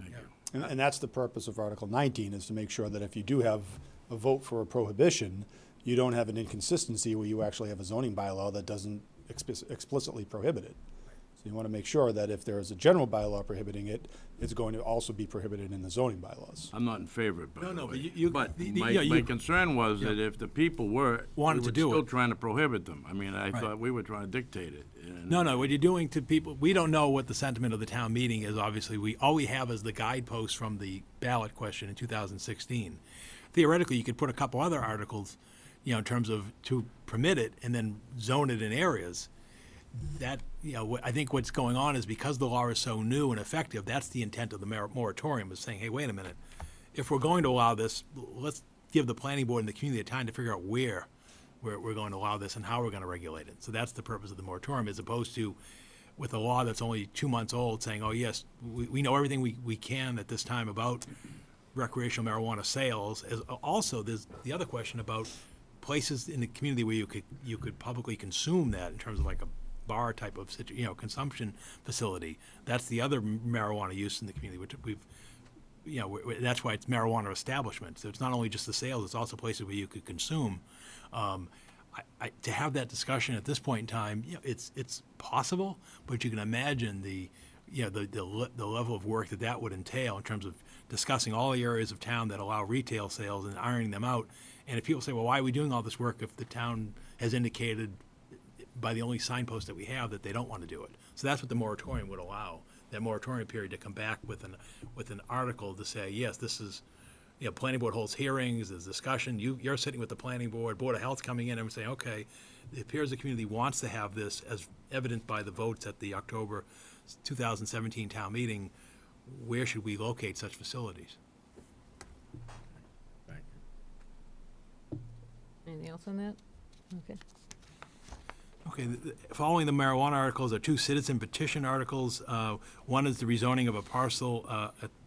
Thank you. And that's the purpose of Article 19, is to make sure that if you do have a vote for a prohibition, you don't have an inconsistency where you actually have a zoning bylaw that doesn't explicitly prohibit it. So you want to make sure that if there is a general bylaw prohibiting it, it's going to also be prohibited in the zoning bylaws. I'm not in favor of it, by the No, way. but you- But the- my concern was that if the people Wanted we to were do still it. trying to prohibit them. I mean, I Right. thought we were trying to dictate it. and- No, what you're doing to people, we don't know what the sentiment of the town meeting is, obviously. All we have is the guidepost from the ballot question in 2016. Theoretically, you could put a couple other articles, in terms of to permit it and then zone it in areas. That, I think what's going on is because the law is so new and effective, that's the intent of the moratorium, is saying, hey, wait a minute. If we're going to allow this, let's give the planning board and the community time to figure out where we're going to allow this and how we're going to regulate it. So that's the purpose of the moratorium, as opposed to with a law that's only 2 months old saying, oh, yes, we know everything we can at this time about recreational marijuana sales. Also, there's the other question about places in the community where you could publicly consume that in terms of like a bar type of consumption facility. That's the other marijuana use in the community, which that's why it's marijuana establishment. So it's not only just the sales; it's also places where you could consume. To have that discussion at this point in time, it's possible, but you can imagine the level of work that would entail in terms of discussing all the areas of town that allow retail sales and ironing them out. And if people say, well, why are we doing all this work if the town has indicated by the only signpost that we have that they don't want to do it? So that's what the moratorium would allow, that moratorium period to come back with an article to say, yes, this is, planning board holds hearings, there's discussion, you're sitting with the planning board, Board of Health coming in and saying, okay, it appears the community wants to have this, as evident by the votes at the October 2017 town meeting. Where should we locate such facilities? Anything else on that? Okay. Okay, following the marijuana articles are two citizen petition articles. One is the rezoning of a parcel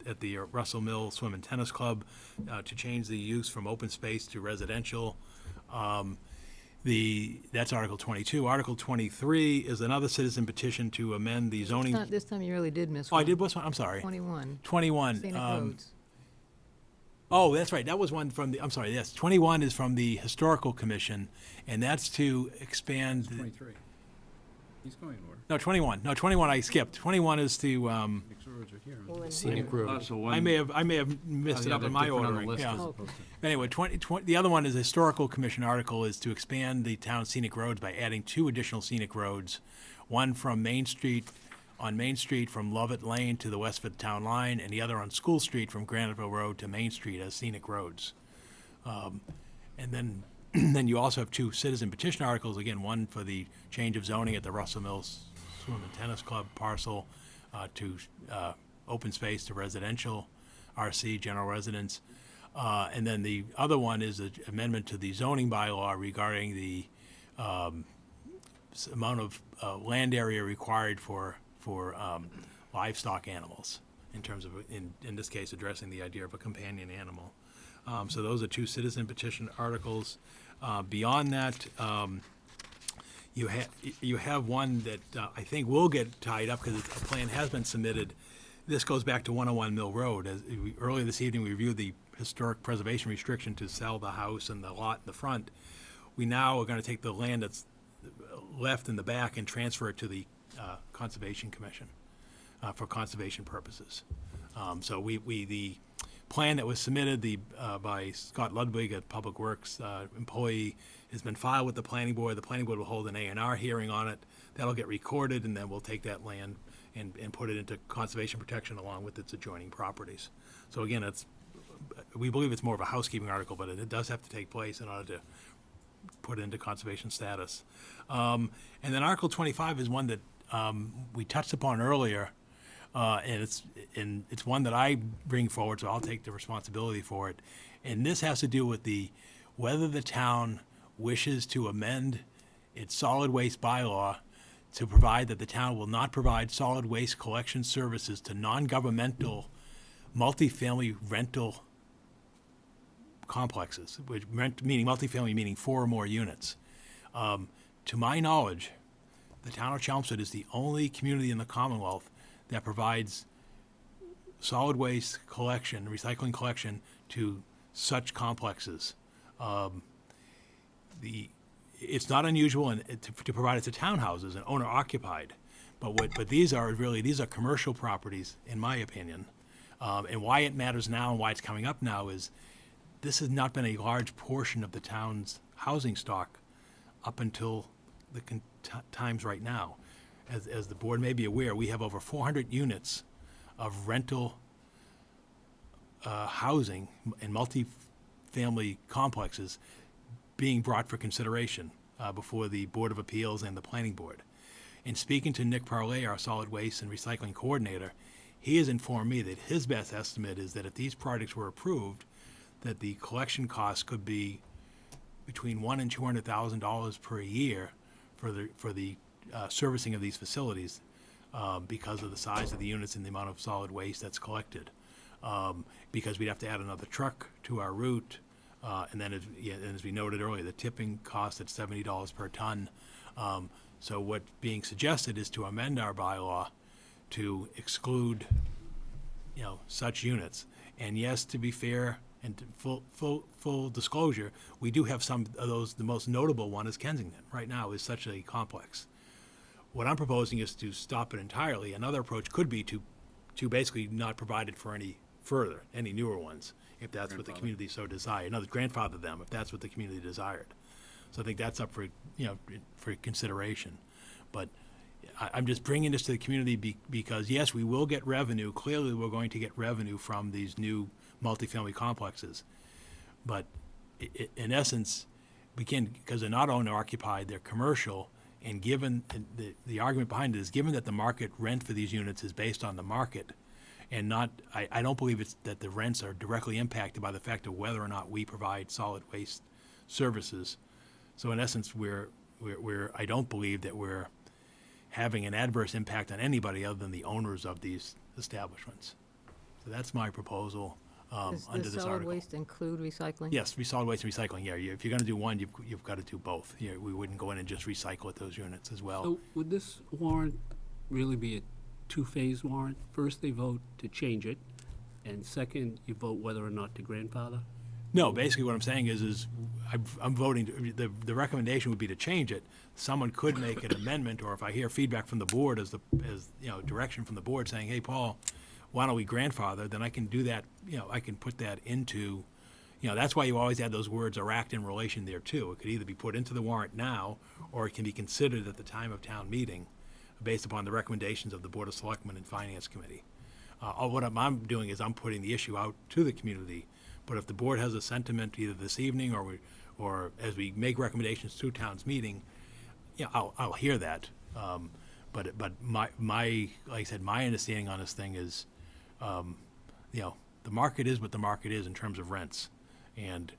at the Russell Mill Swim and Tennis Club to change the use from open space to residential. That's Article 22. Article 23 is another citizen petition to amend the zoning. This time you really did miss Oh, one. I did, what's one? I'm sorry. 21. 21. Scenic roads. Oh, that's right. That was one from I'm sorry, yes. 21 is from the Historical Commission, and that's to expand. 23. He's going in order. No, 21. No, 21 I skipped. 21 is to, Mixed roads are here. Well, then Scenic here. road. So I may have missed it up in my ordering. Yeah. Oh, Anyway, the other one is the Historical Commission article is to expand the town's scenic roads by adding 2 additional scenic roads. One from Main Street from Lovett Lane to the Westford Town Line, and the other on School Street from Graniteville Road to Main Street as scenic roads. And then you also have 2 citizen petition articles, again, one for the change of zoning at the Russell Mills Swim and Tennis Club parcel, to open space to residential, RC, general residence. And then the other one is an amendment to the zoning bylaw regarding the amount of land area required for livestock animals, in terms of, in this case, addressing the idea of a companion animal. So those are two citizen petition articles. Beyond that, you have one that I think will get tied up because a plan has been submitted. This goes back to 101 Mill Road. Earlier this evening, we reviewed the historic preservation restriction to sell the house and the lot in the front. We now are going to take the land that's left in the back and transfer it to the Conservation Commission for conservation purposes. So the plan that was submitted by Scott Ludwig, a Public Works employee, has been filed with the planning board. The planning board will hold an A&R hearing on it. That'll get recorded, and then we'll take that land and put it into conservation protection along with its adjoining properties. So again, we believe it's more of a housekeeping article, but it does have to take place in order to put it into conservation status. And then Article 25 is one that we touched upon earlier, and it's one that I bring forward, so I'll take the responsibility for it. And this has to do with whether the town wishes to amend its solid waste bylaw to provide that the town will not provide solid waste collection services to non-governmental multifamily rental complexes, meaning multifamily, meaning 4 or more units. To my knowledge, the town of Chelmsford is the only community in the Commonwealth that provides solid waste collection, recycling collection to such complexes. It's not unusual to provide it to townhouses and owner occupied, but these are commercial properties, in my opinion. And why it matters now and why it's coming up now is this has not been a large portion of the town's housing stock up until the times right now. As the board may be aware, we have over 400 units of rental housing in multi-family complexes being brought for consideration before the Board of Appeals and the Planning Board. In speaking to Nick Parley, our solid waste and recycling coordinator, he has informed me that his best estimate is that if these projects were approved, that the collection costs could be between $100,000 and $200,000 per year for the servicing of these facilities because of the size of the units and the amount of solid waste that's collected. Because we'd have to add another truck to our route, and then as we noted earlier, the tipping cost at $70 per ton. So what's being suggested is to amend our bylaw to exclude, such units. And yes, to be fair and to full disclosure, we do have some of those. The most notable one is Kensington. Right now is such a complex. What I'm proposing is to stop it entirely. Another approach could be to basically not provide it for any further, any newer ones, if that's what the community so desired. In other words, grandfather them if that's what the community desired. So I think that's up for for consideration. But I'm just bringing this to the community because yes, we will get revenue. Clearly, we're going to get revenue from these new multifamily complexes. But in essence, we can, because they're not owner occupied, they're commercial. And given the argument behind it is given that the market rent for these units is based on the market, and not, I don't believe it's that the rents are directly impacted by the fact of whether or not we provide solid waste services. So in essence, I don't believe that we're having an adverse impact on anybody other than the owners of these establishments. So that's my proposal under this article. Does solid waste include recycling? Yes, solid waste and recycling, yeah. If you're going to do one, you've got to do both. We wouldn't go in and just recycle at those units as well. So would this warrant really be a two-phase warrant? First, they vote to change it, and second, you vote whether or not to grandfather? No, basically what I'm saying is I'm voting, the recommendation would be to change it. Someone could make an amendment, or if I hear feedback from the board as direction from the board saying, hey, Paul, why don't we grandfather, then I can do that, I can put that into, that's why you always add those words or act in relation there too. It could either be put into the warrant now, or it can be considered at the time of town meeting based upon the recommendations of the Board of Selectmen and Finance Committee. What I'm doing is I'm putting the issue out to the community. But if the board has a sentiment either this evening or as we make recommendations to town's meeting, I'll hear that. But my, like I said, my understanding on this thing is, the market is what the market is in terms of rents. And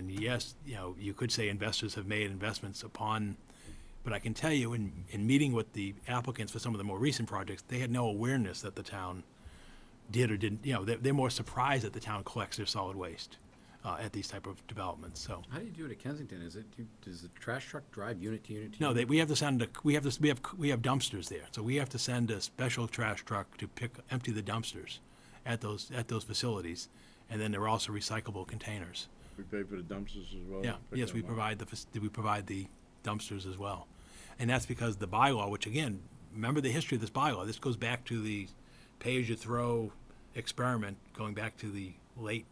yes, you could say investors have made investments upon, but I can tell you in meeting with the applicants for some of the more recent projects, they had no awareness that the town did or didn't, they're more surprised that the town collects their solid waste at these type of developments, so. How do you do it at Kensington? Does the trash truck drive unit to unit to No, unit? we have to send we have dumpsters there, so we have to send a special trash truck to empty the dumpsters at those facilities, and then there are also recyclable containers. We pay for the dumpsters as well? Yeah, Pick yes, we them up? provide the dumpsters as well. And that's because the bylaw, which again, remember the history of this bylaw, this goes back to the pay-as-you-throw experiment, going back to the late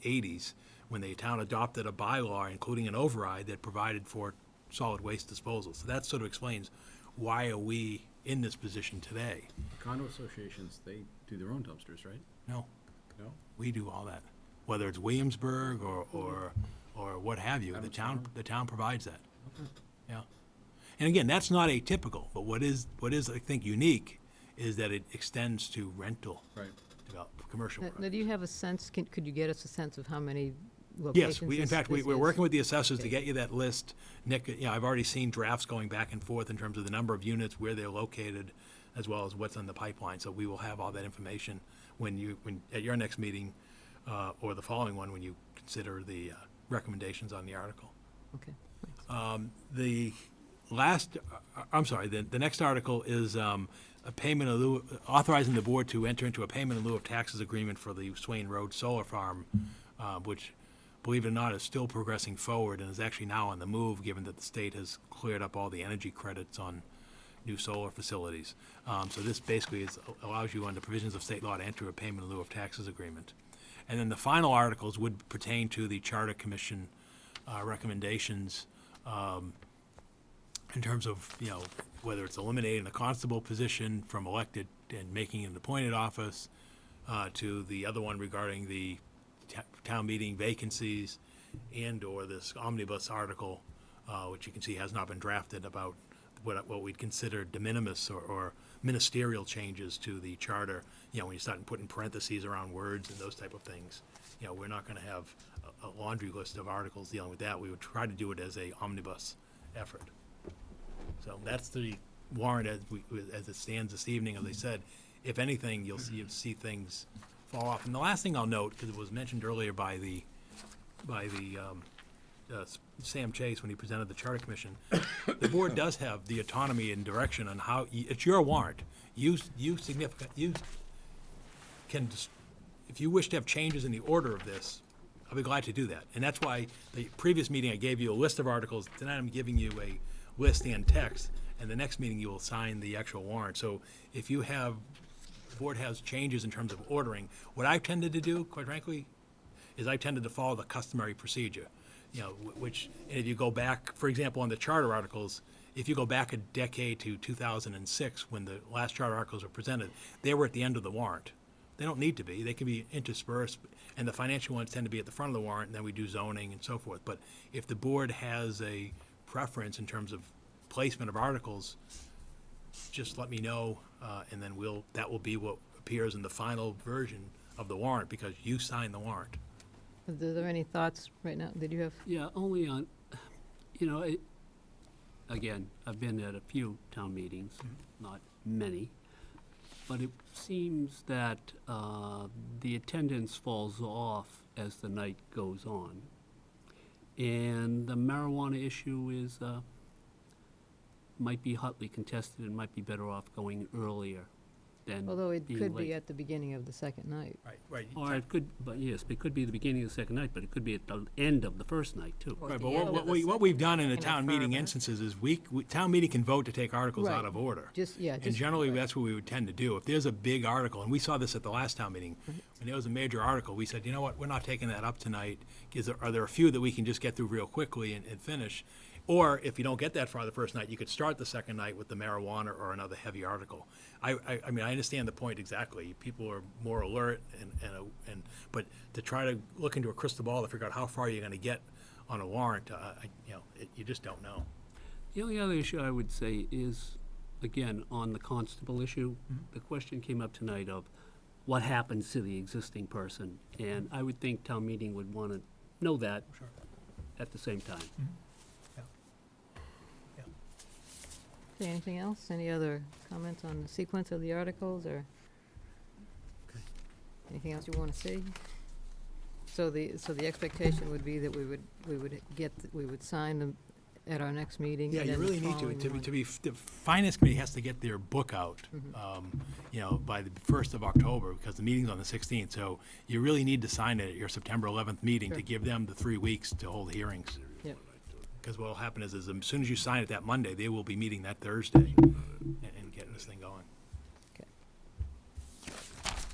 80s, when the town adopted a bylaw, including an override, that provided for solid waste disposal. So that sort of explains why are we in this position today. Condo associations, they do their own dumpsters, right? No, No? we do all that. Whether it's Williamsburg or what have you, the town provides that. Yeah. And again, that's not atypical, but what is I think unique is that it extends to rental. Right. Commercial. Now, do you have a sense, could you get us a sense of how many locations? Yes, in fact, we're working with the assessors to get you that list. Nick, I've already seen drafts going back and forth in terms of the number of units, where they're located, as well as what's on the pipeline. So we will have all that information when at your next meeting, or the following one, when you consider the recommendations on the article. Okay. The next article is a payment in lieu, authorizing the board to enter into a payment in lieu of taxes agreement for the Swain Road Solar Farm, which, believe it or not, is still progressing forward and is actually now on the move, given that the state has cleared up all the energy credits on new solar facilities. So this basically allows you, under provisions of state law, to enter a payment in lieu of taxes agreement. And then the final articles would pertain to the Charter Commission recommendations, in terms of, whether it's eliminating the constable position from elected and making an appointed office, to the other one regarding the town meeting vacancies, and/or this omnibus article, which you can see has not been drafted, about what we'd consider de minimis or ministerial changes to the charter. When you start putting parentheses around words and those type of things, we're not going to have a laundry list of articles dealing with that. We would try to do it as a omnibus effort. So that's the warrant as it stands this evening. As I said, if anything, you'll see things fall off. And the last thing I'll note, because it was mentioned earlier by Sam Chase when he presented the Charter Commission, the board does have the autonomy and direction on how it's your warrant. You can, if you wish to have changes in the order of this, I'll be glad to do that. And that's why the previous meeting I gave you a list of articles. Tonight I'm giving you a list and text, and the next meeting you will sign the actual warrant. So if the board has changes in terms of ordering, what I've tended to do, quite frankly, is I've tended to follow the customary procedure, which, and if you go back, for example, on the charter articles, if you go back a decade to 2006, when the last charter articles were presented, they were at the end of the warrant. They don't need to be. They can be interspersed, and the financial ones tend to be at the front of the warrant, and then we do zoning and so forth. But if the board has a preference in terms of placement of articles, just let me know, and then that will be what appears in the final version of the warrant, because you signed the warrant. Are there any thoughts right now that you have? Yeah, only on, again, I've been at a few town meetings, not many, but it seems that the attendance falls off as the night goes on. And the marijuana issue is, might be hotly contested and might be better off going earlier than Although it being could late. be at the beginning of the second night. Right. Or it could, but yes, it could be the beginning of the second night, but it could be at the end of the first night, too. Or Right, at but the end of what the we've done in the second town meeting further. instances is town meeting can vote to take articles Right. out of order. And generally, that's what we would tend to do. If there's a big article, and we saw this at the last town meeting, when there was a major article, we said, you know what, we're not taking that up tonight. Are there a few that we can just get through real quickly and finish? Or if you don't get that far the first night, you could start the second night with the marijuana or another heavy article. I mean, I understand the point exactly. People are more alert, but to try to look into a crystal ball to figure out how far you're going to get on a warrant, you just don't know. The only other issue I would say is, again, on the constable issue, the question came up tonight of what happens to the existing person? And I would think town meeting would want to know that at the same time. Okay, anything else? Any other comments on the sequence of the articles, or anything else you want to see? So the expectation would be that we would sign them at our next meeting. Yeah, and you then the really need following to one. the finance committee has to get their book out, by the 1st of October, because the meeting's on the 16th. So you really need to sign it at your September 11th meeting to Sure. give them the 3 weeks to hold hearings. Yep. Because what'll happen is as soon as you sign it that Monday, they will be meeting that Thursday and getting this thing going.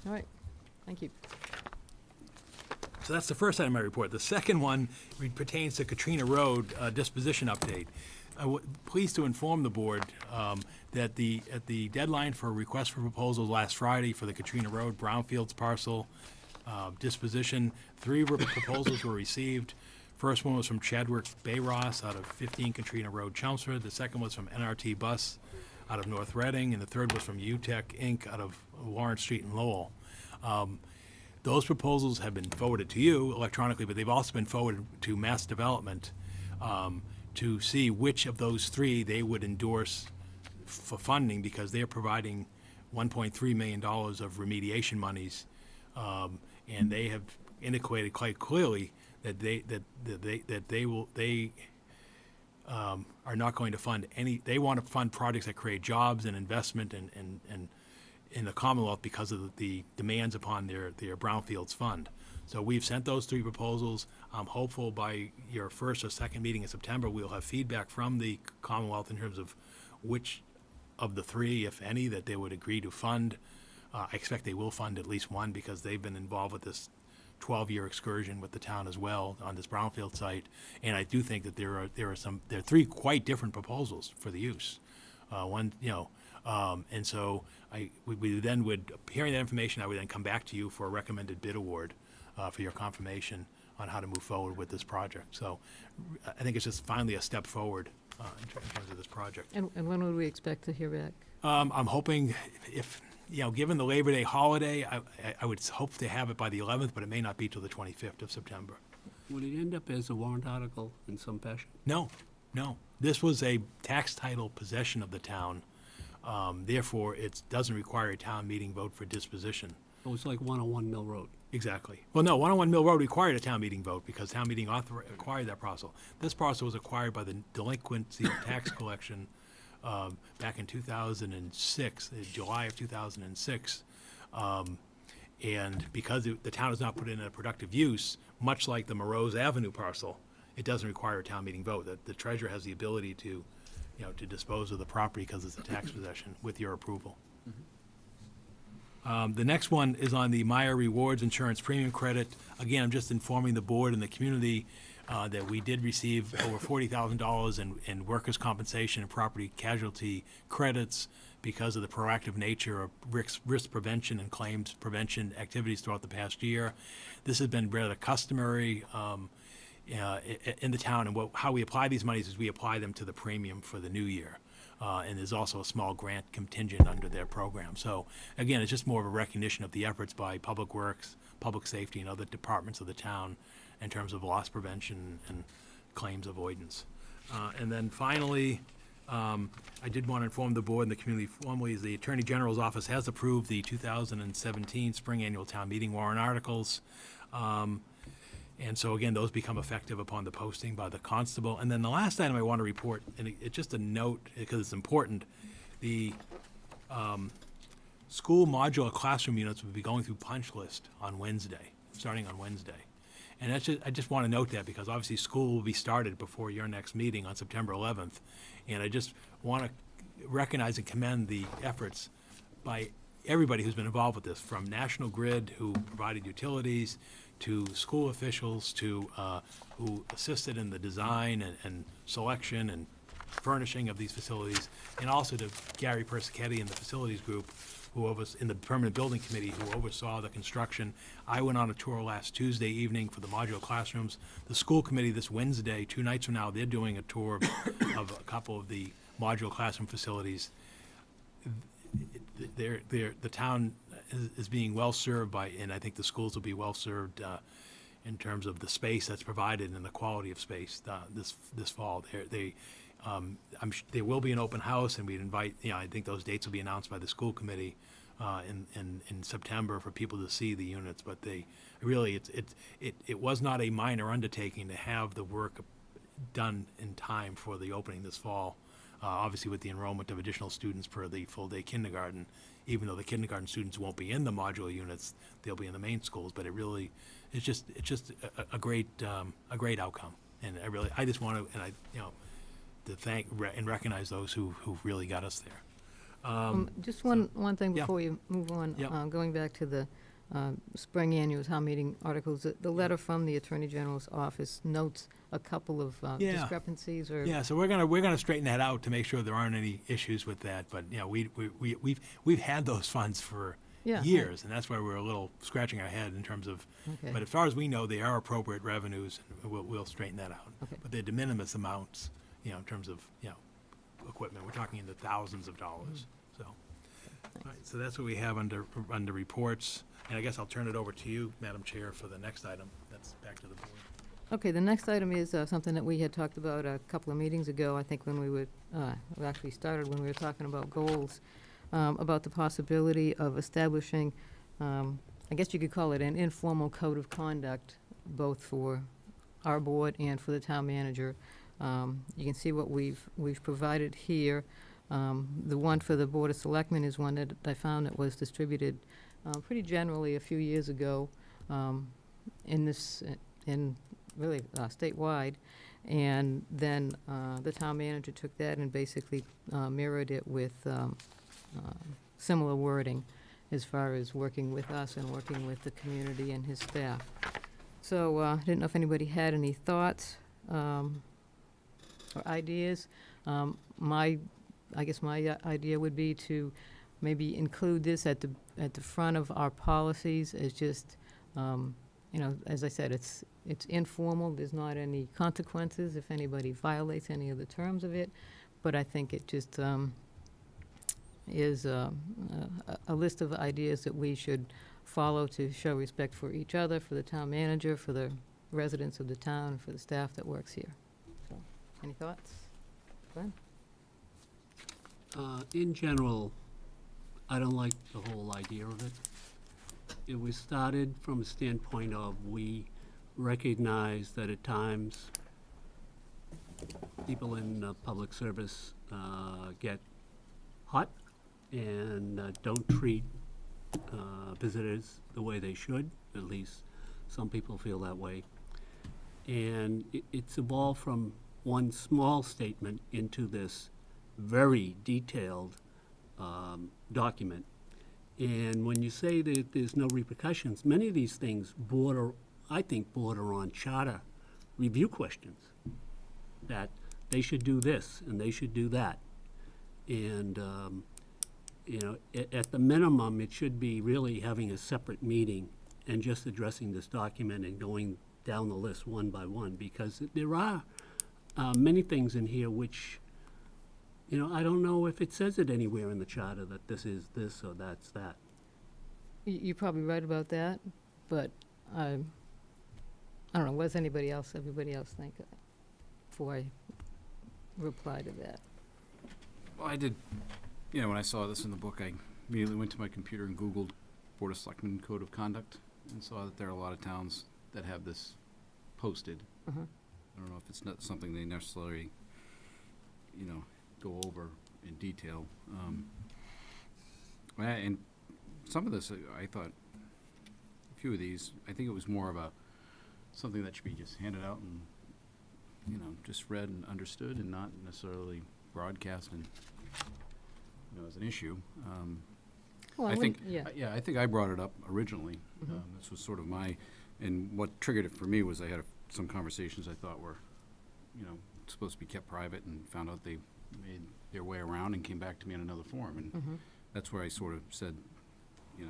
All right, thank you. So that's the first item I report. The second one pertains to Katrina Road disposition update. Pleased to inform the board that at the deadline for request for proposals last Friday for the Katrina Road Brownfields parcel disposition, 3 proposals were received. First one was from Chadwick Bayross out of 15 Katrina Road, Chelmsford. The second was from NRT Bus out of North Reading, and the third was from UTEC Inc. out of Lawrence Street in Lowell. Those proposals have been forwarded to you electronically, but they've also been forwarded to Mass Development to see which of those 3 they would endorse for funding, because they're providing $1.3 million of remediation monies, and they have indicated quite clearly that they are not going to fund any. They want to fund projects that create jobs and investment and in the Commonwealth because of the demands upon their brownfields fund. So we've sent those 3 proposals. I'm hopeful by your first or second meeting in September, we'll have feedback from the Commonwealth in terms of which of the 3, if any, that they would agree to fund. I expect they will fund at least one, because they've been involved with this 12-year excursion with the town as well on this brownfield site. And I do think that there are 3 quite different proposals for the use. And so we then would, hearing that information, I would then come back to you for a recommended bid award for your confirmation on how to move forward with this project. So I think it's just finally a step forward in terms of this project. And when would we expect to hear back? I'm hoping if, given the Labor Day holiday, I would hope to have it by the 11th, but it may not be till the 25th of September. Would it end up as a warrant article in some fashion? No. This was a tax title possession of the town. Therefore, it doesn't require a town meeting vote for disposition. It was like 101 Mill Road. Exactly. Well, no, 101 Mill Road required a town meeting vote because town meeting acquired that parcel. This parcel was acquired by the delinquency tax collection back in 2006, July of 2006. And because the town has not put in a productive use, much like the Morose Avenue parcel, it doesn't require a town meeting vote. The treasurer has the ability to dispose of the property because it's a tax possession with your approval. The next one is on the Meyer Rewards Insurance Premium Credit. Again, I'm just informing the board and the community that we did receive over $40,000 in workers' compensation and property casualty credits because of the proactive nature of risk prevention and claims prevention activities throughout the past year. This has been rather customary in the town, and how we apply these monies is we apply them to the premium for the new year. And there's also a small grant contingent under their program. So again, it's just more of a recognition of the efforts by Public Works, Public Safety, and other departments of the town in terms of loss prevention and claims avoidance. And then finally, I did want to inform the board and the community formally, the Attorney General's office has approved the 2017 Spring Annual Town Meeting warrant articles. And so again, those become effective upon the posting by the constable. And then the last item I want to report, and it's just a note because it's important, the school modular classroom units will be going through punch list on Wednesday, starting on Wednesday. And I just want to note that because obviously school will be started before your next meeting on September 11th. And I just want to recognize and commend the efforts by everybody who's been involved with this, from National Grid, who provided utilities, to school officials, to who assisted in the design and selection and furnishing of these facilities, and also to Gary Persichetti and the facilities group, in the permanent building committee, who oversaw the construction. I went on a tour last Tuesday evening for the modular classrooms. The school committee this Wednesday, 2 nights from now, they're doing a tour of a couple of the modular classroom facilities. the town is being well-served by, and I think the schools will be well-served in terms of the space that's provided and the quality of space this fall. There will be an open house, and we'd invite, I think those dates will be announced by the school committee in September for people to see the units, but it was not a minor undertaking to have the work done in time for the opening this fall. Obviously with the enrollment of additional students per the full-day kindergarten, even though the kindergarten students won't be in the modular units, they'll be in the main schools, but it's just a great outcome. And I just want to thank and recognize those who really got us there. Just one thing yeah. before you move on. Yeah. Going back to the spring annual town meeting articles, the letter from the Attorney General's office notes a couple of Yeah. discrepancies or. Yeah, so we're gonna straighten that out to make sure there aren't any issues with that. But we've had those funds for Yeah, years, and that's why we're a little scratching our head in terms of. Okay. But as far as we know, they are appropriate revenues, and we'll straighten that out. Okay. But they're de minimis amounts, in terms of equipment. We're talking in the thousands of dollars. So, all right, so that's what we have under reports. And I guess I'll turn it over to you, Madam Chair, for the next item. That's back to the board. Okay, the next item is something that we had talked about a couple of meetings ago, I think when we actually started when we were talking about goals, about the possibility of establishing, I guess you could call it an informal code of conduct, both for our board and for the town manager. You can see what we've provided here. The one for the Board of Selectmen is one that I found that was distributed pretty generally a few years ago in really statewide. And then the town manager took that and basically mirrored it with similar wording as far as working with us and working with the community and his staff. So I didn't know if anybody had any thoughts or ideas. I guess my idea would be to maybe include this at the front of our policies as just, as I said, it's informal. There's not any consequences if anybody violates any of the terms of it. But I think it just is a list of ideas that we should follow to show respect for each other, for the town manager, for the residents of the town, and for the staff that works here. So, any thoughts? Glenn? In general, I don't like the whole idea of it. It was started from a standpoint of we recognize that at times people in public service get hot and don't treat visitors the way they should. At least some people feel that way. And it's evolved from one small statement into this very detailed document. And when you say that there's no repercussions, many of these things border on charter review questions, that they should do this and they should do that. And, at the minimum, it should be really having a separate meeting and just addressing this document and going down the list one by one, because there are many things in here which, I don't know if it says it anywhere in the charter that this is this or that's that. You're probably right about that, but I don't know, what does everybody else think before I reply to that? Well, I did, when I saw this in the book, I immediately went to my computer and Googled Board of Selectmen Code of Conduct and saw that there are a lot of towns that have this posted. Uh-huh. I don't know if it's not something they necessarily, go over in detail. And some of this, I thought, a few of these, I think it was more of something that should be just handed out and, just read and understood and not necessarily broadcast and, as an issue. Well, I think, yeah. I think I brought it up originally. Mhm. This was sort of and what triggered it for me was I had some conversations I thought were, supposed to be kept private, and found out they made their way around and came back to me in another form. And Mhm. that's where I sort of said, I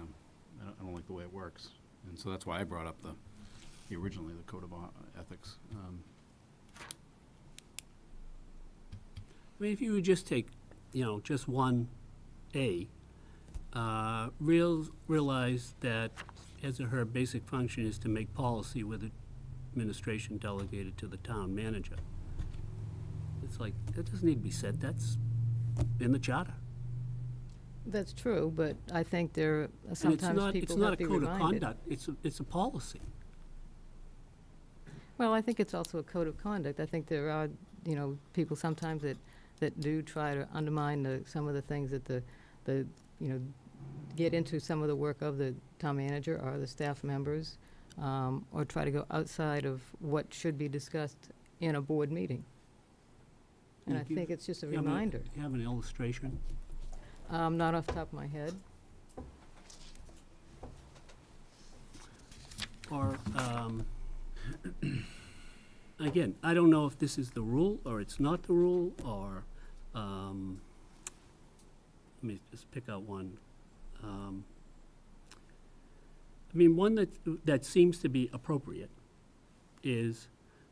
don't like the way it works. And so that's why I brought up originally the Code of Ethics. I mean, if you would just take, just 1A, realize that his or her basic function is to make policy with administration delegated to the town manager. It's like, that doesn't need to be said, that's in the charter. That's true, but I think there are And it's sometimes not, people it's not have a to be code of reminded. conduct, it's a policy. Well, I think it's also a code of conduct. I think there are, people sometimes that do try to undermine some of the things that get into some of the work of the town manager or the staff members, or try to go outside of what should be discussed in a board meeting. And I Thank you. think it's just a You have a- reminder. You have an illustration? Not off the top of my head. Or, again, I don't know if this is the rule, or it's not the rule, or, let me just pick out one. One that seems to be appropriate is,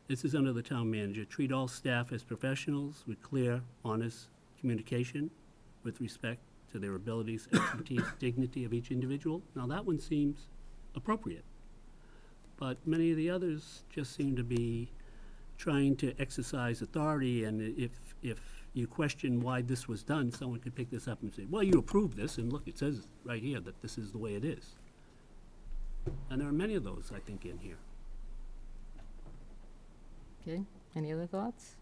this is under the town manager, treat all staff as professionals with clear, honest communication with respect to their abilities, expertise, dignity of each individual. Now, that one seems appropriate. But many of the others just seem to be trying to exercise authority, and if you question why this was done, someone could pick this up and say, well, you approved this, and look, it says right here that this is the way it is. And there are many of those, I think, in here. Okay, any other thoughts?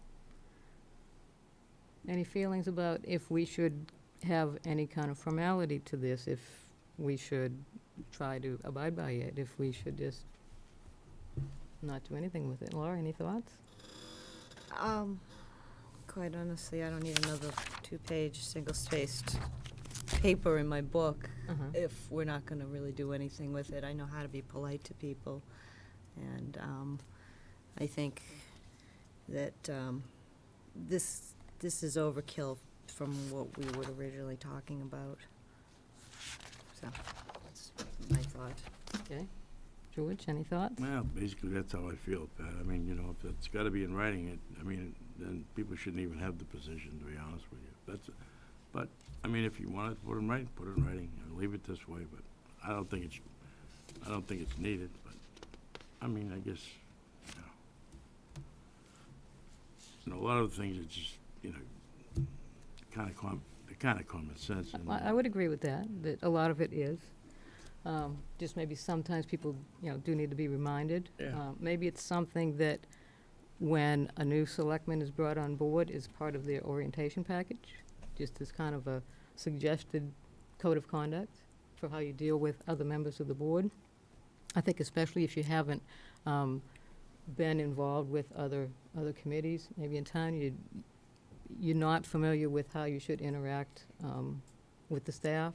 Any feelings about if we should have any kind of formality to this, if we should try to abide by it, if we should just not do anything with it? Laura, any thoughts? Quite honestly, I don't need another two-page, single-spaced paper in my book if we're not gonna really do anything with it. I know how to be polite to people, and I think that this is overkill from what we were originally talking about. So, that's my thought. Okay. George, any thoughts? Well, basically, that's how I feel, Pat. I mean, if it's gotta be in writing, then people shouldn't even have the position, to be honest with you. But, if you want it, put it in writing, put it in writing. Leave it this way, but I don't think it's needed, but, I guess, a lot of the things are just, kind of common sense. and, I would agree with that a lot of it is. Just maybe sometimes people, do need to be reminded. Yeah. Maybe it's something that when a new selectman is brought on board is part of their orientation package, just as kind of a suggested code of conduct for how you deal with other members of the board. I think especially if you haven't been involved with other committees, maybe in town, you're not familiar with how you should interact with the staff,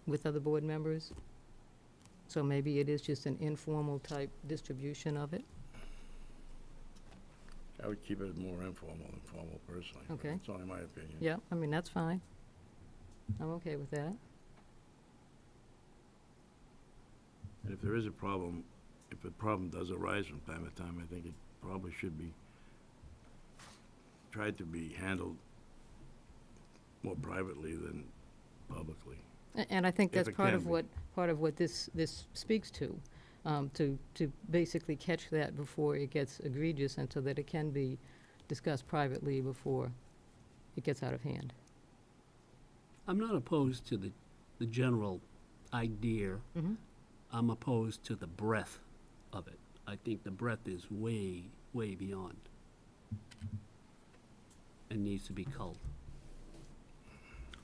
with other board members. So maybe it is just an informal type distribution of it. I would keep it more informal than formal, personally. but Okay. That's only my opinion. Yeah, that's fine. I'm okay with that. And if there is a problem, if a problem does arise from time to time, I think it probably should be tried to be handled more privately than publicly. And I think If that's it part can of be. what this speaks to basically catch that before it gets egregious and so that it can be discussed privately before it gets out of hand. I'm not opposed to the general idea. I'm opposed to the breadth of it. I think the breadth is way, way beyond and needs to be culled.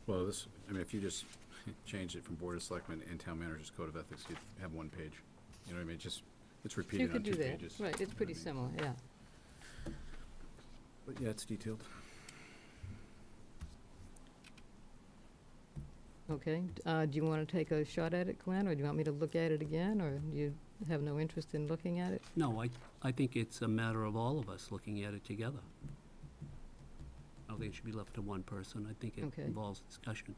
Well, if you just change it from Board of Selectmen and Town Manager's Code of Ethics, you'd have one page. You know what I mean? It's You repeated on could two do that, pages. right, it's You know pretty what I similar, yeah. mean? But yeah, it's detailed. Okay, do you want to take a shot at it, Glenn, or do you want me to look at it again, or do you have no interest in looking at it? No, I think it's a matter of all of us looking at it together. I don't think it should be left to one person. I think it Okay. involves discussion.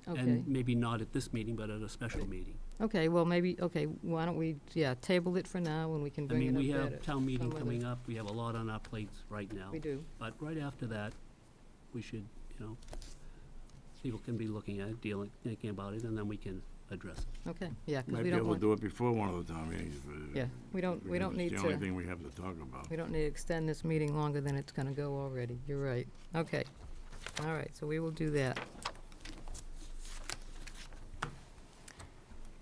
Okay, And maybe not at this meeting, but at a special meeting. okay, well, why don't we, table it for now, and we can I bring it mean, up we at have town meeting some other- coming up. We have a lot on our plates right now. We do. But right after that, we should, people can be looking at it, thinking about it, and then we can address it. Okay, yeah, because Might we be don't able to want, do it before one of the town meetings. yeah, we don't need It's the only to, thing we have to talk about. we don't need to extend this meeting longer than it's gonna go already. You're right. Okay. All right, so we will do that.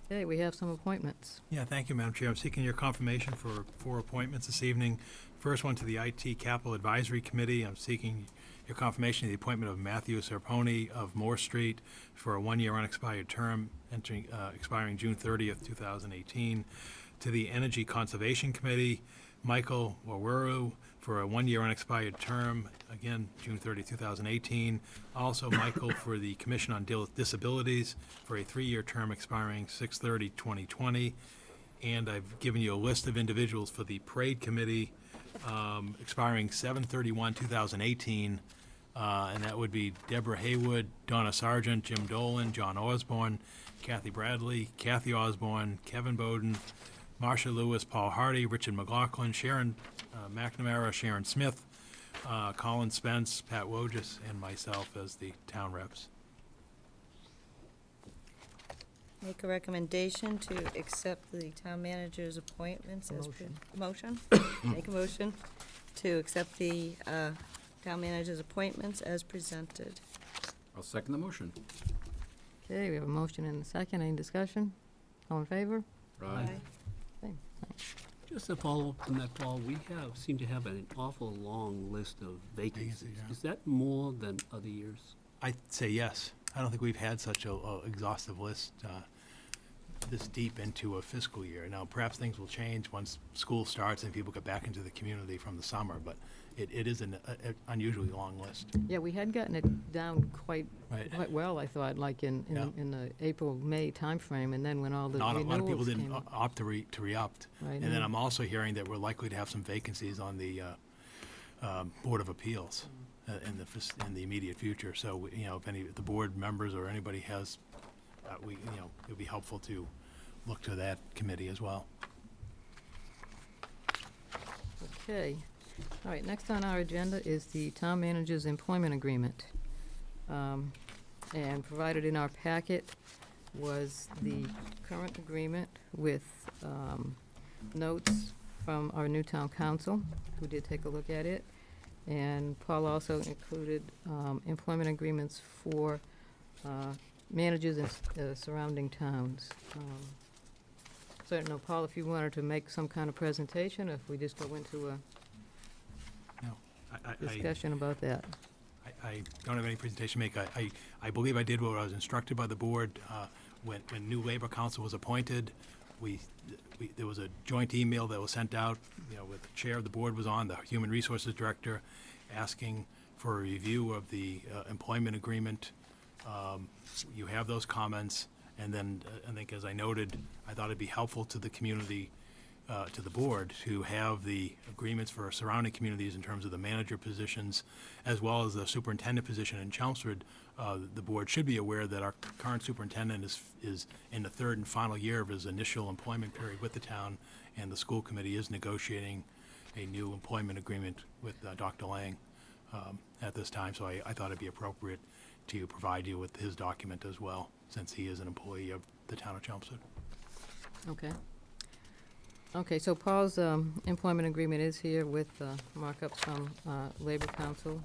Okay, we have some appointments. Yeah, thank you, Madam Chair. I'm seeking your confirmation for 4 appointments this evening. First one to the IT Capital Advisory Committee. I'm seeking your confirmation of the appointment of Matthew Serponi of Moore Street for a 1-year unexpired term expiring June 30th, 2018. To the Energy Conservation Committee, Michael Waweru for a 1-year unexpired term, again, June 30, 2018. Also, Michael for the Commission on Disabilities for a 3-year term expiring 6/30/2020. And I've given you a list of individuals for the Parade Committee expiring 7/31/2018. And that would be Deborah Haywood, Donna Sargent, Jim Dolan, John Osborne, Kathy Bradley, Kathy Osborne, Kevin Bowden, Marcia Lewis, Paul Hardy, Richard McLaughlin, Sharon McNamara, Sharon Smith, Colin Spence, Pat Wojcik, and myself as the town reps. Make a recommendation to accept the town manager's appointments as. Motion? Make a motion to accept the town manager's appointments as presented. I'll second the motion. Okay, we have a motion and a second. Any discussion? All in favor? Aye. Okay, thanks. Just to follow up on that, Paul, we seem to have an awful long list of vacancies. Vacancies, yeah. Is that more than other years? I'd say yes. I don't think we've had such a exhaustive list this deep into a fiscal year. Now, perhaps things will change once school starts and people get back into the community from the summer, but it is an unusually long list. Yeah, we had gotten it down quite Right. well, I thought, like in Yeah. the April-May timeframe, and then when all the Not a renewals lot of people didn't came up. opt to re-up. Right, And then no. I'm also hearing that we're likely to have some vacancies on the Board of Appeals in the immediate future. So, if the board members or anybody has, it would be helpful to look to that committee as well. Okay. All right, next on our agenda is the town manager's employment agreement. And provided in our packet was the current agreement with notes from our new town council, who did take a look at it. And Paul also included employment agreements for managers in surrounding towns. So I don't know, Paul, if you wanted to make some kind of presentation, or if we just go into a No, discussion about that. I don't have any presentation to make. I believe I did what I was instructed by the board. When new Labor Council was appointed, there was a joint email that was sent out, with the chair of the board was on, the Human Resources Director, asking for a review of the employment agreement. You have those comments, and then I think, as I noted, I thought it'd be helpful to the community, to the board, to have the agreements for surrounding communities in terms of the manager positions, as well as the superintendent position in Chelmsford. The board should be aware that our current superintendent is in the 3rd and final year of his initial employment period with the town, and the school committee is negotiating a new employment agreement with Dr. Lang at this time. So I thought it'd be appropriate to provide you with his document as well, since he is an employee of the town of Chelmsford. Okay. Okay, so Paul's employment agreement is here with markups from Labor Council.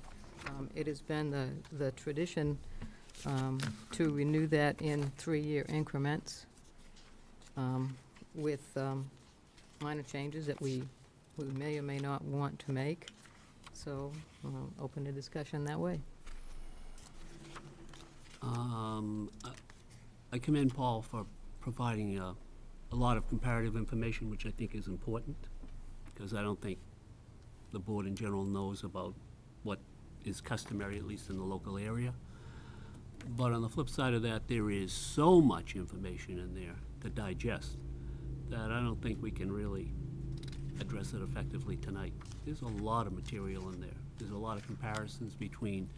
It has been the tradition to renew that in 3-year increments with minor changes that we may or may not want to make. So open the discussion that way. I commend Paul for providing a lot of comparative information, which I think is important, because I don't think the board in general knows about what is customary, at least in the local area. But on the flip side of that, there is so much information in there to digest that I don't think we can really address it effectively tonight. There's a lot of material in there. There's a lot of comparisons between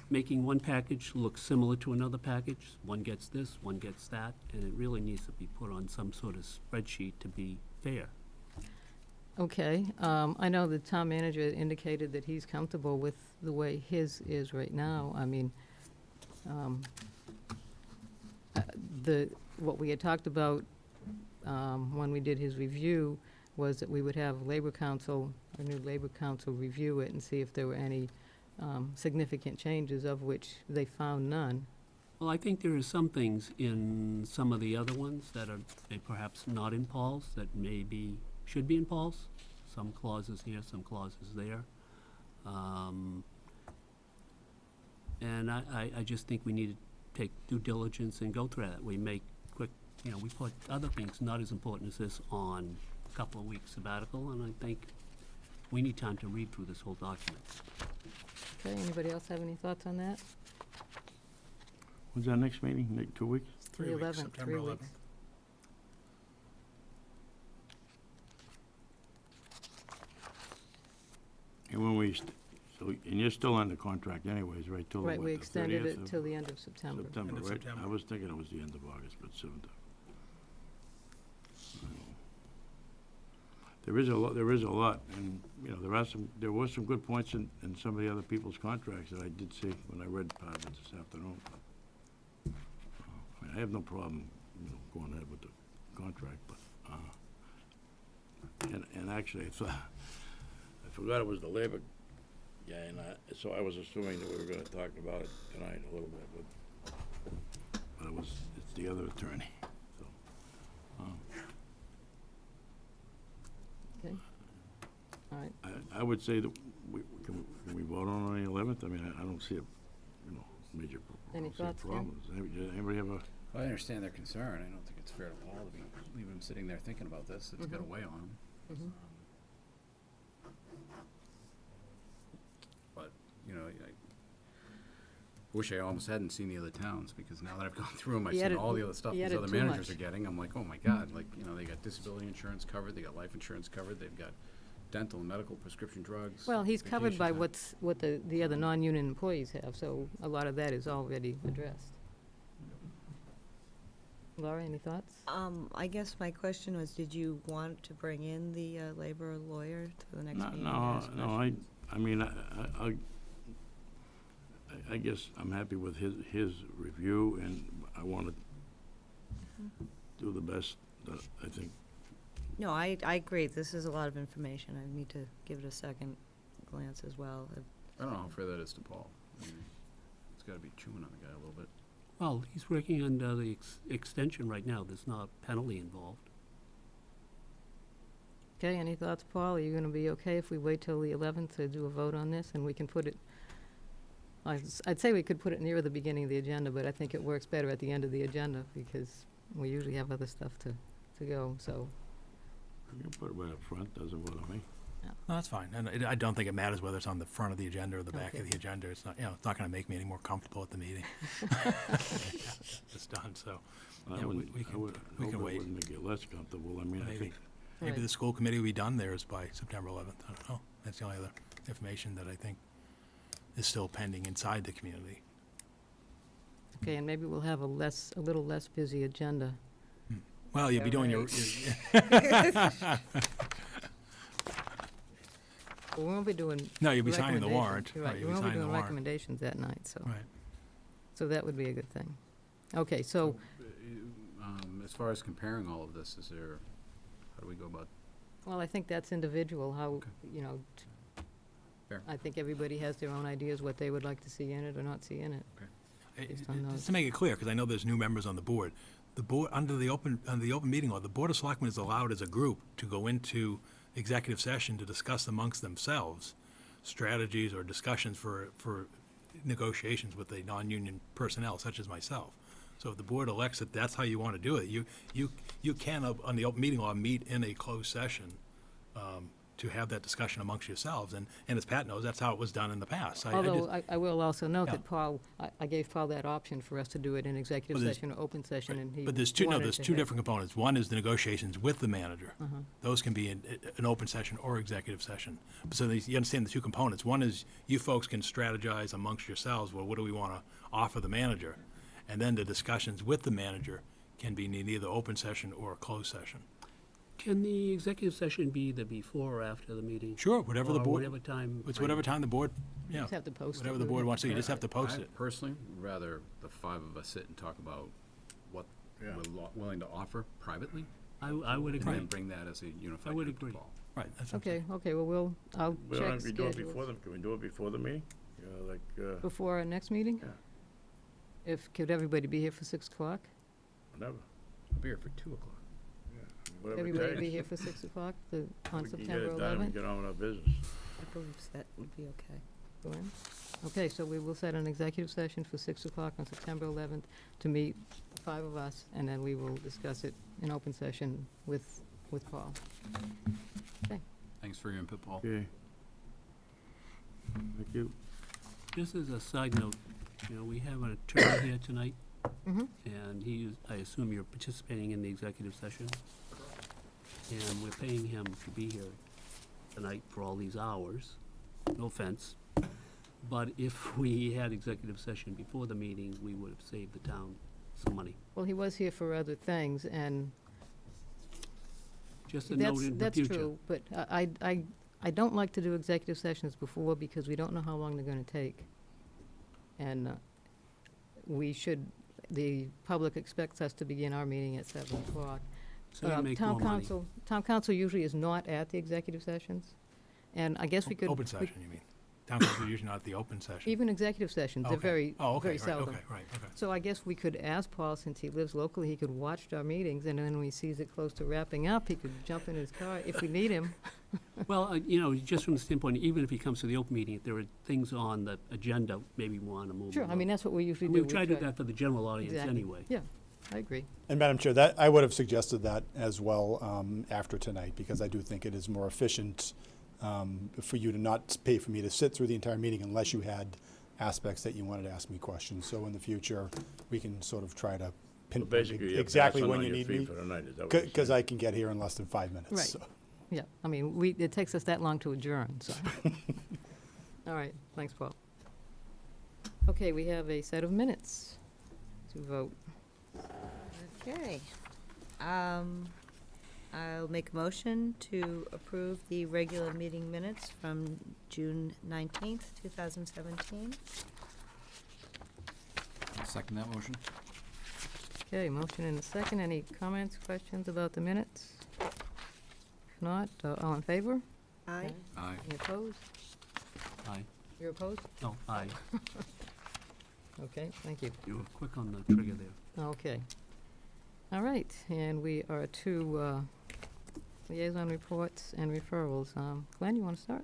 making one package look similar to another package. One gets this, one gets that, and it really needs to be put on some sort of spreadsheet to be fair. Okay, I know the town manager indicated that he's comfortable with the way his is right now. I mean, What we had talked about when we did his review was that we would have Labor Council, our new Labor Council, review it and see if there were any significant changes, of which they found none. Well, I think there are some things in some of the other ones that are perhaps not in Paul's that maybe should be in Paul's. Some clauses here, some clauses there. And I just think we need to take due diligence and go through that. We make quick, we put other things not as important as this on a couple of weeks sabbatical, and I think we need time to read through this whole document. Okay, anybody else have any thoughts on that? When's our next meeting? 2 weeks? 3 weeks, 11th, September 3 11th. weeks. And when and you're still under contract anyways, right, till Right, what, we the extended 30th it of till the end of September. September, End of right? September. I was thinking it was the end of August, but 7th. There is a lot, and, there were some good points in some of the other people's contracts that I did see when I read part of it this afternoon. I have no problem, going ahead with the contract, but, and actually, I forgot it was the labor guy, and so I was assuming that we were gonna talk about it tonight a little bit, but it's the other attorney, so. Okay. All right. I would say that can we vote on the 11th? I mean, I don't see major Any thoughts, Ken? problems. Anybody have a? I understand their concern. I don't think it's fair to Paul to be leaving him sitting there thinking about this. It's got to weigh on him. Mhm. But, I wish I almost hadn't seen the other towns, because now that I've gone through them, I've He seen added- all the other stuff he these added other too managers much. are getting. I'm like, oh my God, they got disability insurance covered, they got life insurance covered, they've got dental and medical prescription drugs. Well, he's covered vacation by time. what the other non-union employees have, so a lot of that is already addressed. Laura, any thoughts? I guess my question was, did you want to bring in the labor lawyer to the next meeting? to No, ask questions? I mean, I guess I'm happy with his review, and I want to do the best that I think. No, I agree. This is a lot of information. I need to give it a second glance as well. I don't know how fair that is to Paul. I mean, it's got to be chewing on the guy a little bit. Well, he's working under the extension right now. There's not a penalty involved. Okay, any thoughts, Paul? Are you gonna be okay if we wait till the 11th to do a vote on this, and we can put it, I'd say we could put it near the beginning of the agenda, but I think it works better at the end of the agenda, because we usually have other stuff to go, so. You can put it right up front, doesn't bother me. No, that's fine. And I don't think it matters whether it's on the front of the agenda or the back Okay. of the agenda. It's not, it's not going to make me any more comfortable at the meeting. It's done, so. I Yeah, we wouldn't, can- I would we hope can it wait. wouldn't make it less comfortable. I mean, I Maybe, think, maybe Right. the school committee will be done theirs by September 11th. I don't know. That's the only other information that I think is still pending inside the community. Okay, and maybe we'll have a little less busy agenda. Well, you'll be doing your, We won't be doing. No, you'll be signing the warrant. recommendations. You're right, Right, we you'll be won't be signing the doing warrant. recommendations that night, so. right. So that would be a good thing. Okay, so, As far as comparing all of this, how do we go about? well, I think that's individual, how, Okay. Fair. I think everybody has their own ideas what they would like to see in it or not see in it. Based on those. Just to make it clear, because I know there's new members on the board, under the open meeting law, the Board of Selectmen is allowed as a group to go into executive session to discuss amongst themselves strategies or discussions for negotiations with the non-union personnel, such as myself. So if the board elects that that's how you want to do it, you can, on the open meeting law, meet in a closed session to have that discussion amongst yourselves. And as Pat knows, that's how it was done in the past. Although, I will also note Yeah. that Paul, I gave Paul that option for us to do it in executive Well, there's- session or open session, and he But there's two wanted there's to two have- different components. One is the negotiations with the manager. Uh-huh. Those can be in an open session or executive session. So you understand the two components. One is you folks can strategize amongst yourselves, well, what do we want to offer the manager? And then the discussions with the manager can be in either open session or a closed session. Can the executive session be the before or after the meeting? Sure, whatever the Or board, whatever time? it's whatever time the board, yeah, Just have to post it. whatever the board wants to do, you just have to post I it. personally would rather the five of us sit and talk about what Yeah. we're willing to offer privately. I would And agree. then bring that as a unified would group to agree. Paul. Right, that's what I'm saying. Okay, well, I'll We don't check have to do it before schedules. can we do it before the meeting? Before our next meeting? Yeah. Could everybody be here for 6 o'clock? Whenever, I'll be here for 2 o'clock. whatever it Everybody be takes. here for 6 o'clock on We can get September it done and 11th? get on with our business. I believe that would be okay. Gwen? Okay, so we will set an executive session for 6 o'clock on September 11th to meet the 5 of us, and then we will discuss it in open session with Paul. Thanks for your input, Paul. Okay. Thank you. Just as a side note, we have an attorney here tonight, Mhm. and I assume you're participating in the executive session? And we're paying him to be here tonight for all these hours, no offense. But if we had executive session before the meeting, we would have saved the town some money. Well, he was here for other things, and Just a note in the future. that's true, but I don't like to do executive sessions before because we don't know how long they're gonna take. And the public expects us to begin our meeting at 7 o'clock. So you make more money. Town council usually is not at the executive sessions, and I guess we could. Open session, you mean? Town council is usually not at the open session. Even executive sessions, they're Okay. very, Oh, okay, very right, seldom. okay, right, okay. So I guess we could ask Paul, since he lives locally, he could watch our meetings, and then when he sees it close to wrapping up, he could jump in his car if we need him. Well, just from the standpoint, even if he comes to the open meeting, if there are things on the agenda, maybe we want to move Sure, them I mean, up. that's what we usually do. We try to do that for the general audience Exactly. anyway. Yeah, I agree. And Madam Chair, that, I would have suggested that as well after tonight, because I do think it is more efficient for you to not pay for me to sit through the entire meeting unless you had aspects that you wanted to ask me questions. So in the future, we can sort of try to So pinpoint basically, you're exactly passing when on you your need fee me. for the night, is that what you're Because saying? I can get here in less than 5 minutes. Right. so. Yeah, I mean, it takes us that long to adjourn, so. All right, thanks, Paul. Okay, we have a set of minutes to vote. Okay. I'll make a motion to approve the regular meeting minutes from June 19th, 2017. Second that motion? Okay, motion and a second. Any comments, questions about the minutes? If not, all in favor? Aye. Aye. Any opposed? Aye. You're opposed? No, aye. Okay, thank you. You were quick on the trigger there. Okay. All right, and we are to liaison reports and referrals. Glenn, you want to start?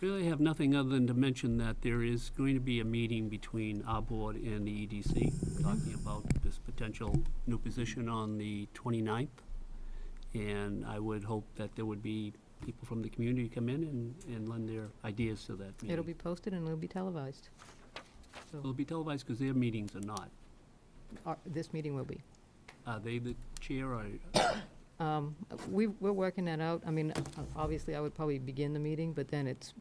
Really have nothing other than to mention that there is going to be a meeting between our board and the EDC, talking about this potential new position on the 29th. And I would hope that there would be people from the community come in and lend their ideas to that meeting. It'll be posted and it'll be televised. So, It'll be televised because their meetings are not. this meeting will be. Are they the chair or? We're working that out. I mean, obviously, I would probably begin the meeting, but then it's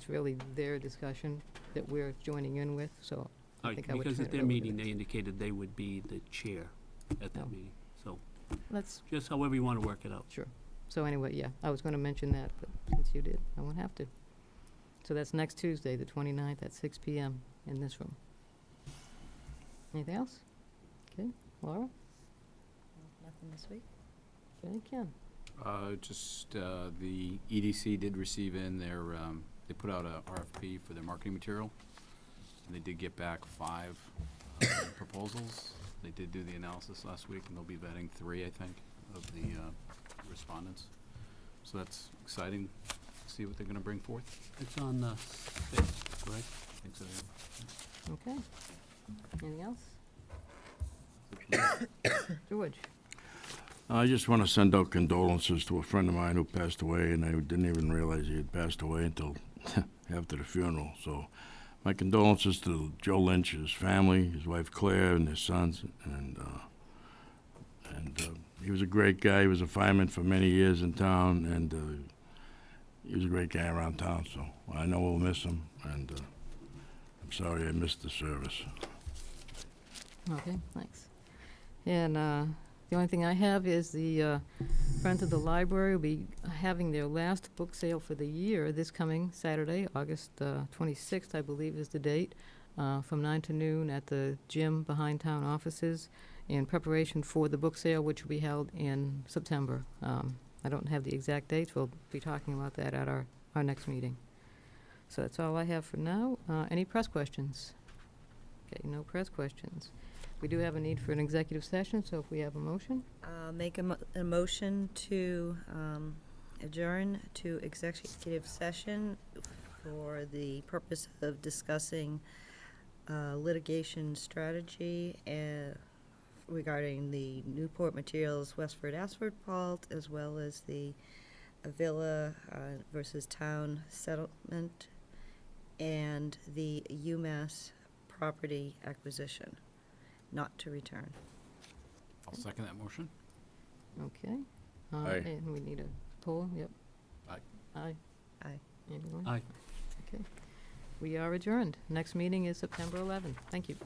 really their discussion that we're joining in with, so I think I would Because turn at it their over to meeting, them. they indicated they would be the chair at that Oh. meeting. So Let's, just however you want to work it out. sure. So anyway, yeah, I was gonna mention that, but since you did, I won't have to. So that's next Tuesday, the 29th, at 6 PM in this room. Anything else? Okay, Laura? Nothing this week? Okay, Ken? Just, the EDC did receive in their, they put out a RFP for their marketing material. And they did get back 5 proposals. They did do the analysis last week, and they'll be vetting 3, I think, of the respondents. So that's exciting, to see what they're gonna bring forth. It's on the 6th, right? I think so, yeah. Okay. Anything else? George? I just want to send out condolences to a friend of mine who passed away, and I didn't even realize he had passed away until after the funeral. So my condolences to Joe Lynch, his family, his wife Claire, and his sons. And he was a great guy. He was a fireman for many years in town, and he was a great guy around town. So I know we'll miss him, and I'm sorry I missed the service. Okay, thanks. And the only thing I have is the Friends of the Library will be having their last book sale for the year this coming Saturday, August 26th, I believe is the date, from 9 to noon at the gym behind town offices in preparation for the book sale, which will be held in September. I don't have the exact dates. We'll be talking about that at our next meeting. So that's all I have for now. Any press questions? Okay, no press questions. We do have a need for an executive session, so if we have a motion. Make a motion to adjourn to executive session for the purpose of discussing litigation strategy regarding the Newport Materials Westford Asphalt fault, as well as the Avila versus Town settlement and the UMass property acquisition, not to return. I'll second that motion. Okay. Aye. And we need a poll, yep. Aye. Aye. Aye. Anyone? Aye. Okay. We are adjourned. Next meeting is September 11th. Thank you.